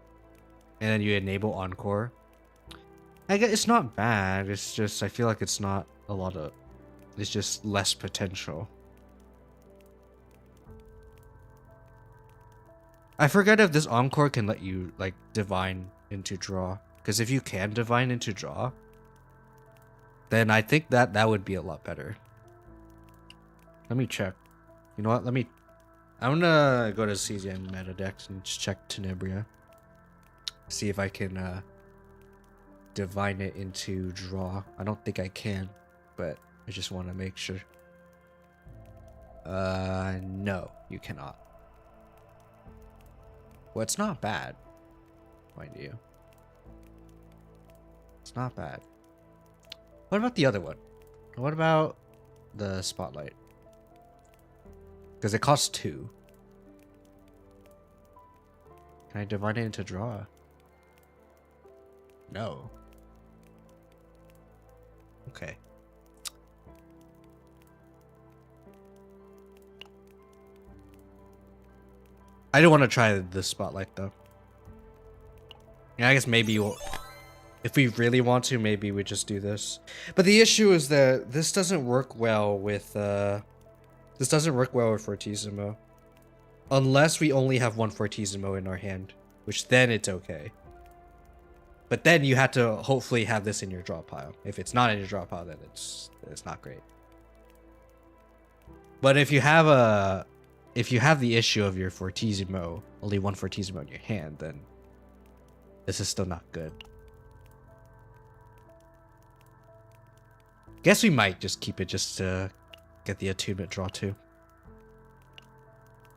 And then you enable encore. I guess it's not bad. It's just I feel like it's not a lot of. It's just less potential. I forget if this encore can let you like divine into draw. Because if you can divine into draw, then I think that would be a lot better. Let me check. You know what? I'm gonna go to CZN Metadex and just check Tenebria. See if I can divine it into draw. I don't think I can, but I just want to make sure. No, you cannot. Well, it's not bad, mind you. It's not bad. What about the other one? What about the spotlight? Because it costs 2. Can I divide it into draw? No. Okay. I don't want to try the spotlight though. Yeah, I guess maybe we'll, if we really want to, maybe we just do this. But the issue is that this doesn't work well with Fortissimo. Unless we only have one Fortissimo in our hand, which then it's okay. But then you have to hopefully have this in your draw pile. If it's not in your draw pile, then it's not great. But if you have the issue of your Fortissimo, only one Fortissimo in your hand, then this is still not good. Guess we might just keep it just to get the attunement draw too.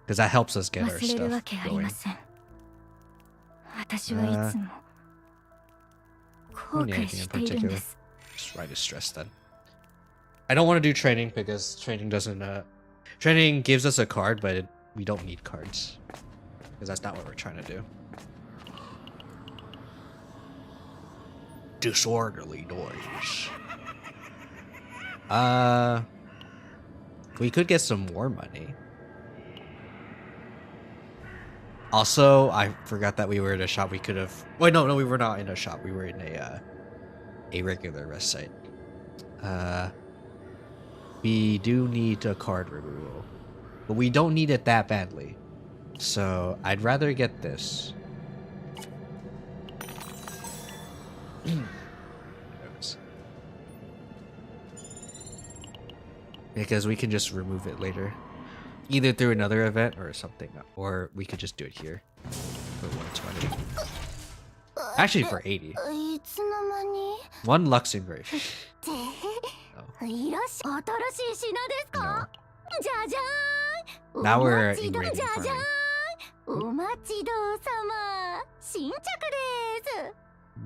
Because that helps us get our stuff going. Don't need anything in particular. Just Rite of Stress then. I don't want to do training because training doesn't training gives us a card, but we don't need cards. Because that's not what we're trying to do. Disorderly noise. We could get some more money. Also, I forgot that we were in a shop. We could have. Wait, no, we were not in a shop. We were in a regular rest site. We do need a card removal, but we don't need it that badly. So I'd rather get this. Because we can just remove it later. Either through another event or something. Or we could just do it here. For 120. Actually for 80. 1 Lux Engrave. No. Now we're engraving farming.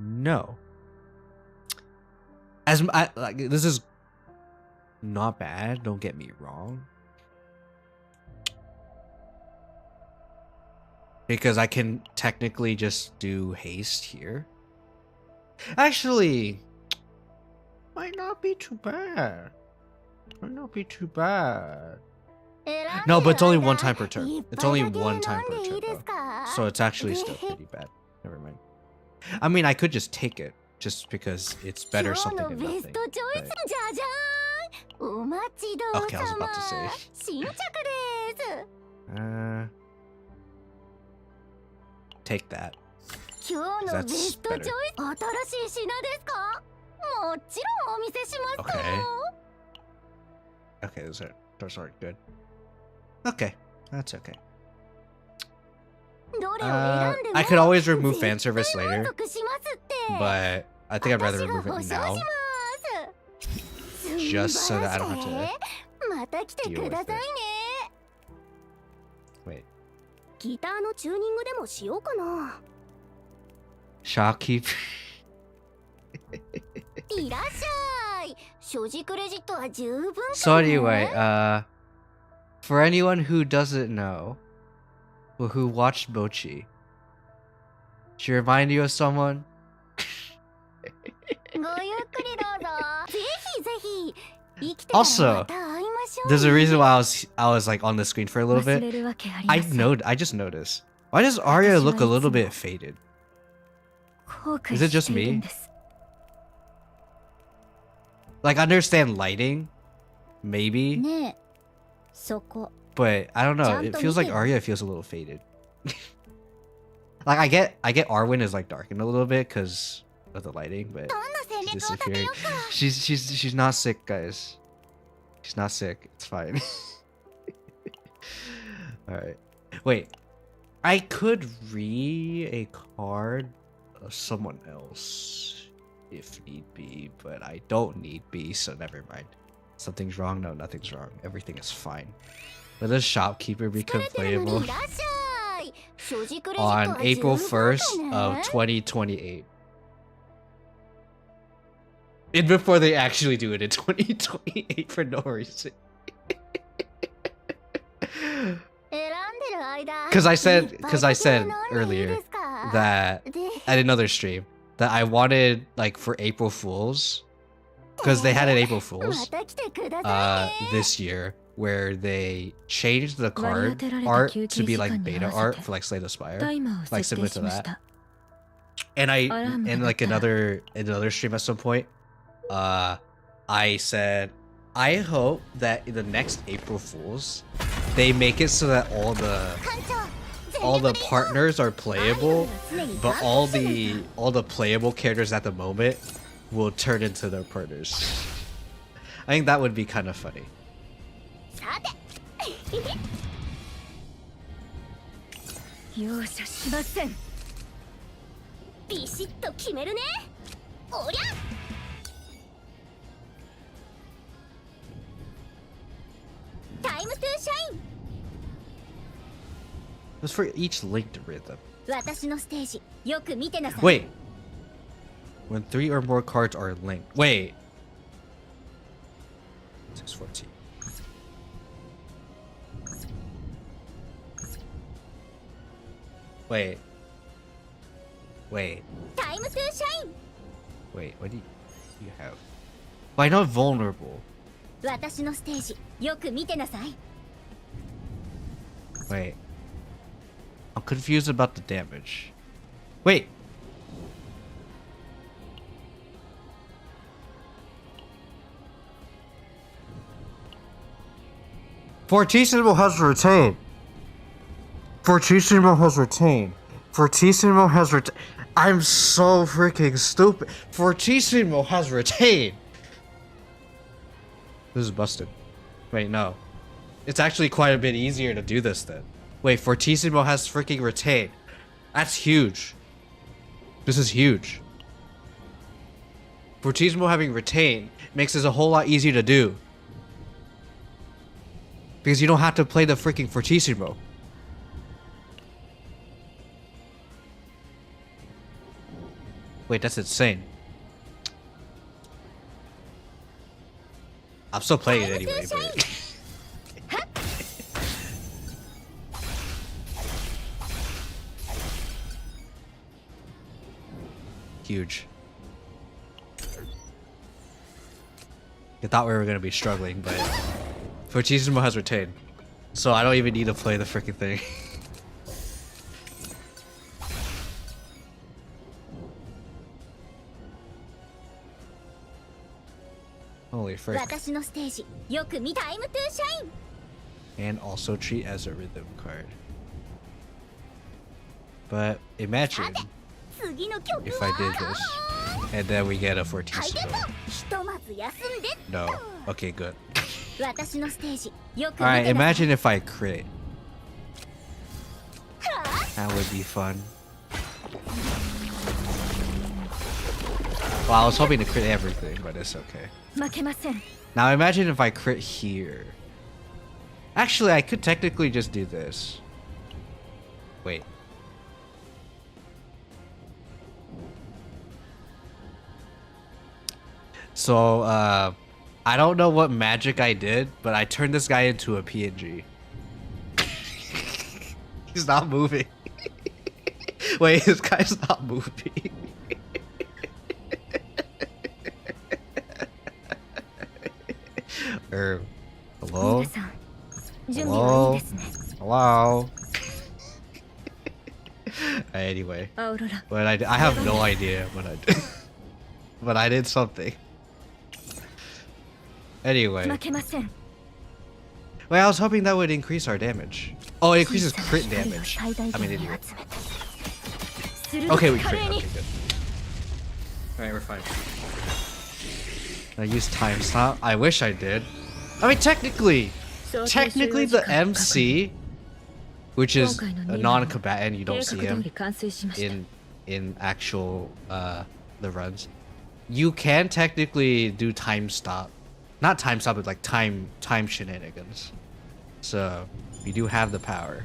No. Like this is not bad, don't get me wrong. Because I can technically just do haste here. Actually, might not be too bad. Might not be too bad. No, but it's only 1 time per turn. It's only 1 time per turn though. So it's actually still pretty bad. Never mind. I mean, I could just take it. Just because it's better something than nothing. But... Okay, I was about to say. Take that. That's better. Okay. Okay, those aren't good. Okay, that's okay. I could always remove fan service later, but I think I'd rather remove it now. Just so that I don't have to deal with it. Wait. ギターのチューニングでもしようかな。 Shopkeep. いらっしゃい。所持クレジットは十分かね。 So anyway, for anyone who doesn't know, or who watched Bochi, she remind you of someone? ごゆっくりどうぞ。ぜひぜひ。生きてたら Also, また会いましょう there's a ね。 reason why I was like on the screen for a little 忘 bit. れるわけありま I せん。 I just noticed. Why does Arya look a little bit faded? 後悔 Is it just しているん me? です。 Like, I understand lighting, maybe, ねえ、そこ。 but I don't know. It feels like Arya feels a little faded. Like I get Arwen is like darkened a little bit because of the lighting, but どんな戦 she's 略を立て disappearing. ようか。 She's not sick, guys. She's not sick. It's fine. All right. Wait. I could read a card of someone else if need be, but I don't need be, so never mind. Something's wrong? No, nothing's wrong. Everything is fine. Let the shopkeeper become 疲れてるの playable にいらっしゃい。所持クレジット on は十 April 分 1st か of ね。 2028. And before they actually do it in 2028 for no reason. 選んでる間 Because I said いっぱい酒飲んでいい earlier ですか？ that で at another stream that I wanted like for April Fools because they had an April ま Fools た来てくださいね。 this year where they changed the 割り card 当てられた art 休 to 憩 be 時 like 間に beta 合わせ art て for like Slay the Spire, タイマーを like 設 similar 定 to しまし that. た。 And I Alarm in が like 鳴ったら another stream at some point, I said I hope that in the next April Fools they make it so that all the 艦長、 all the 全力で行こう。 partners are playable, 常に but 反 all 復するんだ。 the playable characters at the moment will turn into their partners. I think that would be kind of funny. さて容赦しません。ビシッと決めるね。おりゃタイムトゥーシャイン。 Just for each linked rhythm. 私のステージよく見てなさい。 Wait. When 3 or more cards are linked. Wait. 614. Wait. Wait. タイムトゥーシャイン。 Wait. What do you have? Why not vulnerable? 私のステージよく見てなさい。 Wait. I'm confused about the damage. Wait. Fortissimo has retained. Fortissimo has retained. Fortissimo has retained. I'm so freaking stupid. Fortissimo has retained. This is busted. Wait, no. It's actually quite a bit easier to do this then. Wait, Fortissimo has freaking retained. That's huge. This is huge. Fortissimo having retained makes this a whole lot easier to do. Because you don't have to play the freaking Fortissimo. Wait, that's insane. I'm still playing it anyway, but... Huge. I thought we were gonna be struggling, but Fortissimo has retained, so I don't even need to play the freaking thing. Holy frick! 私のステージよく見タイムトゥーシャイン。 And also treat as a rhythm card. But imagine 次の曲 if I は did this, and then we get a 回転 Fortissimo. とひとまず休んでっと。 No. Okay, good. 私のステージよく見 Alright, てなさい。 imagine if I crit. That would be fun. Well, I was hoping to crit everything, but it's okay. 負けません。 Now imagine if I crit here. Actually, I could technically just do this. Wait. So, I don't know what magic I did, but I turned this guy into a PNG. He's not moving. Wait, this guy's not moving. Hello? 皆さん準備はいいですね Hello? Anyway, アウロラ but I have no idea what I did. But I did something. Anyway. 負けません Wait, I was hoping that would increase our damage. Oh, it increases crit 小さな光を damage. 最大 I mean, 限に idiot. 集めて鋭 Okay, く we crit. 華麗 Okay, に good. Alright, we're fine. I use time stop. I wish I did. I mean, technically the MC, which is a non-combatant, you don't see 計画通 him り完遂しました in actual the runs. You can technically do time stop, not time stop, but like time shenanigans. So we do have the power.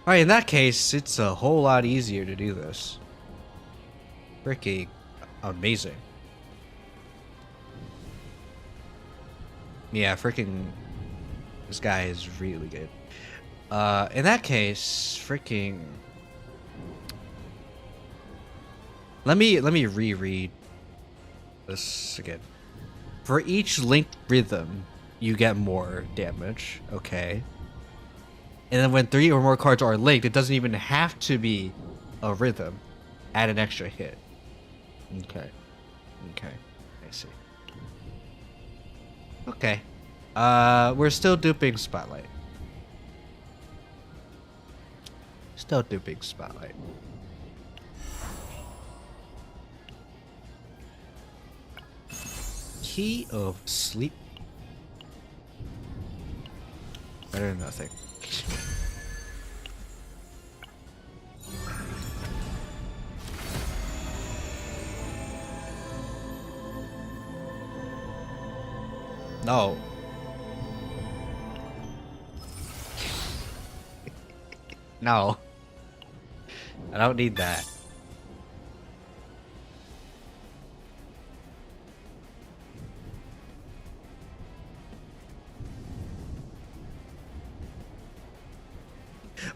All right, in that case, it's a whole lot easier to do this. Freaking amazing. Yeah, freaking this guy is really good. In that case, freaking let me reread this again. For each linked rhythm, you get more damage, okay? And then when 3 or more cards are linked, it doesn't even have to be a rhythm. Add an extra hit. Okay. Okay. I see. Okay. We're still duping Spotlight. Still duping Spotlight. Key of Sleep. Better than nothing. No. No. I don't need that.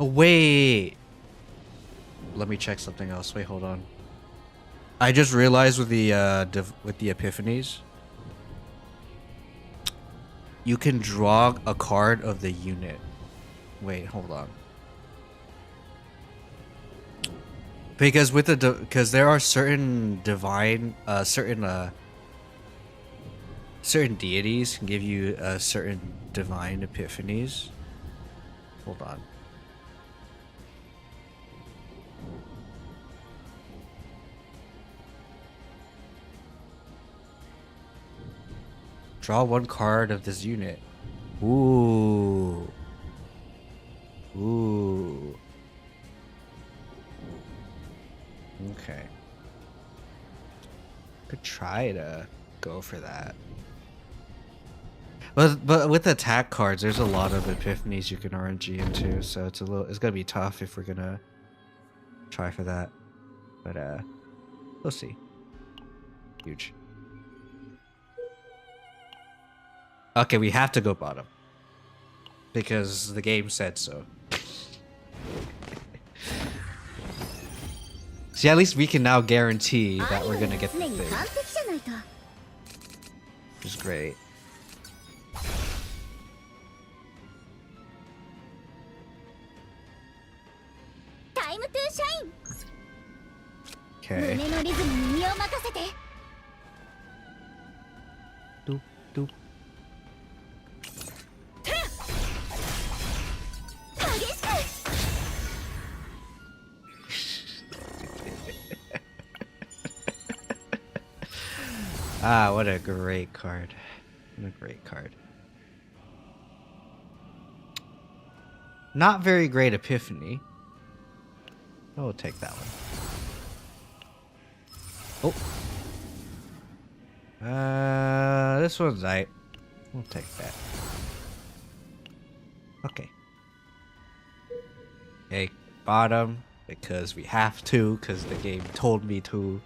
Oh, wait. Let me check something else. Wait, hold on. I just realized with the epiphanies, you can draw a card of the unit. Wait, hold on. Because with the because there are certain divine certain deities can give you certain divine epiphanies. Hold on. Draw one card of this unit. Ooh. Ooh. Okay. Could try to go for that. But with attack cards, there's a lot of epiphanies you can RNG into, so it's gonna be tough if we're gonna try for that. But we'll see. Huge. Okay, we have to go bottom. Because the game said so. See, at least we can now guarantee that we're gonna get the thing. Which is great. Okay. Doop, doop. Ah, what a great card. What a great card. Not very great epiphany. Oh, we'll take that one. Oh. This one's right. We'll take that. Okay. a bottom because we have to, because the game told me to.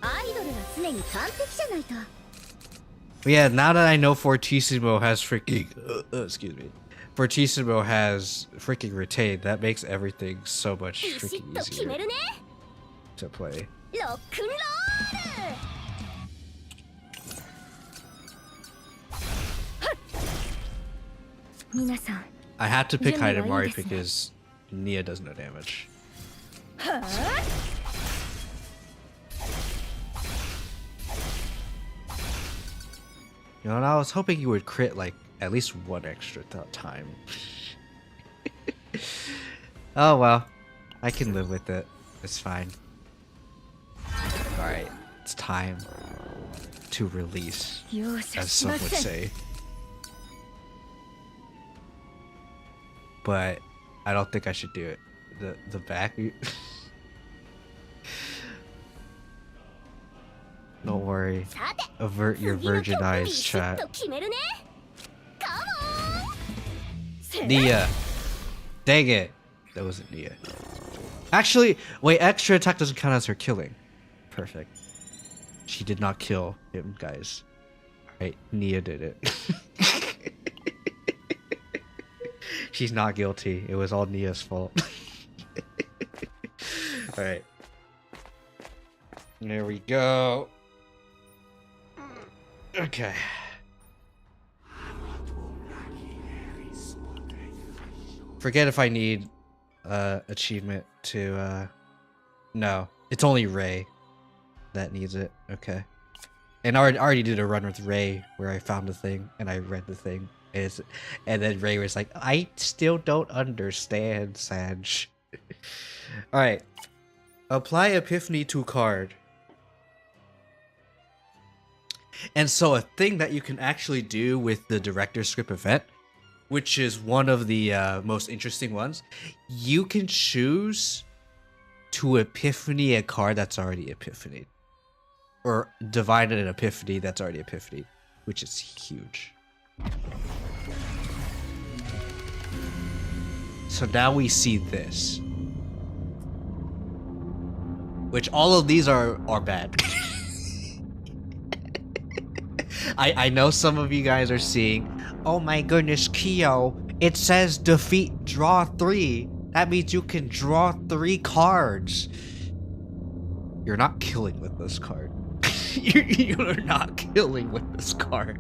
アイドルは常に完璧じゃないと。 Yeah, now that I know Fortissimo has freaking excuse me, Fortissimo has freaking retained, that makes everything so much ビシッ freaking と決め easier るね。 to play. ロックンロール。皆さん。 I had to pick Jimmy, Hidamari why you because Nia does no damage. はあ You know, and I was hoping you would crit like at least one extra time. Oh well, I can live with it. It's fine. Alright, it's time to release, 容赦 as し some ま would せん。 say. But I don't think I should do it. The back. Don't worry. さて Avert your 次の virgin 曲 eyes, ビシッ chat. と決めるね。カモン。せ Nia. Dang it. That wasn't Nia. Actually, wait, extra attack doesn't count as her killing. Perfect. She did not kill him, guys. Alright, Nia did it. She's not guilty. It was all Nia's fault. Alright. There we go. Okay. Forget if I need achievement to no. It's only Ray that needs it. Okay. And I already did a run with Ray where I found the thing and I read the thing. And then Ray was like, I still don't understand, Saj. Alright. Apply Epiphany to card. And so a thing that you can actually do with the Director's Script event, which is one of the most interesting ones, you can choose to Epiphany a card that's already Epiphanied. Or divide an Epiphany that's already Epiphanied, which is huge. So now we see this. Which all of these are bad. I know some of you guys are seeing, oh my goodness, Kiyo, it says defeat draw 3. That means you can draw 3 cards. You're not killing with this card. You're not killing with this card.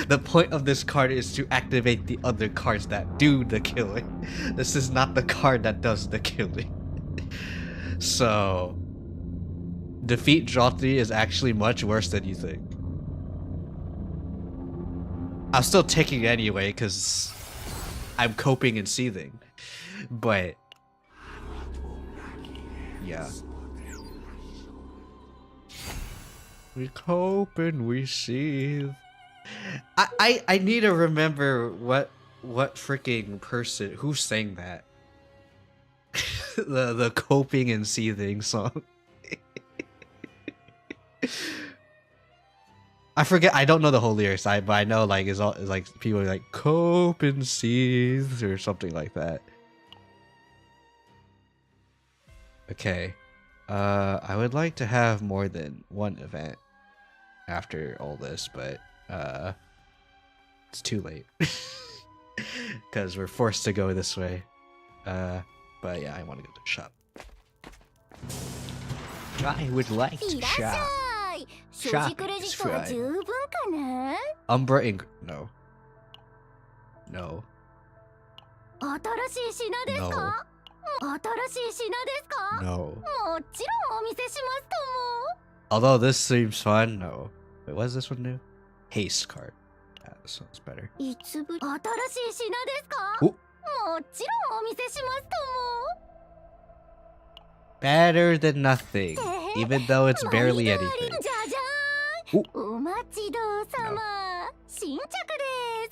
The point of this card is to activate the other cards that do the killing. This is not the card that does the killing. So, defeat draw 3 is actually much worse than you think. I'm still taking it anyway because I'm coping and seething. But yeah. We cope and we seethe. I need to remember what freaking person who sang that. the coping and seething song. I forget. I don't know the whole lyrics, but I know like it's like people are like cope and seethe or something like that. Okay, I would like to have more than one event after all this, but it's too late because we're forced to go this way. But yeah, I want to go to the shop. I would like い to らっし shop. ゃい。所持クレジットは十分かな。 Umbra Ink. No. No. 新しい品です No. か？新しい品ですか？ No. もちろんお見せしますと Although this seems fun, no. Wait, what is this one new? Haste card. Yeah, this one's better. も。いつぶ新しい品ですか？おもちろんお見せしますと Better than nothing, も。 even though it's マイ barely ダーリ anything. ンじゃじゃーん。お待ちどうさま。新着で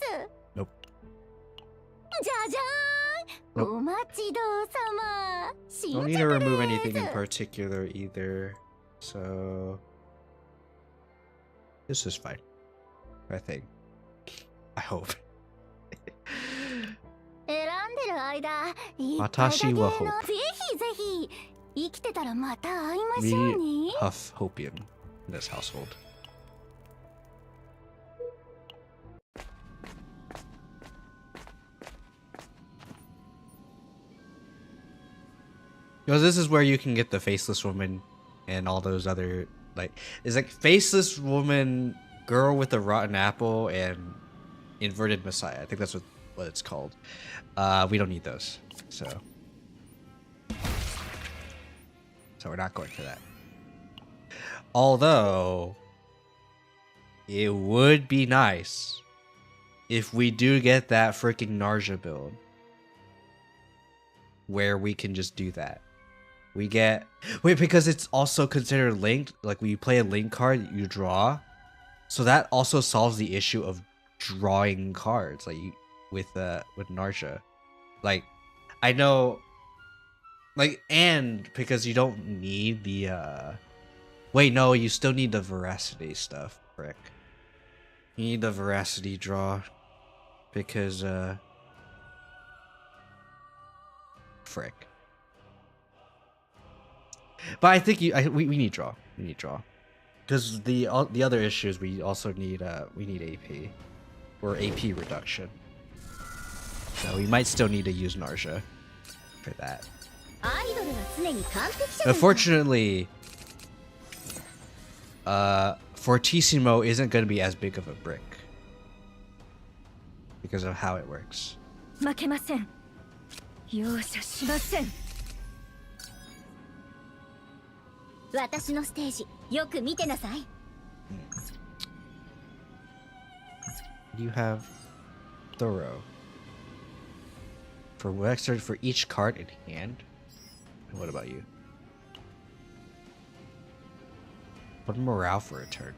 す。 Nope. じゃじゃーん。 Nope. お待ちどうさま。新 Don't 着 need to remove anything で in す。 particular either, so this is fine. I think. I hope. 間いっぱいだけ私はの hope. ぜひぜひ生きてたらまた会いましょう We に huff hopium in this household. Because this is where you can get the faceless woman and all those other, like, it's like faceless woman, girl with a rotten apple, and inverted messiah. I think that's what it's called. We don't need those, so we're not going for that. Although it would be nice if we do get that freaking Narja build where we can just do that. We get because it's also considered linked. Like when you play a link card, you draw, so that also solves the issue of drawing cards. Like with Narja, like I know, like, and because you don't need the wait, no, you still need the veracity stuff, frick. You need the veracity draw because frick. But I think we need draw. We need draw. Because the other issues we also need we need AP or AP reduction. So we might still need to use Narja for that. Unfortunately, Fortissimo isn't going to be as big of a brick because of how it works. 負けません容赦しません私のステージよく見てなさい You have thorough for extra for each card in hand. And what about you? What morale for a turn?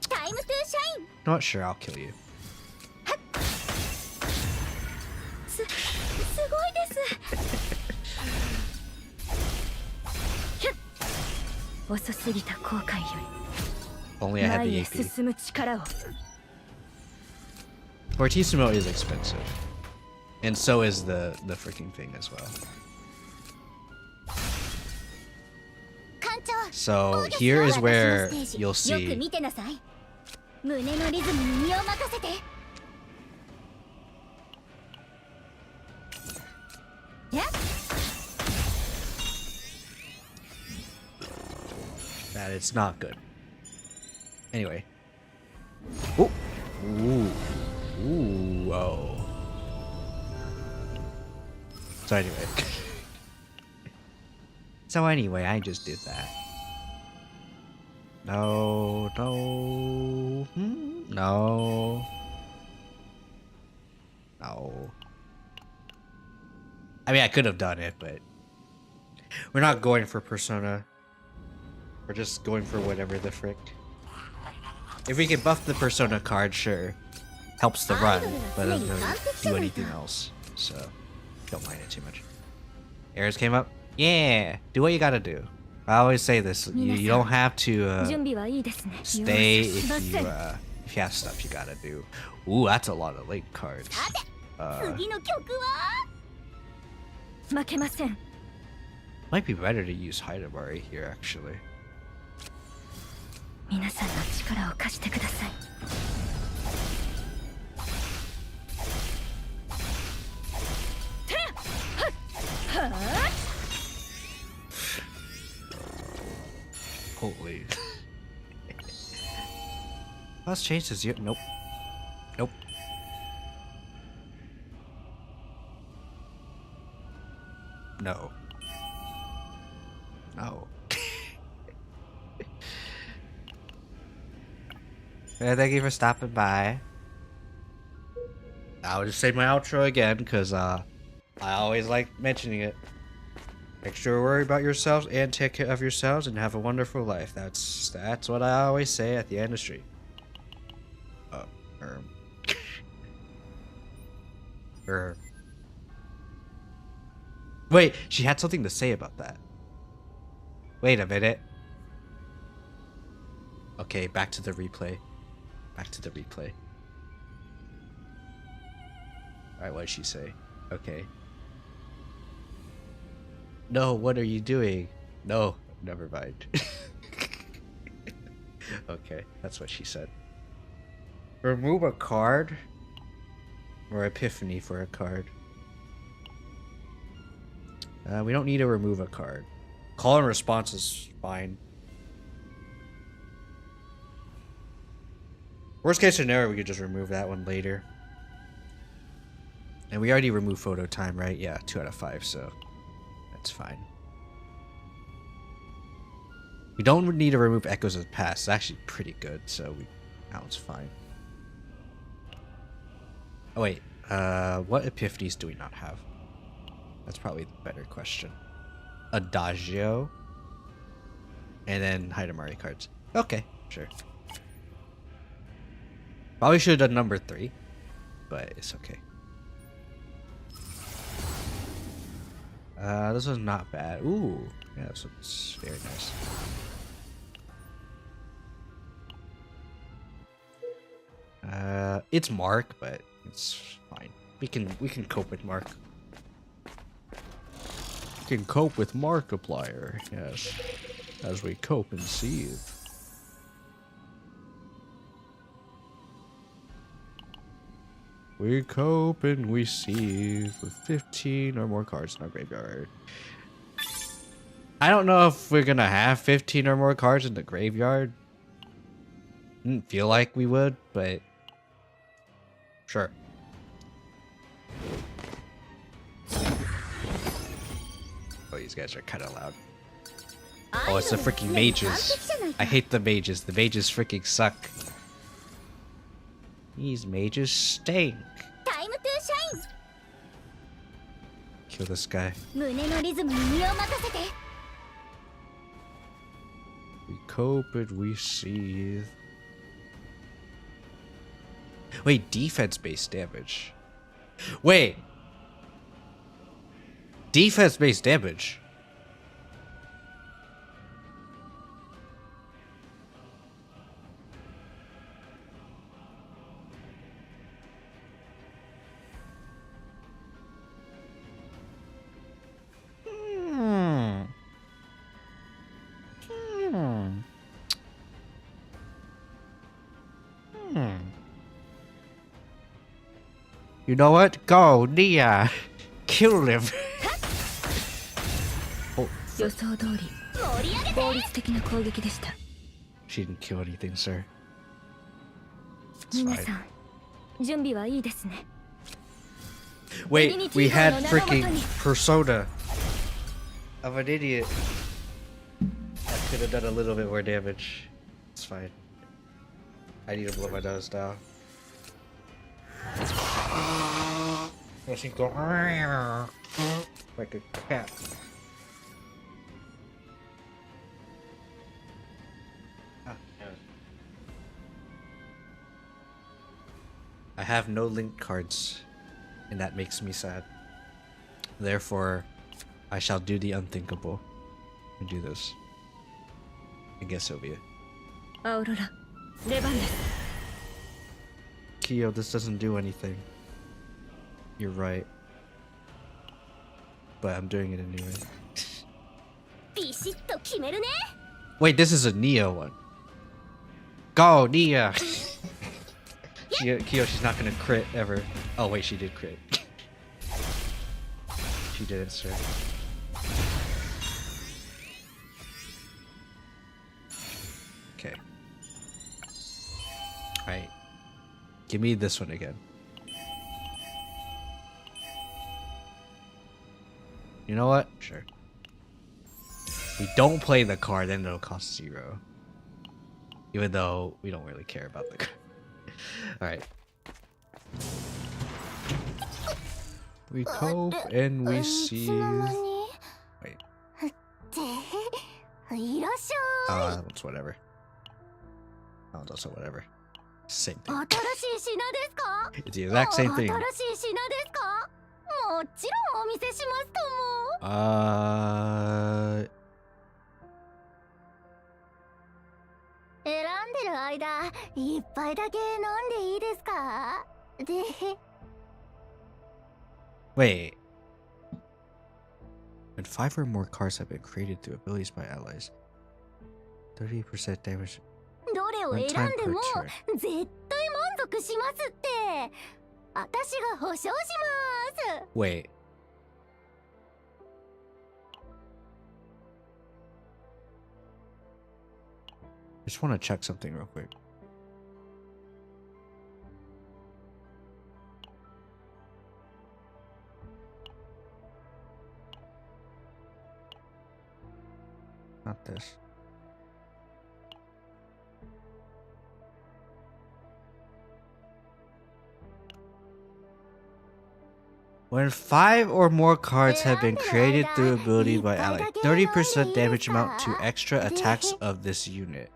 タイムトゥーシャイン Not sure. I'll kill you. すごいです遅すぎた後悔よ Only り I have 前 the へ AP. 進む力を Fortissimo is expensive, and so is the freaking thing as well. 艦長 So here is where 私のステー you'll ジよく see. 見てなさい胸のリズムに身を任せてやっ That it's not good. Anyway. Ooh. Ooh. Ooh. Oh. So anyway. I just did that. No. No. No. No. I mean, I could have done it, but we're not going for Persona. We're just going for whatever the frick. If we can buff the Persona card, sure. Helps the run, but doesn't really do anything else. So, don't mind it too much. Errors came up? Yeah! Do what you gotta do. I always say this. You don't have to 準備はいいですね stay 容赦しま if せん you have stuff you gotta do. Ooh, that's a lot of link cards. 次の曲は負けません Might be better to use Hidamari here, actually. 皆さんの力を貸してください Holy. Last chance is you. Nope. Nope. No. No. Thank you for stopping by. I'll just say my outro again because I always like mentioning it. Make sure to worry about yourselves and take care of yourselves and have a wonderful life. That's what I always say at the end of stream. Wait, she had something to say about that. Wait a minute. Okay, back to the replay. Back to the replay. Alright, what did she say? Okay. No, what are you doing? No, never mind. Okay, that's what she said. Remove a card? Or epiphany for a card. We don't need to remove a card. Call and response is fine. Worst case scenario, we could just remove that one later. And we already removed photo time, right? Yeah, 2 out of 5, so that's fine. We don't need to remove echoes of the past. It's actually pretty good, so that one's fine. Oh wait, what epiphanies do we not have? That's probably the better question. Adagio. And then Hidamari cards. Okay, sure. Probably should have done number 3, but it's okay. This one's not bad. Ooh, yeah, this one's very nice. It's Mark, but it's fine. We can cope with Mark. We can cope with Markiplier, yes. As we cope and seethe. We cope and we seethe with 15 or more cards in our graveyard. I don't know if we're gonna have 15 or more cards in the graveyard. Didn't feel like we would, but sure. Oh, these guys are kind of loud. Oh, it's the freaking mages. I hate the mages. The mages freaking suck. These mages stink. Time to shine. Kill this guy. 胸のリズムに身を任せて。 We cope and we seethe. Wait, defense-based damage. Wait. Defense-based damage. You know what? Go, Nia. Kill him. Oh, 予想通り効率的な攻撃でした。 she didn't kill anything, sir. It's 皆 fine. さん準備はいいですね。 Wait, we had freaking persona of an idiot. I could have done a little bit more damage. It's fine. I need to blow my nose down. I should go like a cat. I have no link cards, and that makes me sad. Therefore, I shall do the unthinkable and do this. I guess Sylvia. アウロラ、出番です。 Kyo, this doesn't do anything. You're right. But I'm doing it anyway. ビシッと決めるね。 Wait, this is a Neo one. Go, Nia! Kyo, she's not gonna crit ever. Oh, wait, she did crit. She did it, sir. Okay. Alright. Give me this one again. You know what? Sure. We don't play the card, then it'll cost 0. Even though we don't really care about the card. Alright. We cope and we see. Wait. いらっしゃい。 It's whatever. Oh, it's also whatever. Same thing. 新しい品ですか？ It's the exact same thing. 新しい品ですか？もちろんお見せしますとも。選んでる間、一杯だけ飲んでいいですか？で。 Wait. When 5 or more cards have been created through abilities by allies, 30% damage. どれを One 選 time んで per も turn. 絶対満足しますって。私が保証します。 Wait. I just want to check something real quick. Not this. When 5 or more cards have been created through ability by ally, 30% damage amount to extra attacks of this unit.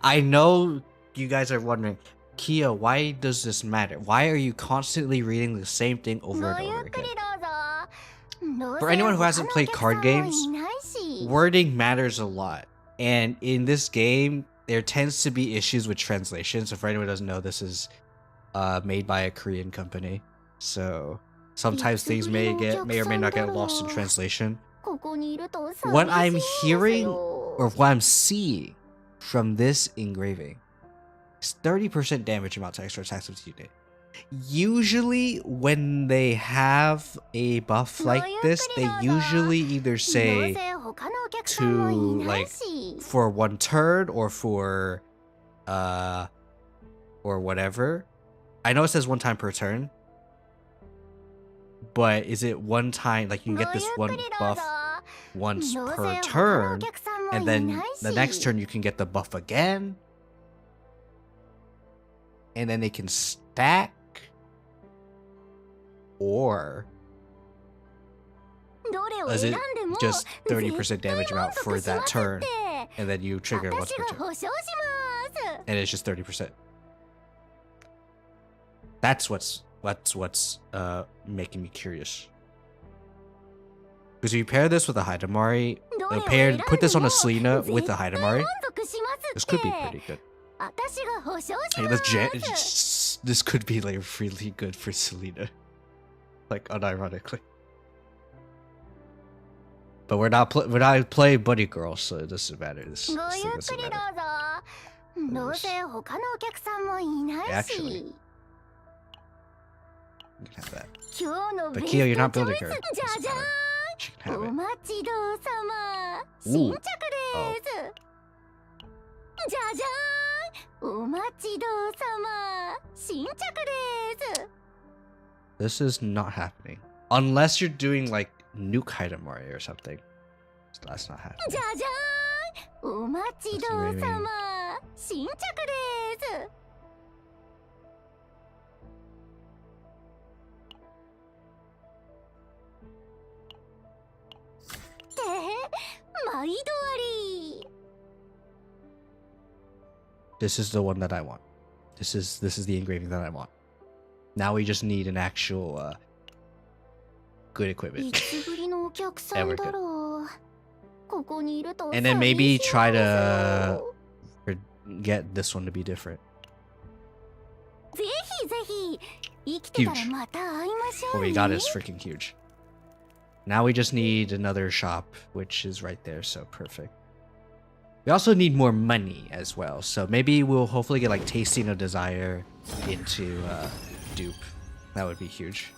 I know you guys are wondering, Kia, why does this matter? Why are you constantly reading the same thing over and over again? For anyone who hasn't played card games, wording matters a lot. And in this game, there tends to be issues with translation. So for anyone who doesn't know, this is made by a Korean company. So sometimes things may or may not get lost in translation. What I'm hearing or what I'm seeing from this engraving is 30% damage amount to extra attacks of the unit. Usually when they have a buff like this, they usually either say to like for 1 turn or for or whatever. I know it says 1 time per turn, but is it 1 time, like you can get this 1 buff once per turn, and then the next turn you can get the buff again, and then they can stack, or is it just 30% damage amount for that turn, and then you trigger once per turn, and it's just 30%. That's what's making me curious. Because if you pair this with a Hidamari, put this on a Selena with a Hidamari, this could be pretty good. Hey, this could be like really good for Selena, like unironically. But we're not playing Buddy Girl, so it doesn't matter. This thing doesn't matter. Actually, you can have that. But Kyo, you're not building her. She can have it. Ooh. This is not happening. Unless you're doing like Nuke Hidamari or something. That's not happening. This is the one that I want. This is the engraving that I want. Now we just need an actual good equipment. And we're good. And then maybe try to get this one to be different. Huge. What we got is freaking huge. Now we just need another shop, which is right there, so perfect. We also need more money as well, so maybe we'll hopefully get like Tasting of Desire into dupe. That would be huge.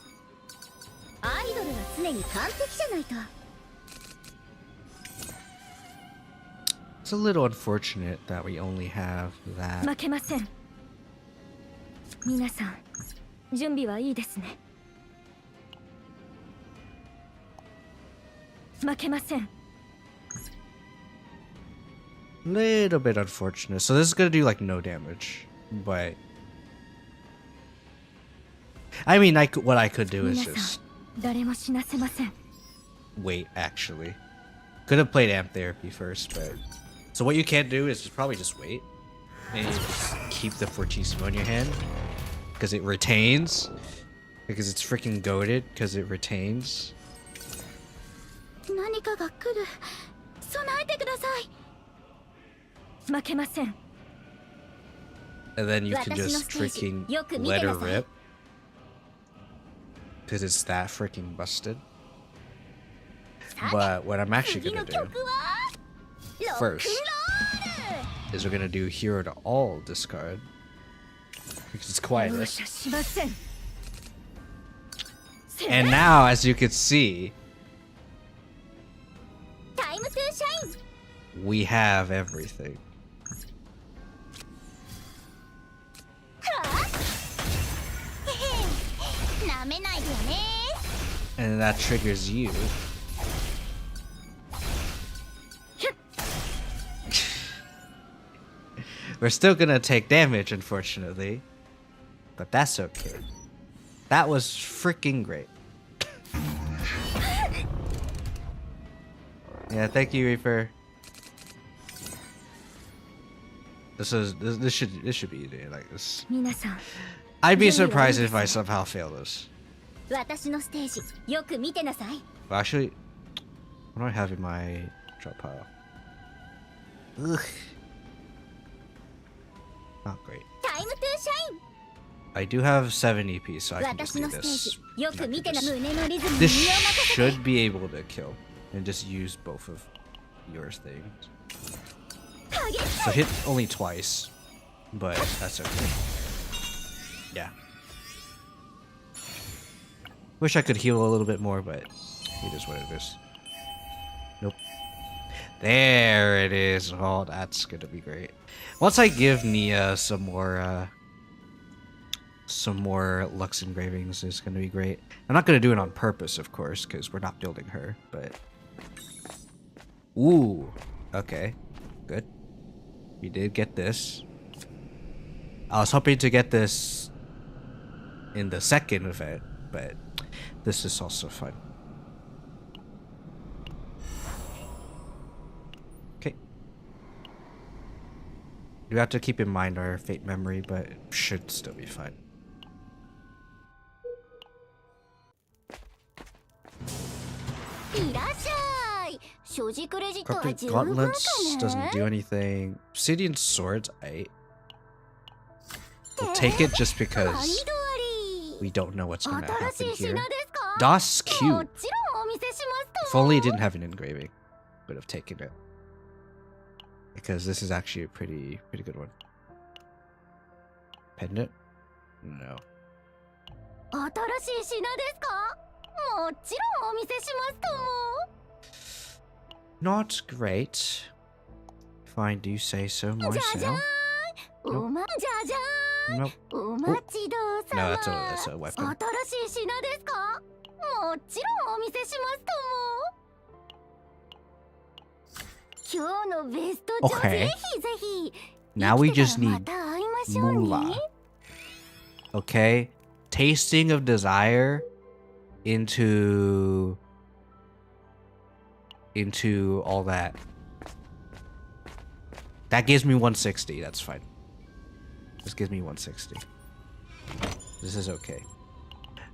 It's a little unfortunate that we only have that. Little bit unfortunate. So this is gonna do like no damage, but I mean, what I could do is just wait. Actually, could have played Amp Therapy first, but so what you can't do is probably just wait and you just keep the Fortissimo in your hand because it retains, because it's freaking goated because it retains. And then you can just freaking let her rip. because it's that freaking busted. But what I'm actually gonna do first is we're gonna do hero to all discard because it's quietest. And now, as you can see, we have everything. And that triggers you. We're still gonna take damage, unfortunately. But that's okay. That was freaking great. Yeah, thank you, Reaper. This should be easy like this. I'd be surprised if I somehow fail this. Well, actually, what do I have in my drop pile? Ugh. Not great. I do have 7 EP, so I can just do this. This should be able to kill. And just use both of yours things. So hit only twice. But that's okay. Yeah. Wish I could heal a little bit more, but it is what it is. Nope. There it is. Oh, that's gonna be great. Once I give Nia some more Lux engravings, is gonna be great. I'm not gonna do it on purpose, of course, because we're not building her, but ooh, okay, good. We did get this. I was hoping to get this in the second event, but this is also fun. Okay. You have to keep in mind our fate memory, but it should still be fine. Corporate gauntlets doesn't do anything. Obsidian swords, we'll take it just because we don't know what's gonna happen here. Das Q. If only it didn't have an engraving, would have taken it. Because this is actually a pretty good one. Pendant? No. Not great, if I do say so myself. Nope. Nope. Oh. No, that's a weapon. Okay. Now we just need moolah. Okay. Tasting of desire into all that. That gives me 160. That's fine. This gives me 160. This is okay.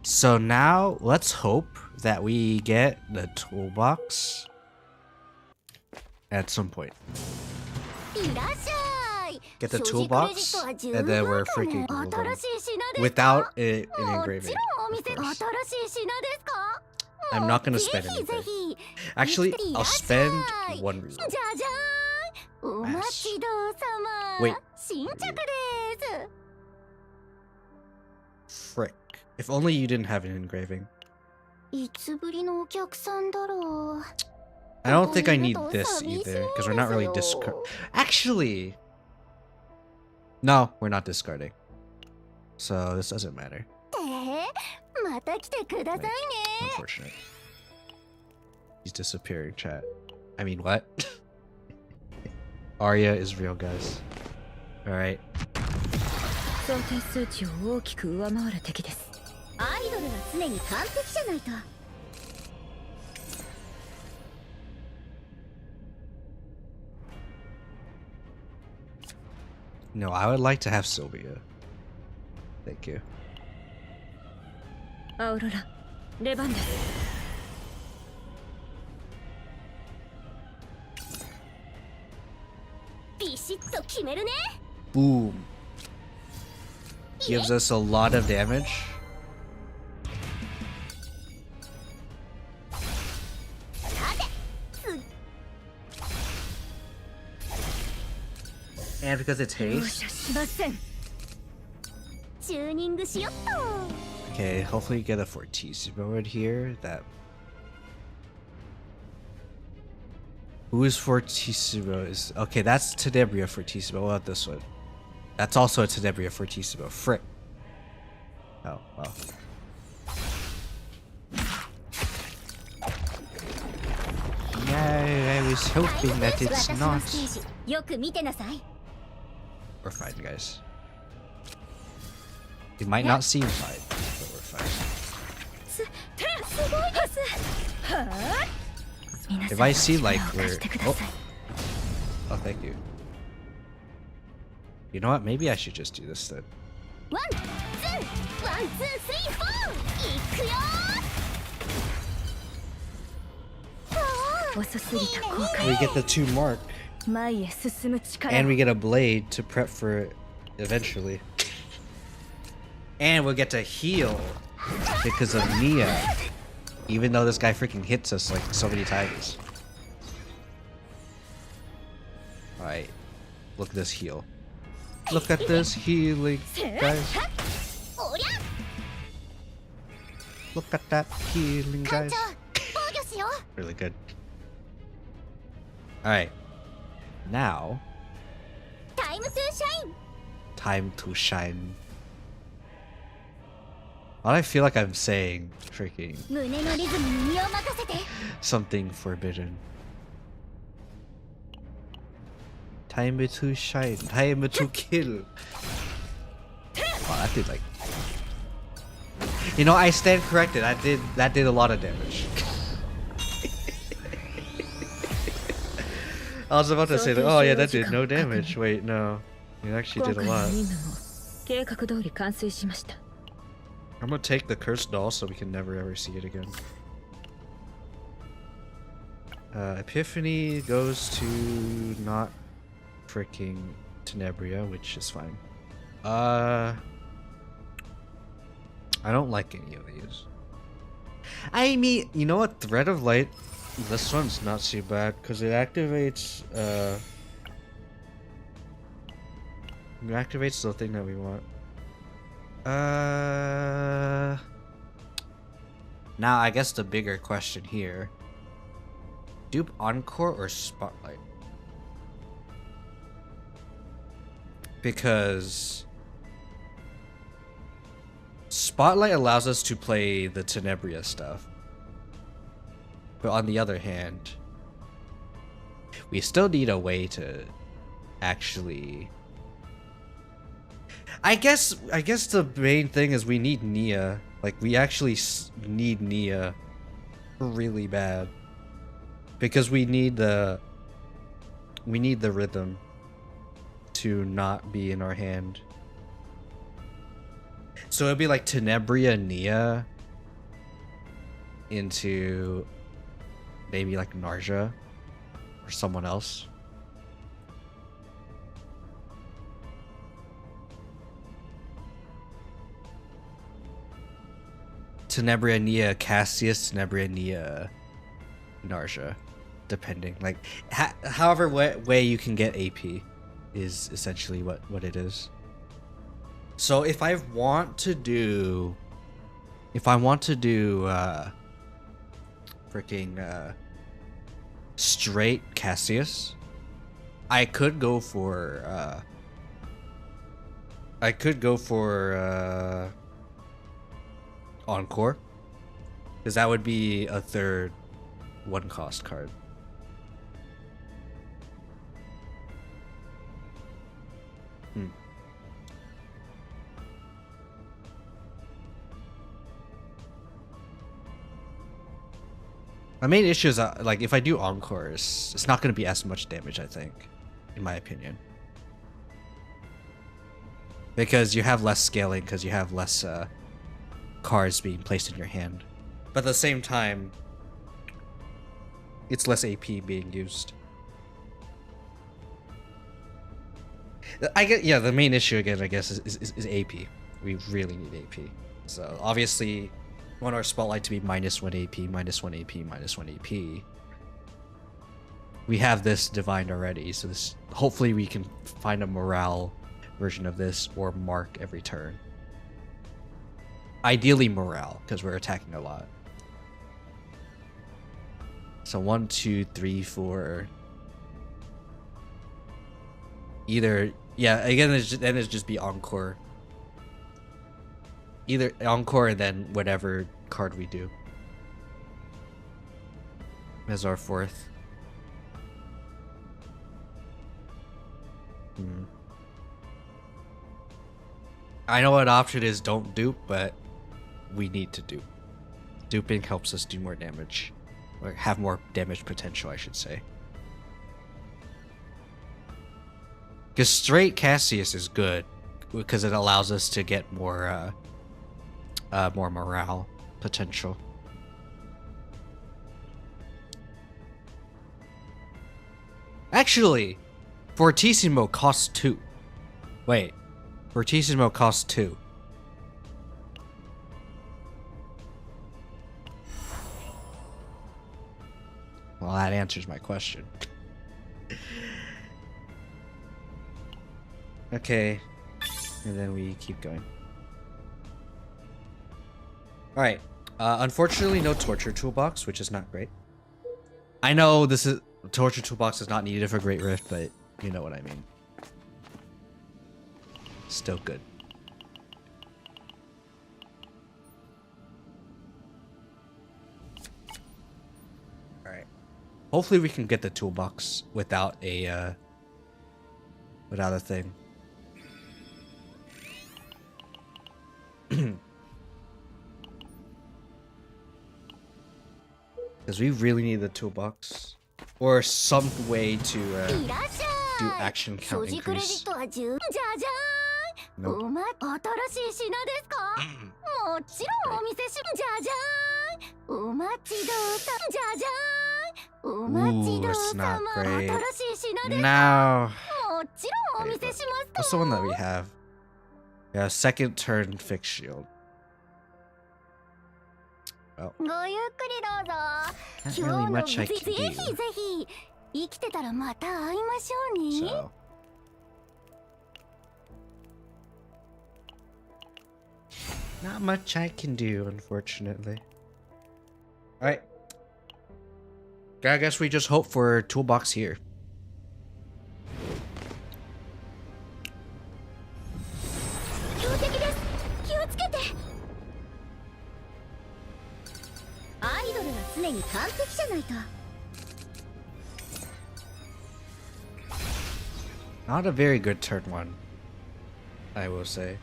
So now let's hope that we get the toolbox at some point. Get the toolbox, and then we're freaking golden. Without an engraving, of course. I'm not gonna spend anything. Actually, I'll spend 1 reroll. Wait. Frick. If only you didn't have an engraving. I don't think I need this either, because we're not really Actually! No, we're not discarding. So this doesn't matter. Unfortunate. He's disappearing, chat. I mean, what? Arya is real, guys. Alright. No, I would like to have Sylvia. Thank you. Aurora, 出番です。ビシッと決めるね。 Boom. Gives us a lot of damage. And because it's 容 haste. 赦しません。チューニングしよっと。 Okay, hopefully you get a Fortissimo in here. That. Who is Fortissimo? Is okay. That's Tenebria Fortissimo. What about this one? That's also a Tenebria Fortissimo. Frick. Oh well. No, I was hoping that it's 私の not. ステージよく見てなさい。 We're fine, guys. You might not seem fine, but we're fine. すごいです。はあ。皆さ If ん I see like 力を貸 we're してください。 oh, thank you. You know what? Maybe I should just do this then. ワン、ツー、ワン、ツー、スリー、フォー。いくよー。遅すぎた後 We 悔。 get the 2 mark, 前へ進む力。 and we get a blade to prep for it eventually. And we'll get to heal because of Nia, even though this guy freaking hits us like so many times. Alright, look at this heal. Look at this healing, guys. おりゃ。 Look at that healing, 艦 guys. 長、防御しよう。 Really good. Alright. Now, タイムトゥーシャイン。 time to shine. Why do I feel like I'm saying freaking 胸のリズムに身を任せて。 something forbidden? Time to shine. Time to kill. Wow, that did like. You know, I stand corrected. That did a lot of damage. I was about to say that. Oh yeah, that did no damage. Wait, no, it actually did a lot. 計画通り完遂しました。 I'm gonna take the cursed doll so we can never ever see it again. Epiphany goes to not freaking Tenebria, which is fine. I don't like any of these. I mean, you know what? Thread of Light, this one's not too bad because it activates the thing that we want. Now I guess the bigger question here. Dupe Encore or Spotlight? Because Spotlight allows us to play the Tenebria stuff. But on the other hand, we still need a way to actually... I guess the main thing is we need Nia. Like, we actually need Nia really bad. Because we need the rhythm to not be in our hand. So it'd be like Tenebria Nia into maybe like Narja or someone else. Tenebria Nia Cassius, Tenebria Nia Narja, depending. Like, however way you can get AP is essentially what it is. So if I want to do freaking straight Cassius, I could go for Encore, because that would be a third 1-cost card. My main issue is like if I do Encore, it's not going to be as much damage, I think, in my opinion, because you have less scaling, because you have less cards being placed in your hand, but at the same time, it's less AP being used. I get, yeah, the main issue again, I guess, is AP. We really need AP. So obviously, we want our Spotlight to be -1 AP, -1 AP, -1 AP. we have this divined already, so this hopefully we can find a morale version of this or mark every turn. Ideally morale, because we're attacking a lot. So 1, 2, 3, 4. Either, yeah, again, then it's just be Encore. Either Encore and then whatever card we do as our 4th. I know what option is don't dupe, but we need to dupe. Duping helps us do more damage. Or have more damage potential, I should say. Because straight Cassius is good, because it allows us to get more morale potential. Actually, Fortissimo costs 2. Wait, Fortissimo costs 2. Well, that answers my question. Okay, and then we keep going. Alright, unfortunately no torture toolbox, which is not great. I know this is torture toolbox is not needed for Great Rift, but you know what I mean. Still good. Alright. Hopefully we can get the toolbox without a thing. Because we really need the toolbox. Or some way to do action count increase. Nope. Ooh, that's not great. Now, what's the one that we have? Yeah, second turn fixed shield. Well, not really much I can do. So, not much I can do, unfortunately. Alright. I guess we just hope for toolbox here. Not a very good turn 1, I will say.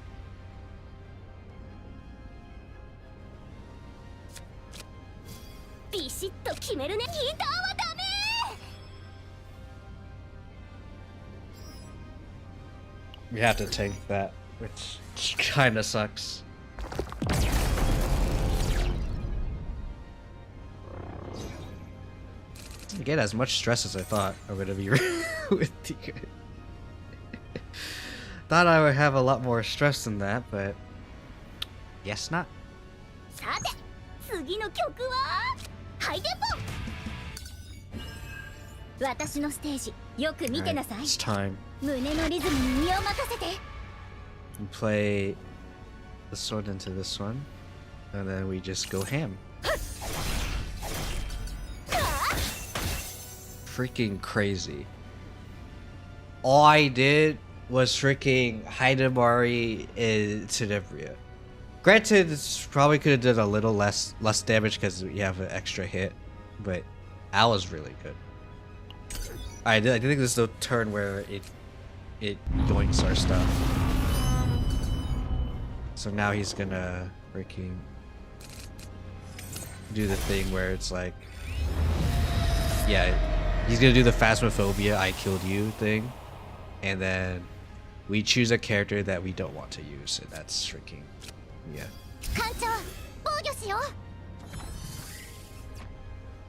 We have to tank that, which kinda sucks. Didn't get as much stress as I thought I'm gonna be with you. Thought I would have a lot more stress than that, but yes, not. It's time. We play this one into this one, and then we just go ham. Freaking crazy. All I did was freaking Hidamari Tenebria. Granted, this probably could have done a little less damage because we have an extra hit, but Al was really good. I think this is the turn where it yoinks our stuff. So now he's gonna freaking do the thing where it's like, yeah, he's gonna do the Phasmophobia I killed you thing, and then we choose a character that we don't want to use, and that's freaking, yeah.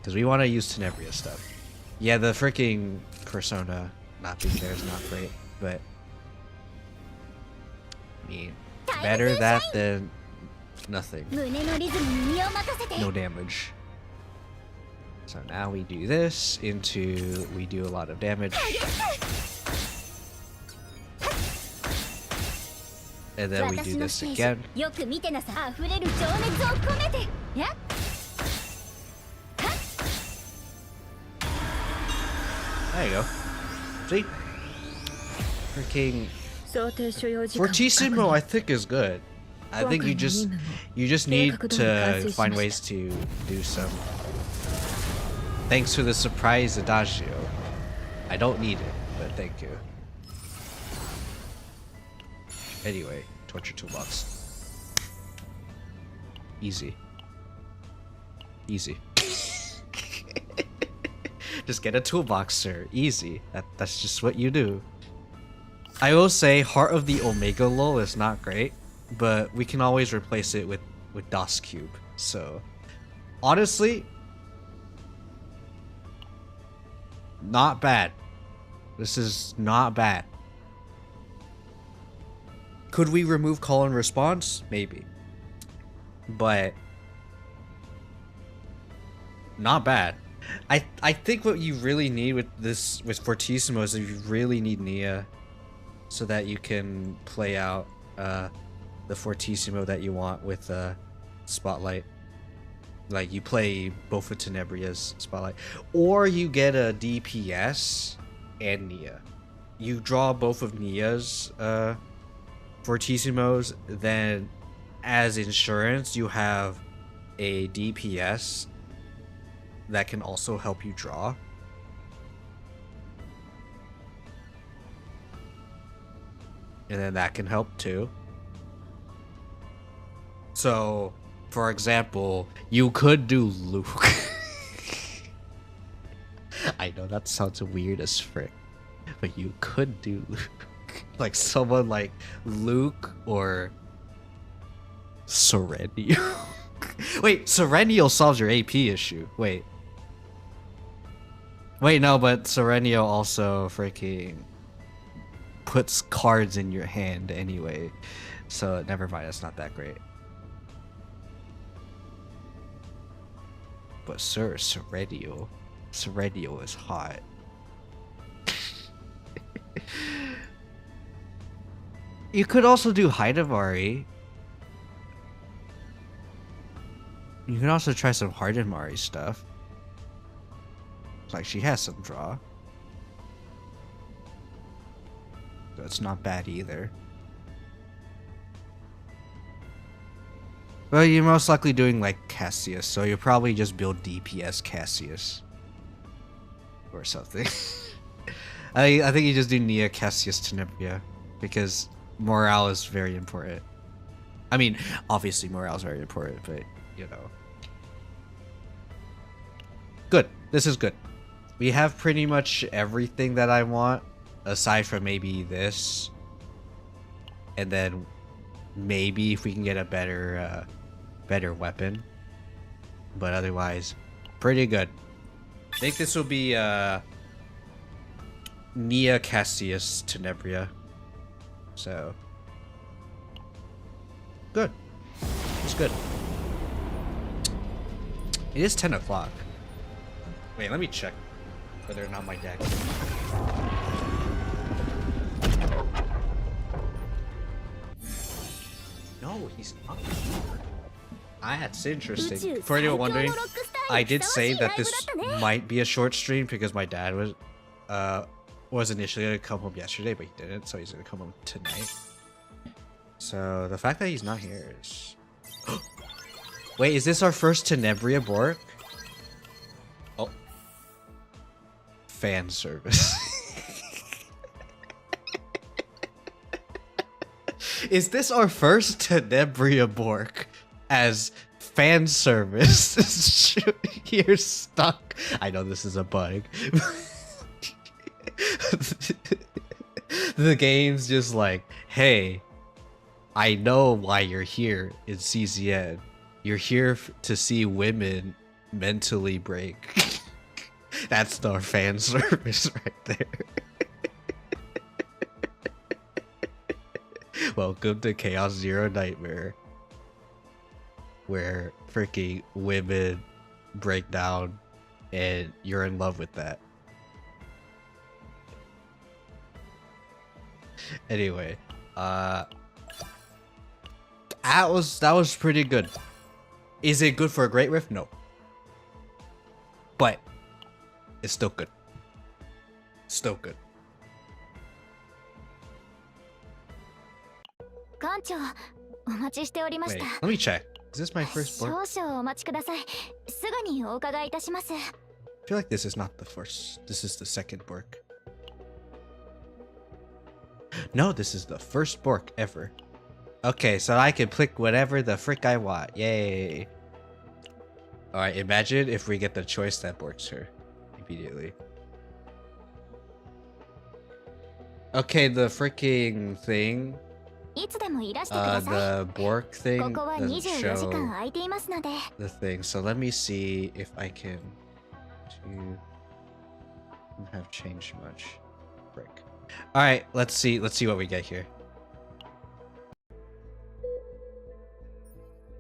Because we want to use Tenebria stuff. Yeah, the freaking Persona not being there is not great, but I mean, better that than nothing. No damage. So now we do this into, we do a lot of damage. And then we do this again. There you go. See? Freaking Fortissimo I think is good. I think you just need to find ways to do some. Thanks for the surprise adagio. I don't need it, but thank you. Anyway, torture toolbox. Easy. Easy. Just get a toolbox, sir. Easy. That's just what you do. I will say Heart of the Omega Lol is not great, but we can always replace it with DOS Cube. So honestly, not bad. This is not bad. Could we remove call and response? Maybe. But not bad. I think what you really need with this, with Fortissimo, is you really need Nia so that you can play out the Fortissimo that you want with Spotlight. Like you play both of Tenebria's Spotlight, or you get a DPS and Nia. You draw both of Nia's Fortissimos, then as insurance you have a DPS that can also help you draw. And then that can help too. So, for example, you could do Luke. I know that sounds weird as frick, but you could do Luke. Like someone like Luke or Serenio. Wait, Serenio solves your AP issue. Wait, no, but Serenio also freaking puts cards in your hand anyway. So never mind, it's not that great. But sir, Serenio is hot. You could also do Haidavari. You can also try some Hardemari stuff. Like she has some draw. That's not bad either. Well, you're most likely doing like Cassius, so you'll probably just build DPS Cassius. Or something. I think you just do Nia, Cassius, Tenebria, because morale is very important. I mean, obviously morale is very important, but you know. Good. This is good. We have pretty much everything that I want, aside from maybe this. And then maybe if we can get a better weapon. But otherwise, pretty good. I think this will be Nia, Cassius, Tenebria. So good. It's good. It is 10 o'clock. Wait, let me check whether or not my dad. No, he's not. That's interesting. For anyone wondering, I did say that this might be a short stream because my dad was initially gonna come home yesterday, but he didn't, so he's gonna come home tonight. So the fact that he's not here is. Wait, is this our first Tenebria Bork? Oh, fan service. Is this our first Tenebria Bork as fan service? You're stuck. I know this is a bug. The game's just like, hey, I know why you're here in CZN. You're here to see women mentally break. That's our fan service right there. Welcome to Chaos Zero Nightmare, where freaking women break down and you're in love with that. Anyway, that was pretty good. Is it good for a great riff? No. But it's still good. Still good. 館長、お待ちしておりまし Wait, た。 let me check. Is this my first book? 少々お待ちください。すぐにお伺いいたします。 I feel like this is not the first. This is the second book. No, this is the first book ever. Okay, so I can pick whatever the frick I want. Yay. Alright, imagine if we get the choice that borks her immediately. Okay, the freaking thing. いつでもいらしてください。 The Bork thing ここは doesn't 24時間 show 空いていますので。 the thing. So let me see if I can have changed much. Frick. Alright, let's see what we get here.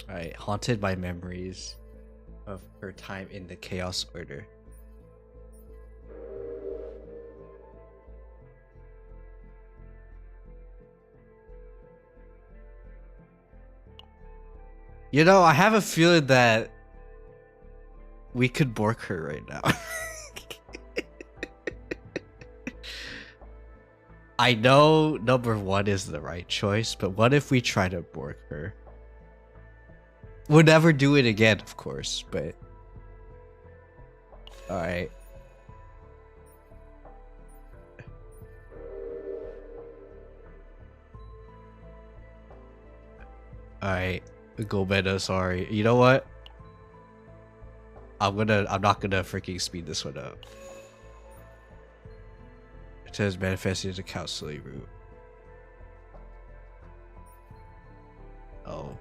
Alright, haunted by memories of her time in the Chaos Order. You know, I have a feeling that we could bork her right now. I know number 1 is the right choice, but what if we try to bork her? We'll never do it again, of course, but... Alright. Alright. Go meta, sorry. You know what? I'm not gonna freaking speed this one up. It says manifesting as a counseling route. Oh.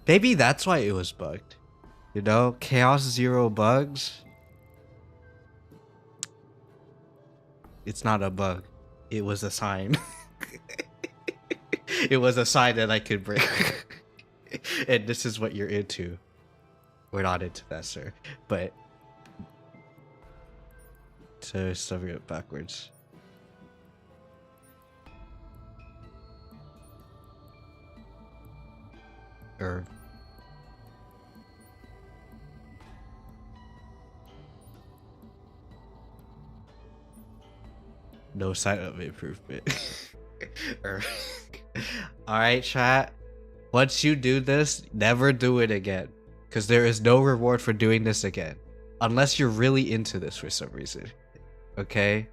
Maybe that's why it was bugged. You know, Chaos 0 bugs. It's not a bug. It was a sign. It was a sign that I could break. And this is what you're into. We're not into that, sir. But so stuff it backwards. No sign of improvement. Alright, chat. Once you do this, never do it again. Because there is no reward for doing this again. Unless you're really into this for some reason. Okay?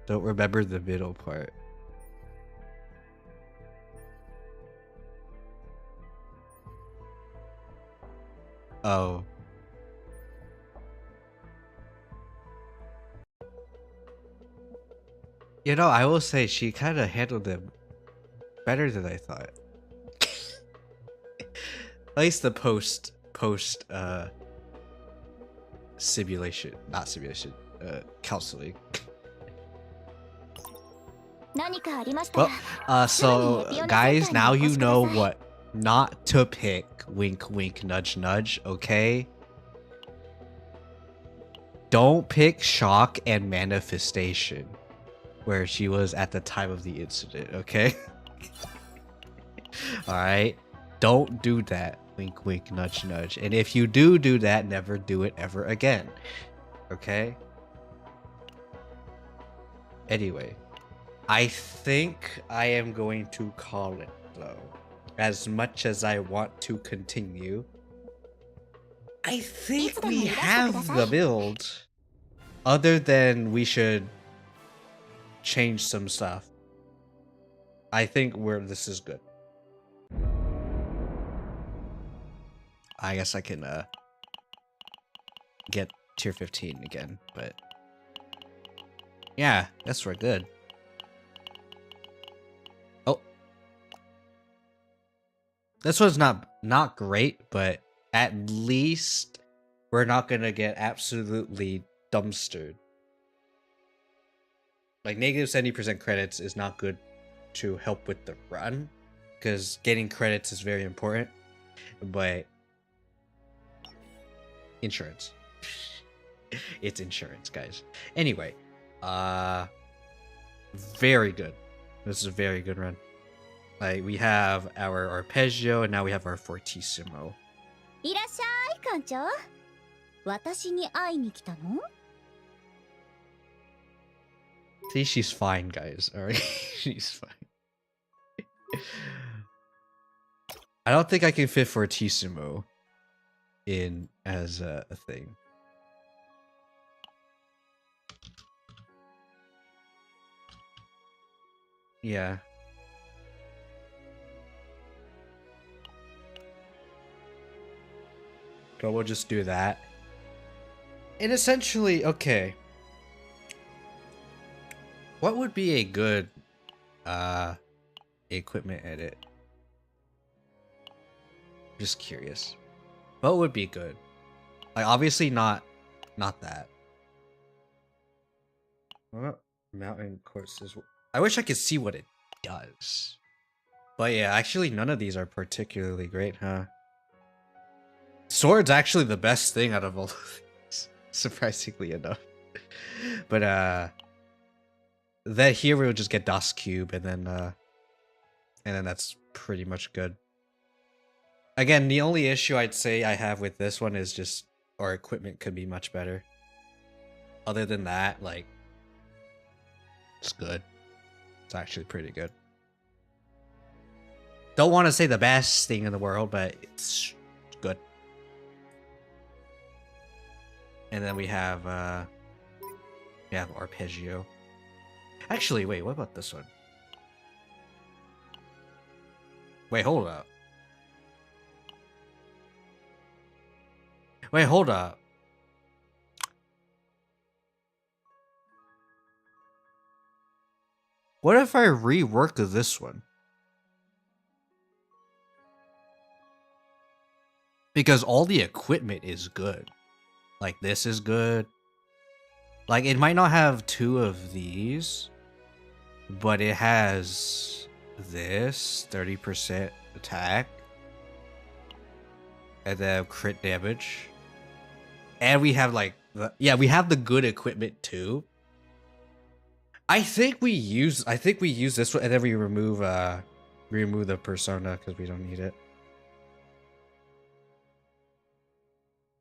Don't remember the middle part. Oh. You know, I will say she kind of handled them better than I thought. At least the post simulation, not simulation, counseling. Well, so guys, now you know what not to pick. Wink, wink, nudge, nudge. Okay. Don't pick shock and manifestation, where she was at the time of the incident, okay? Alright? Don't do that. Wink, wink, nudge, nudge. And if you do that, never do it ever again. Okay? Anyway. I think I am going to call it, though. As much as I want to continue, I think we have the build. Other than we should change some stuff. I think this is good. I guess I can get tier 15 again, but yeah, that's we're good. Oh, this one's not great, but at least we're not gonna get absolutely dumpstered. Like negative 70% credits is not good to help with the run, because getting credits is very important. But insurance. It's insurance, guys. Anyway, very good. This is a very good run. Like, we have our arpeggio, and now we have our fortissimo. いらっしゃい館長。私に会いに来たの？ See, she's fine, guys. All right, she's fine. I don't think I can fit fortissimo in as a thing. Yeah. So we'll just do that. And essentially, okay. What would be a good equipment edit? Just curious. What would be good? Like, obviously not that. What? Mountain courses. I wish I could see what it does. But yeah, actually none of these are particularly great, huh? Sword's actually the best thing out of all of these, surprisingly enough. But that here we'll just get Das Cube, and then that's pretty much good. Again, the only issue I'd say I have with this one is just our equipment could be much better. Other than that, like, it's good. It's actually pretty good. Don't want to say the best thing in the world, but it's good. And then we have arpeggio. Actually, wait, what about this one? Wait, hold up. Wait, hold up. What if I rework this one? Because all the equipment is good. Like, this is good. Like, it might not have 2 of these, but it has this 30% attack, and then crit damage. And we have, like, we have the good equipment too. I think we use this one, and then we remove the persona because we don't need it.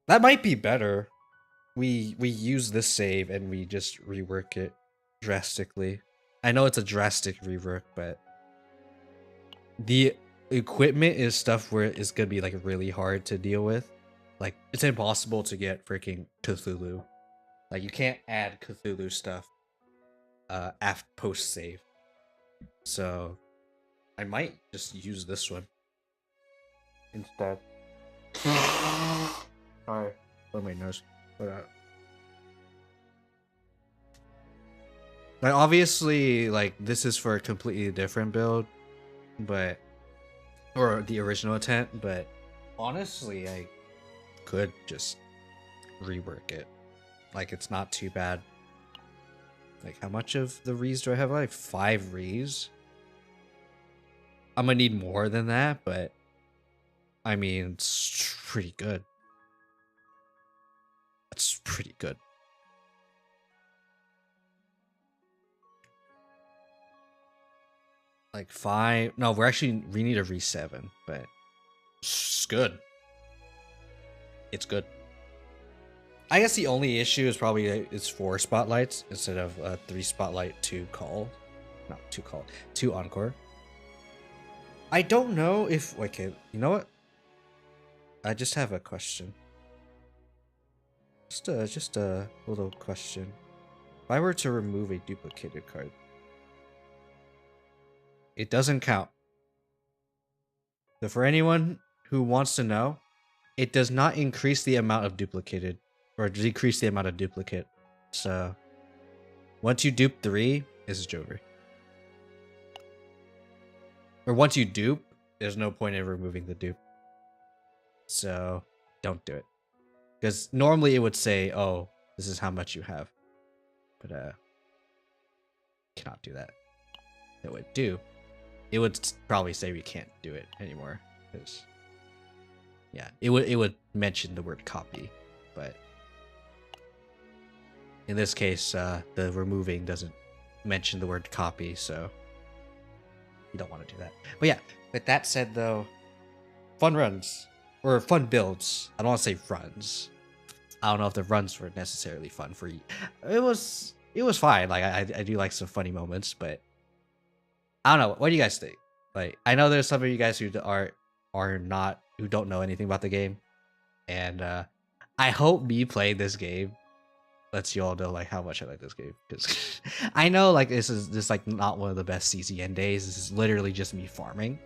That might be better. We use this save and we just rework it drastically. I know it's a drastic rework, but the equipment is stuff where it's gonna be like really hard to deal with. Like, it's impossible to get freaking Cthulhu. Like, you can't add Cthulhu stuff after post save. So I might just use this one instead. Sorry, blow my nose. But like, obviously, like, this is for a completely different build, but or the original intent. But honestly, I could just rework it. Like, it's not too bad. Like, how much of the rees do I have? Like 5 rees. I'm gonna need more than that, but I mean, it's pretty good. That's pretty good. Like 5. No, we need a re 7, but it's good. It's good. I guess the only issue is probably it's 4 spotlights instead of 3 spotlight, 2 call. Not 2 call, 2 encore. I don't know if, okay, you know what? I just have a question. Just a little question. If I were to remove a duplicated card, it doesn't count. So for anyone who wants to know, it does not increase the amount of duplicated or decrease the amount of duplicate. So once you dupe 3, it's Jover. Or once you dupe, there's no point in removing the dupe. So don't do it. Because normally it would say, oh, this is how much you have. But cannot do that. It would do it would probably say we can't do it anymore. Because yeah, it would mention the word copy, but in this case, the removing doesn't mention the word copy, so you don't want to do that. But yeah, with that said though, fun runs or fun builds. I don't want to say runs. I don't know if the runs were necessarily fun for you. It was fine. Like I do like some funny moments, but I don't know. What do you guys think? Like I know there's some of you guys who who don't know anything about the game, and I hope me playing this game lets you all know like how much I like this game, because I know like this is like not one of the best CCN days. This is literally just me farming,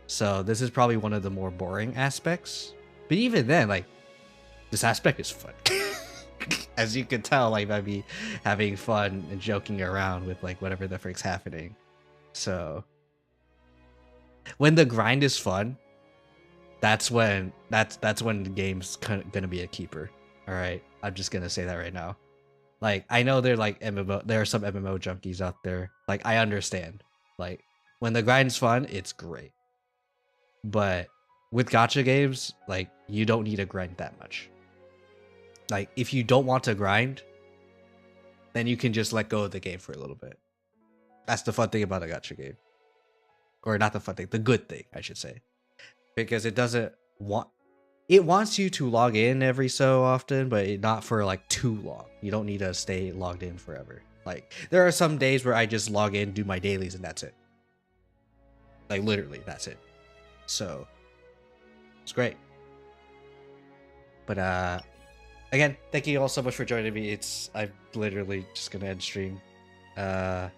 so this is probably one of the more boring aspects. But even then, like this aspect is fun. As you can tell, like by me having fun and joking around with like whatever the frick's happening. So when the grind is fun, that's when the game's gonna be a keeper. All right, I'm just gonna say that right now. Like I know there are some MMO junkies out there. Like I understand. Like when the grind's fun, it's great. But with gacha games, like you don't need to grind that much. Like if you don't want to grind, then you can just let go of the game for a little bit. That's the fun thing about a gacha game. Or not the fun thing, the good thing, I should say. Because it wants you to log in every so often, but not for like too long. You don't need to stay logged in forever. Like there are some days where I just log in, do my dailies, and that's it. Like literally, that's it. So it's great. But again, thank you all so much for joining me. I'm literally just gonna end stream. But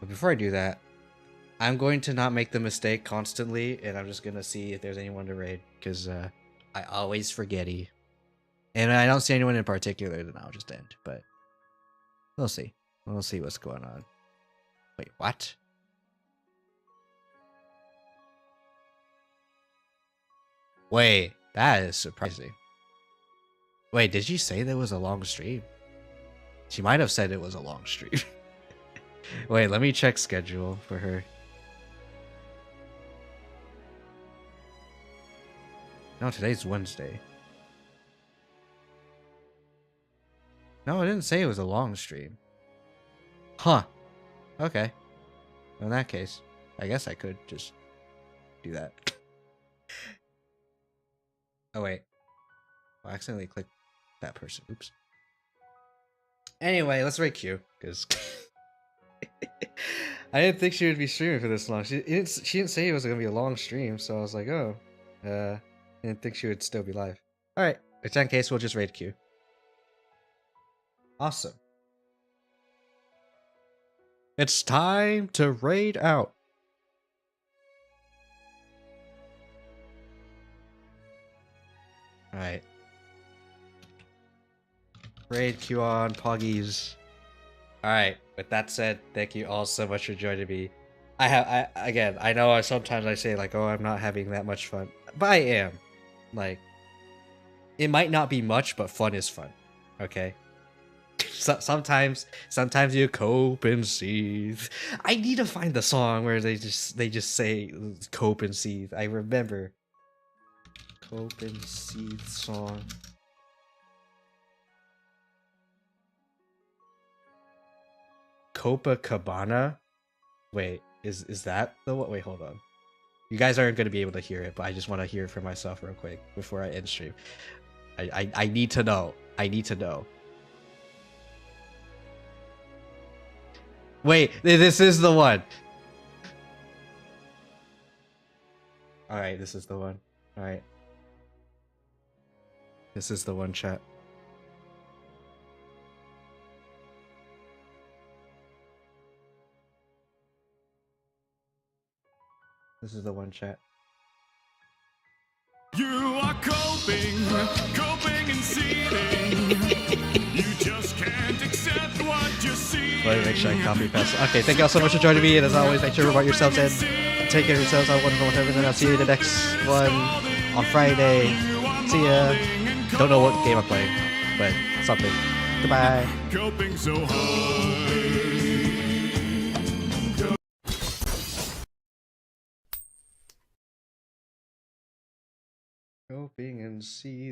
before I do that, I'm going to not make the mistake constantly, and I'm just gonna see if there's anyone to raid, because I always forgetty. And I don't see anyone in particular, then I'll just end. But we'll see. We'll see what's going on. Wait, what? Wait, that is surprising. Wait, did she say there was a long stream? She might have said it was a long stream. Wait, let me check schedule for her. No, today's Wednesday. No, I didn't say it was a long stream. Huh. Okay. In that case, I guess I could just do that. Oh, wait. I accidentally clicked that person. Oops. Anyway, let's rate Q, because I didn't think she would be streaming for this long. She didn't say it was going to be a long stream, so I was like, oh. I didn't think she would still be live. Alright, in that case, we'll just raid Q. Awesome. It's time to raid out. Alright. Raid Q on Poggies. Alright, with that said, thank you all so much for joining me. Again, I know sometimes I say like, oh, I'm not having that much fun. But I am. Like, it might not be much, but fun is fun. Okay? Sometimes you cope and seethe. I need to find the song where they just say cope and seethe. I remember. Cope and seethe song. Copacabana? Wait, is that the what? Wait, hold on. You guys aren't going to be able to hear it, but I just want to hear it for myself real quick before I end stream. I need to know. I need to know. Wait, this is the one. Alright, this is the one. Alright. This is the one, chat. This is the one, chat. You are coping and seething. You just can't accept what you see. Let me make sure I copy paste. Okay, thank you all so much for joining me, and as always, make sure to reward yourselves and take care of yourselves. Have a wonderful time, and I'll see you in the next one on Friday. See ya. Don't know what game I'm playing, but something. Goodbye. Coping so hard. Hoping and see.